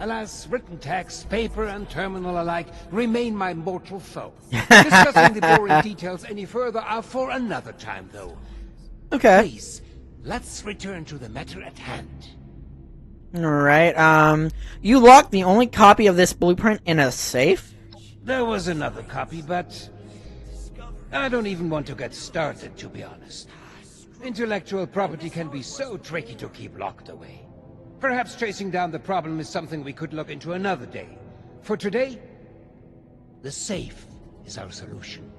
Speaker 11: Alas, written text, paper, and terminal alike remain my mortal foe. Discussing the boring details any further are for another time, though.
Speaker 1: Okay.
Speaker 11: Please, let's return to the matter at hand.
Speaker 1: Alright, you locked the only copy of this blueprint in a safe?
Speaker 11: There was another copy, but I don't even want to get started, to be honest. Intellectual property can be so tricky to keep locked away. Perhaps tracing down the problem is something we could look into another day. For today, the safe is our solution.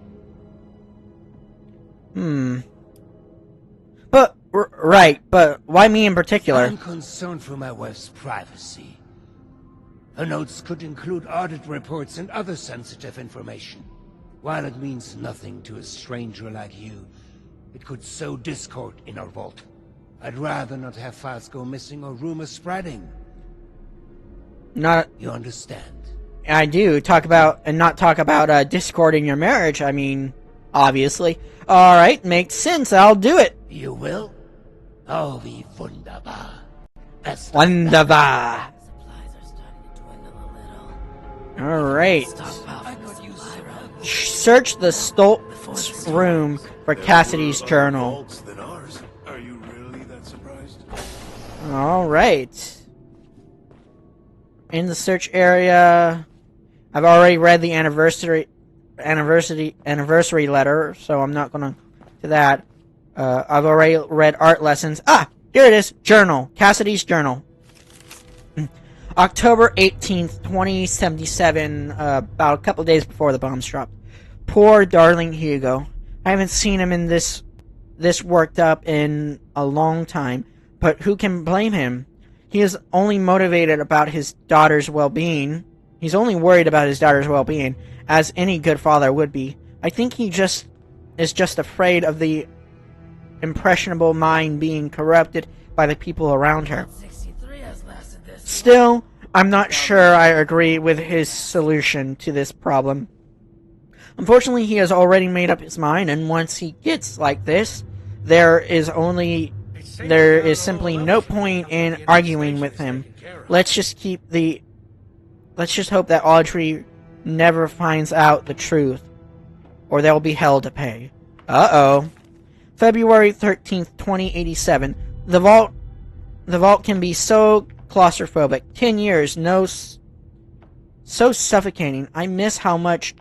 Speaker 1: But, right, but why me in particular?
Speaker 11: I'm concerned for my wife's privacy. Her notes could include audit reports and other sensitive information. While it means nothing to a stranger like you, it could sow discord in our vault. I'd rather not have files go missing or rumors spreading.
Speaker 1: Not...
Speaker 11: You understand?
Speaker 1: I do. Not talk about discord in your marriage, I mean, obviously. Alright, makes sense, I'll do it.
Speaker 11: You will? Oh, wie wunderbar.
Speaker 1: Wunderbar. Alright. Search the Stoltz room for Cassidy's journal.
Speaker 6: Are you really that surprised?
Speaker 1: Alright. In the search area, I've already read the anniversary letter, so I'm not gonna do that. I've already read art lessons. Ah! Here it is! Journal. Cassidy's journal. October 18th, 2077, about a couple days before the bombs dropped. Poor darling Hugo. I haven't seen him in this worked up in a long time, but who can blame him? He is only motivated about his daughter's well-being. He's only worried about his daughter's well-being, as any good father would be. I think he is just afraid of the impressionable mind being corrupted by the people around her. Still, I'm not sure I agree with his solution to this problem. Unfortunately, he has already made up his mind, and once he gets like this, there is simply no point in arguing with him. Let's just hope that Audrey never finds out the truth, or there will be hell to pay. Uh-oh. February 13th, 2087. The vault can be so claustrophobic. 10 years, so suffocating. I miss how much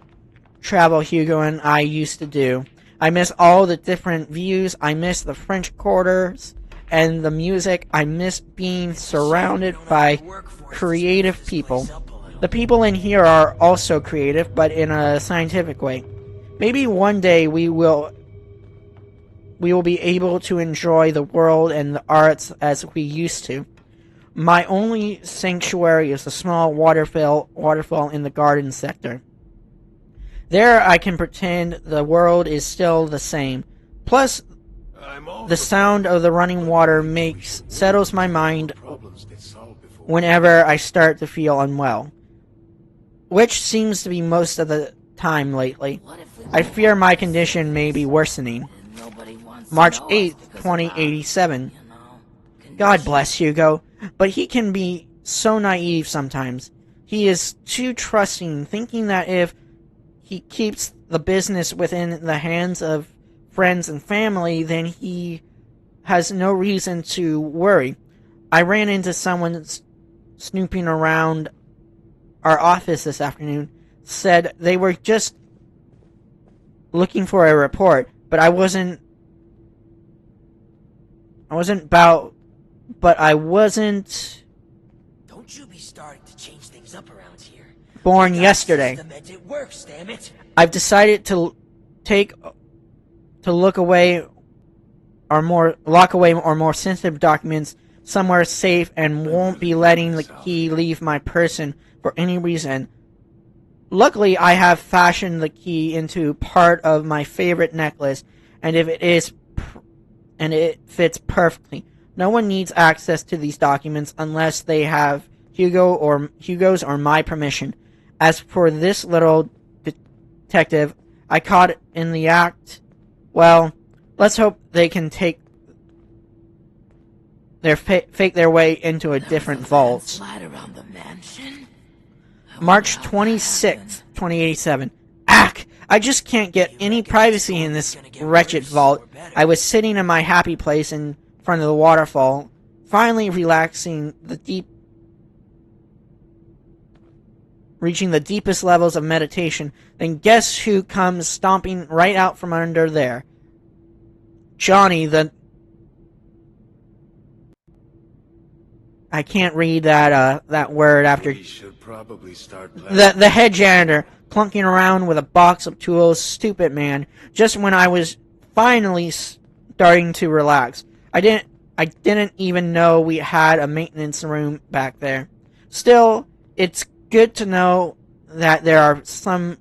Speaker 1: travel Hugo and I used to do. I miss all the different views. I miss the French quarters and the music. I miss being surrounded by creative people. The people in here are also creative, but in a scientific way. Maybe one day we will be able to enjoy the world and the arts as we used to. My only sanctuary is a small waterfall in the garden sector. There I can pretend the world is still the same. Plus, the sound of the running water settles my mind whenever I start to feel unwell. Which seems to be most of the time lately. I fear my condition may be worsening. March 8th, 2087. God bless Hugo, but he can be so naive sometimes. He is too trusting, thinking that if he keeps the business within the hands of friends and family, then he has no reason to worry. I ran into someone snooping around our office this afternoon, said they were just looking for a report, but I wasn't
Speaker 3: Don't you be starting to change things up around here.
Speaker 1: Born yesterday.
Speaker 3: It works, damn it.
Speaker 1: I've decided to lock away or more sensitive documents somewhere safe and won't be letting the key leave my person for any reason. Luckily, I have fashioned the key into part of my favorite necklace, and if it is and it fits perfectly. No one needs access to these documents unless they have Hugo's or my permission. As for this little detective I caught in the act, well, let's hope they can fake their way into a different vault.
Speaker 9: Around the mansion.
Speaker 1: March 26th, 2087. Ack! I just can't get any privacy in this wretched vault. I was sitting in my happy place in front of the waterfall, finally reaching the deepest levels of meditation. Then guess who comes stomping right out from under there? Johnny, I can't read that word after.
Speaker 6: We should probably start
Speaker 1: The head janitor, clunking around with a box of tools. Stupid man. Just when I was finally starting to relax. I didn't even know we had a maintenance room back there. Still, it's good to know that there are some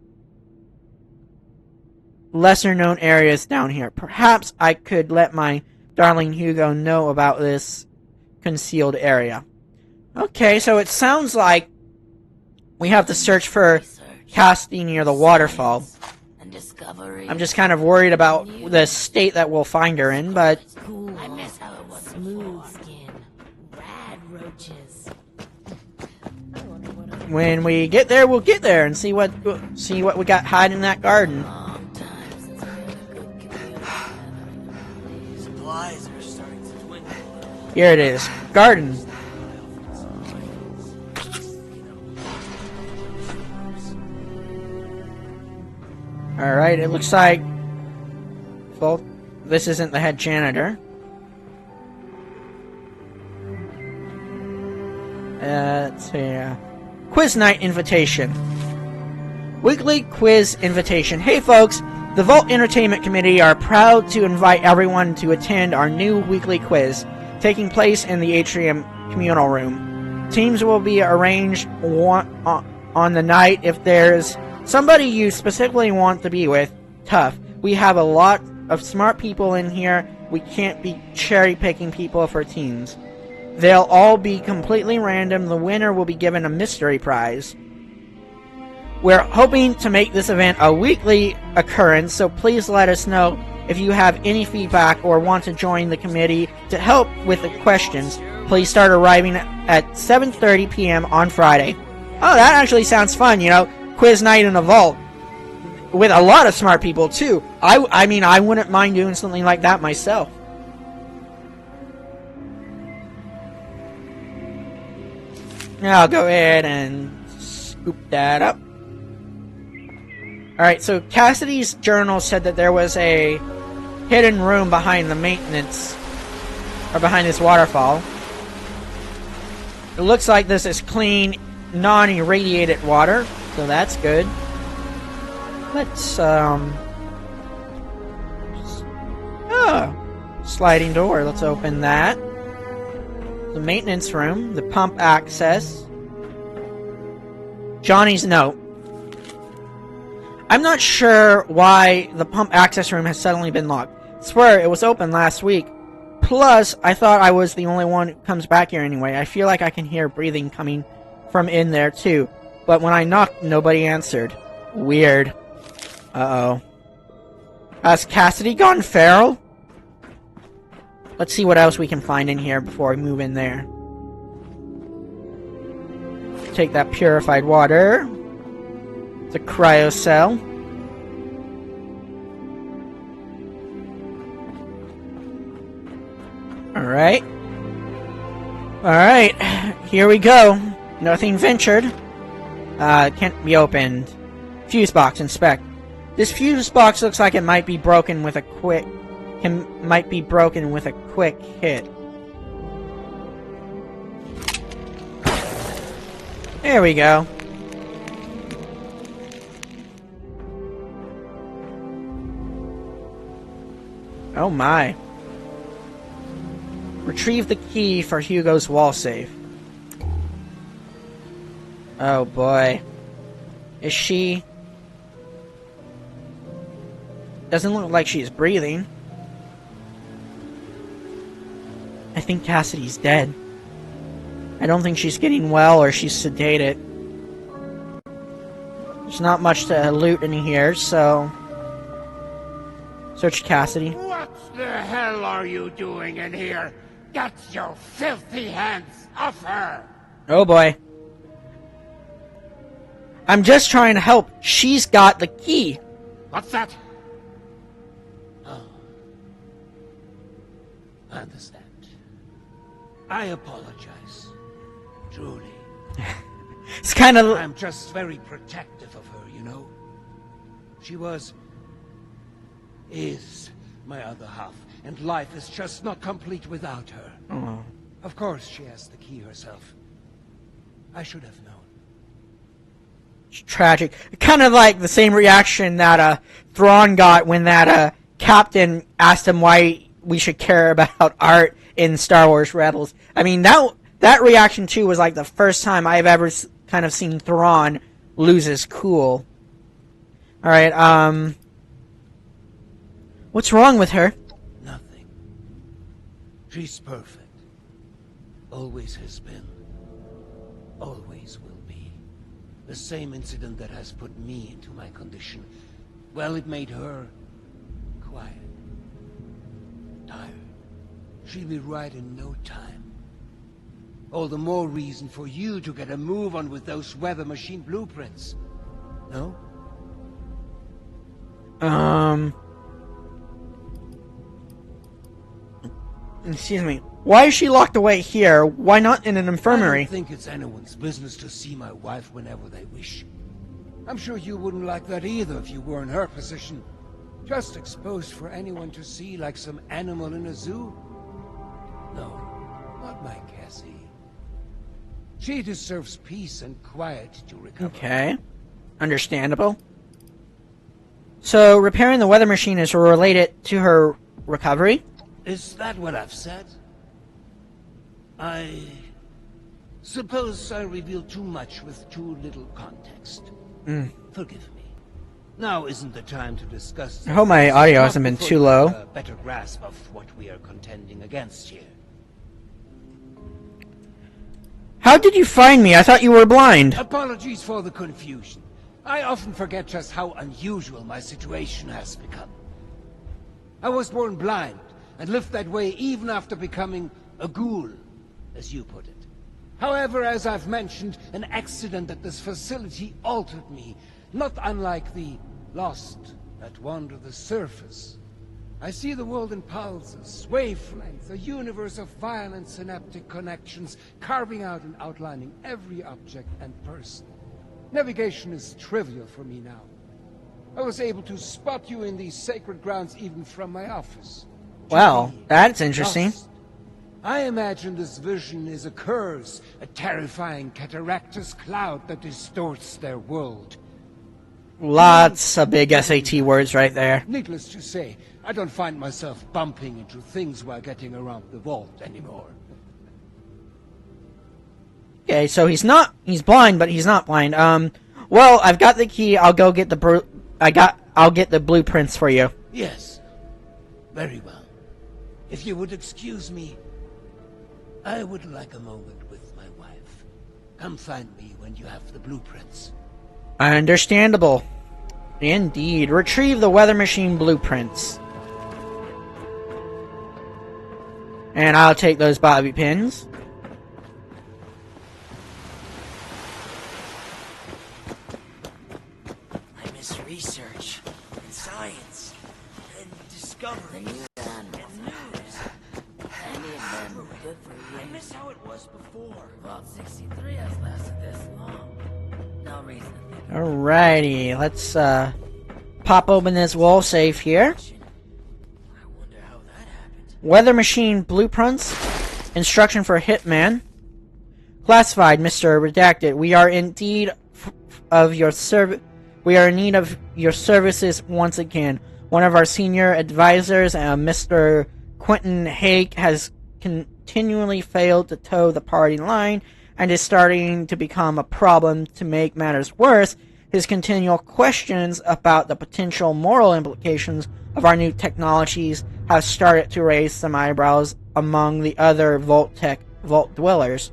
Speaker 1: lesser known areas down here. Perhaps I could let my darling Hugo know about this concealed area. Okay, so it sounds like we have to search for Cassidy near the waterfall. I'm just kind of worried about the state that we'll find her in, but
Speaker 2: I miss how it was smooth skin, rad roaches.
Speaker 1: when we get there, we'll get there and see what we got hiding in that garden.
Speaker 3: Supplies are starting to dwindle.
Speaker 1: Here it is, garden. Alright, it looks like... well, this isn't the head janitor. Let's see... quiz night invitation. Weekly quiz invitation. Hey folks, the Vault Entertainment Committee are proud to invite everyone to attend our new weekly quiz, taking place in the Atrium Communal Room. Teams will be arranged on the night. If there's somebody you specifically want to be with, tough. We have a lot of smart people in here. We can't be cherry-picking people for teams. They'll all be completely random. The winner will be given a mystery prize. We're hoping to make this event a weekly occurrence, so please let us know if you have any feedback or want to join the committee to help with the questions. Please start arriving at 7:30 p.m. on Friday. Oh, that actually sounds fun, you know. Quiz night in a vault with a lot of smart people too. I mean, I wouldn't mind doing something like that myself. Now I'll go ahead and scoop that up. Alright, so Cassidy's journal said that there was a hidden room behind the maintenance, or behind this waterfall. It looks like this is clean, non-irradiated water. So that's good. Let's, sliding door. Let's open that. The maintenance room. The pump access. Johnny's note. I'm not sure why the pump access room has suddenly been locked. Swear, it was open last week. Plus, I thought I was the only one who comes back here anyway. I feel like I can hear breathing coming from in there, too. But when I knocked, nobody answered. Weird. Uh-oh. Has Cassidy gone feral? Let's see what else we can find in here before we move in there. Take that purified water. The cryo cell. Alright. Alright. Here we go. Nothing ventured. Can't be opened. Fuse box, inspect. This fuse box looks like it might be broken with a quick hit. There we go. Oh my. Retrieve the key for Hugo's wall safe. Oh boy. Is she... Doesn't look like she's breathing. think Cassidy's dead. I don't think she's getting well or she's sedated. There's not much to loot in here, so... Search Cassidy.
Speaker 11: What the hell are you doing in here? Get your filthy hands off her!
Speaker 1: Oh boy. I'm just trying to help. She's got the key.
Speaker 11: What's that? Oh. I understand. I apologize. Truly.
Speaker 1: It's kind of...
Speaker 11: I'm just very protective of her, you know? She is my other half, and life is just not complete without her.
Speaker 1: Oh.
Speaker 11: Of course she has the key herself. I should have known.
Speaker 1: It's tragic. Kind of like the same reaction that Thrawn got when that captain asked him why we should care about art in Star Wars Rebels. I mean, that reaction too was like the first time I've ever kind of seen Thrawn lose his cool. Alright, what's wrong with her?
Speaker 11: Nothing. She's perfect. Always has been. Always will be. The same incident that has put me into my condition. Well, it made her quiet. Tired. She'll be right in no time. All the more reason for you to get a move on with those weather machine blueprints. No?
Speaker 1: Excuse me. Why is she locked away here? Why not in an infirmary?
Speaker 11: I don't think it's anyone's business to see my wife whenever they wish. I'm sure you wouldn't like that either if you were in her position. Just exposed for anyone to see like some animal in a zoo? No, not my Cassie. She deserves peace and quiet to recover.
Speaker 1: Okay. Understandable. So, repairing the weather machine is related to her recovery?
Speaker 11: Is that what I've said? I suppose I revealed too much with too little context. Forgive me. Now isn't the time to discuss.
Speaker 1: I hope my audio hasn't been too low.
Speaker 11: A better grasp of what we are contending against here.
Speaker 1: How did you find me? I thought you were blind.
Speaker 11: Apologies for the confusion. I often forget just how unusual my situation has become. I was born blind and lived that way even after becoming a ghoul, as you put it. However, as I've mentioned, an accident at this facility altered me, not unlike the lost that wander the surface. I see the world in pulses, wavelengths, a universe of violent synaptic connections, carving out and outlining every object and person. Navigation is trivial for me now. I was able to spot you in these sacred grounds even from my office.
Speaker 1: Wow, that's interesting.
Speaker 11: Lost. I imagine this vision is a curse, a terrifying cataractous cloud that distorts their world.
Speaker 1: Lots of big SAT words right there.
Speaker 11: Needless to say, I don't find myself bumping into things while getting around the vault anymore.
Speaker 1: Okay, so he's blind, but he's not blind. Well, I've got the key. I'll go get I'll get the blueprints for you.
Speaker 11: Yes. Very well. If you would excuse me, I would like a moment with my wife. Come find me when you have the blueprints.
Speaker 1: Understandable. Indeed. Retrieve the weather machine blueprints. And I'll take those bobby pins.
Speaker 3: I miss research and science and discovery and news. I miss how it was before.
Speaker 9: Vault 63 has lasted this long. No reason to think.
Speaker 1: Alrighty, let's pop open this wall safe here.
Speaker 3: I wonder how that happened.
Speaker 1: Weather machine blueprints. Instruction for Hitman. Classified, Mr. Redacted. We are in need of your services once again. One of our senior advisors, Mr. Quentin Haig, has continually failed to toe the party line and is starting to become a problem. To make matters worse, his continual questions about the potential moral implications of our new technologies have started to raise some eyebrows among the other Vault dwellers.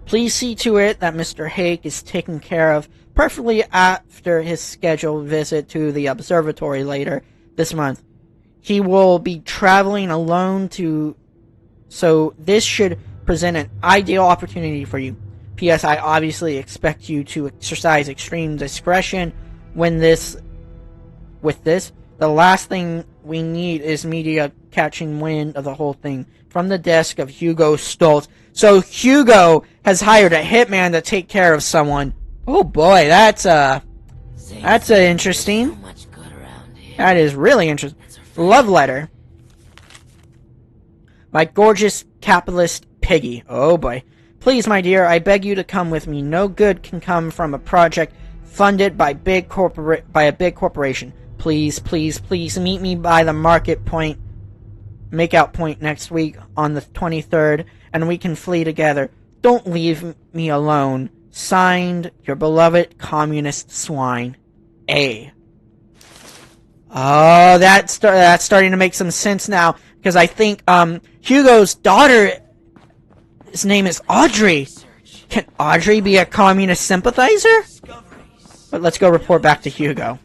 Speaker 1: Please see to it that Mr. Hake is taken care of, preferably after his scheduled visit to the observatory later this month. He will be traveling alone so this should present an ideal opportunity for you. P.S. I obviously expect you to exercise extreme discretion with this. The last thing we need is media catching wind of the whole thing. From the desk of Hugo Stoltz. So Hugo has hired a hitman to take care of someone. Oh boy, that's interesting. That is really interesting. Love letter. My gorgeous capitalist piggy. Oh boy. Please, my dear, I beg you to come with me. No good can come from a project funded by a big corporation. Please, please, please meet me by the makeout point next week on the 23rd, and we can flee together. Don't leave me alone. Signed, your beloved communist swine, A. Oh, that's starting to make some sense now, because I think Hugo's daughter, his name is Audrey. Can Audrey be a communist sympathizer? But let's go report back to Hugo.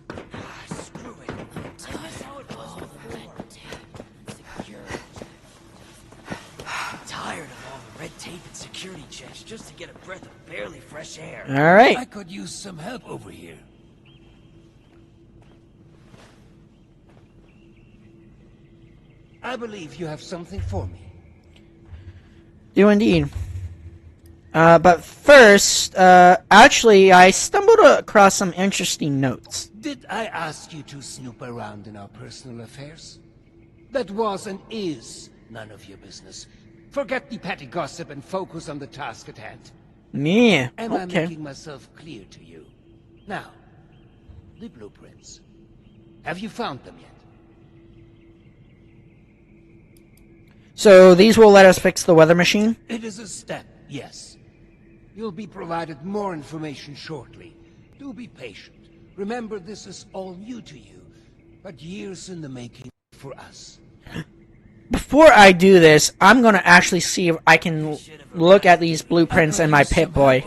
Speaker 3: Just to get a breath of barely fresh air.
Speaker 1: All right.
Speaker 11: I could use some help over here. I believe you have something for me.
Speaker 1: Do indeed. But first, actually, I stumbled across some interesting notes.
Speaker 11: Did I ask you to snoop around in our personal affairs? That was and is none of your business. Forget the petty gossip and focus on the task at hand.
Speaker 1: Yeah,
Speaker 11: Am I
Speaker 1: okay.
Speaker 11: making myself clear to you? Now, the blueprints. Have you found them yet?
Speaker 1: So these will let us fix the weather machine?
Speaker 11: It is a step, yes. You'll be provided more information shortly. Do be patient. Remember, this is all new to you, but years in the making for us.
Speaker 1: Before I do this, I'm going to actually see if I can look at these blueprints in my Pip-Boy.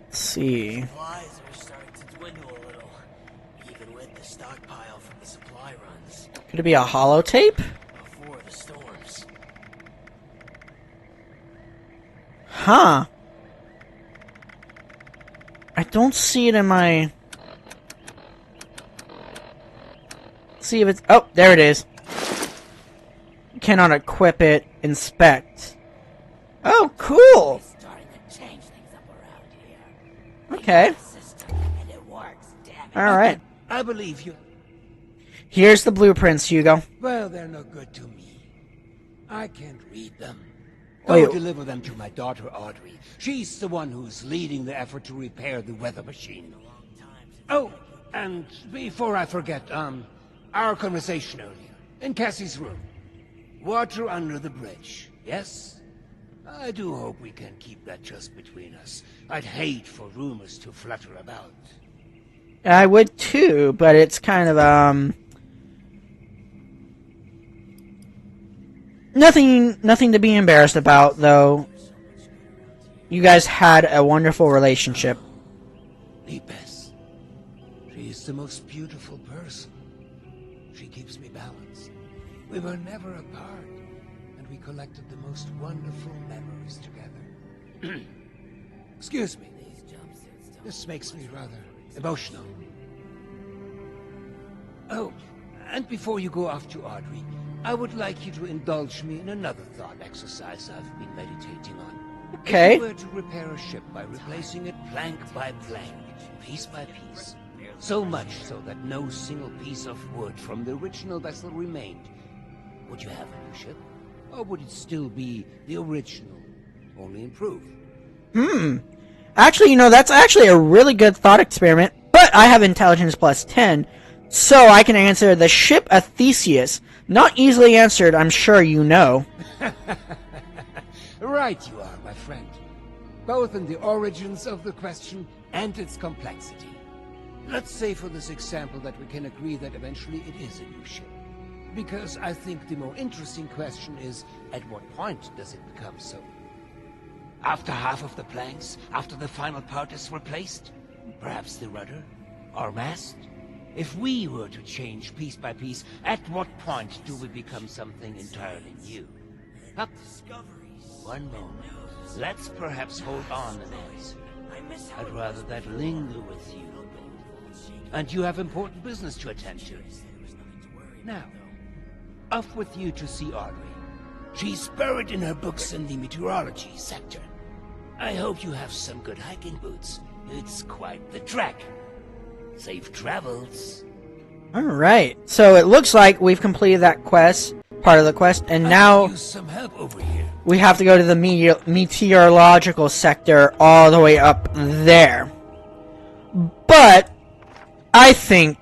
Speaker 1: Let's see.
Speaker 3: Supplies are starting to dwindle a little, even with the stockpile from the supply runs.
Speaker 1: Could it be a holotape?
Speaker 3: Before the storms.
Speaker 1: Huh. I don't see it in my... See if it's... Oh, there it is. Cannot equip it. Inspect. Oh, cool! Okay. Alright.
Speaker 11: I believe you.
Speaker 1: Here's the blueprints, Hugo.
Speaker 11: Well, they're no good to me. I can't read them.
Speaker 1: Wait.
Speaker 11: I'll deliver them to my daughter, Audrey. She's the one who's leading the effort to repair the weather machine. Oh, and before I forget, our conversation earlier, in Cassie's room. Water under the bridge, yes? I do hope we can keep that just between us. I'd hate for rumors to flutter about.
Speaker 1: I would too, but it's kind of, Nothing to be embarrassed about, though. You guys had a wonderful relationship.
Speaker 11: Lipes. She is the most beautiful person. She keeps me balanced. We were never apart, and we collected the most wonderful memories together. Excuse me. This makes me rather emotional. Oh, and before you go off to Audrey, I would like you to indulge me in another thought exercise I've been meditating on.
Speaker 1: Okay.
Speaker 11: If you were to repair a ship by replacing it plank by plank, piece by piece, so much so that no single piece of wood from the original vessel remained, would you have a new ship? Or would it still be the original, only improved?
Speaker 1: Actually, that's actually a really good thought experiment, but I have intelligence plus 10, So I can answer the ship of Theseus. Not easily answered, I'm sure you know.
Speaker 11: Right you are, my friend. Both in the origins of the question and its complexity. Let's say for this example that we can agree that eventually it is a new ship. Because I think the more interesting question is, at what point does it become so? After half of the planks? After the final part is replaced? Perhaps the rudder? Or mast? If we were to change piece by piece, at what point do we become something entirely new? Up. One moment. Let's perhaps hold on an answer. I'd rather that linger with you. And you have important business to attend to. Now, off with you to see Audrey. She's buried in her books in the meteorology sector. I hope you have some good hiking boots. It's quite the trek. Safe travels.
Speaker 1: Alright, so it looks like we've completed that quest, part of the quest, and now
Speaker 11: use some help over here.
Speaker 1: we have to go to the meteorological sector all the way up there. But I think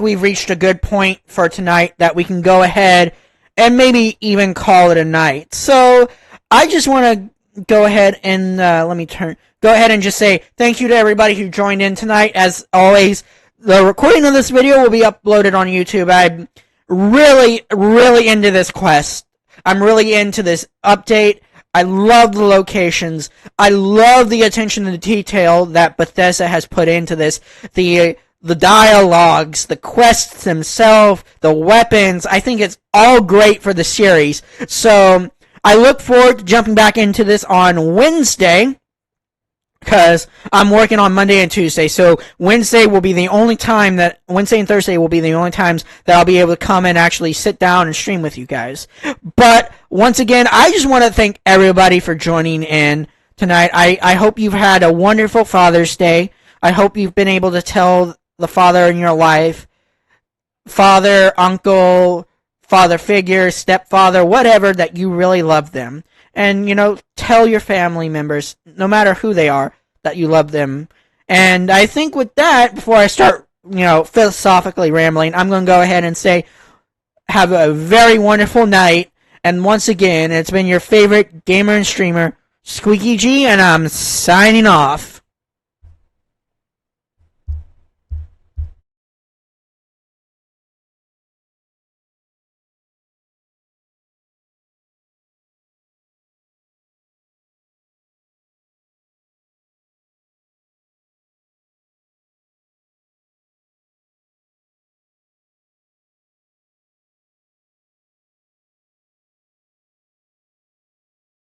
Speaker 1: we've reached a good point for tonight that we can go ahead and maybe even call it a night. So I just want to go ahead and go ahead and just say thank you to everybody who joined in tonight. As always, the recording of this video will be uploaded on YouTube. I'm really, really into this quest. I'm really into this update. I love the locations. I love the attention to detail that Bethesda has put into this. The dialogues, the quests themselves, the weapons. I think it's all great for the series. So I look forward to jumping back into this on Wednesday, because I'm working on Monday and Tuesday. So Wednesday and Thursday will be the only times that I'll be able to come and actually sit down and stream with you guys. But once again, I just want to thank everybody for joining in tonight. I hope you've had a wonderful Father's Day. I hope you've been able to tell the father in your life, father, uncle, father figure, stepfather, whatever, that you really love them. And, tell your family members, no matter who they are, that you love them. And I think with that, before I start, philosophically rambling, I'm going to go ahead and say, have a very wonderful night. And once again, it's been your favorite gamer and streamer, Squeaky G, and I'm signing off.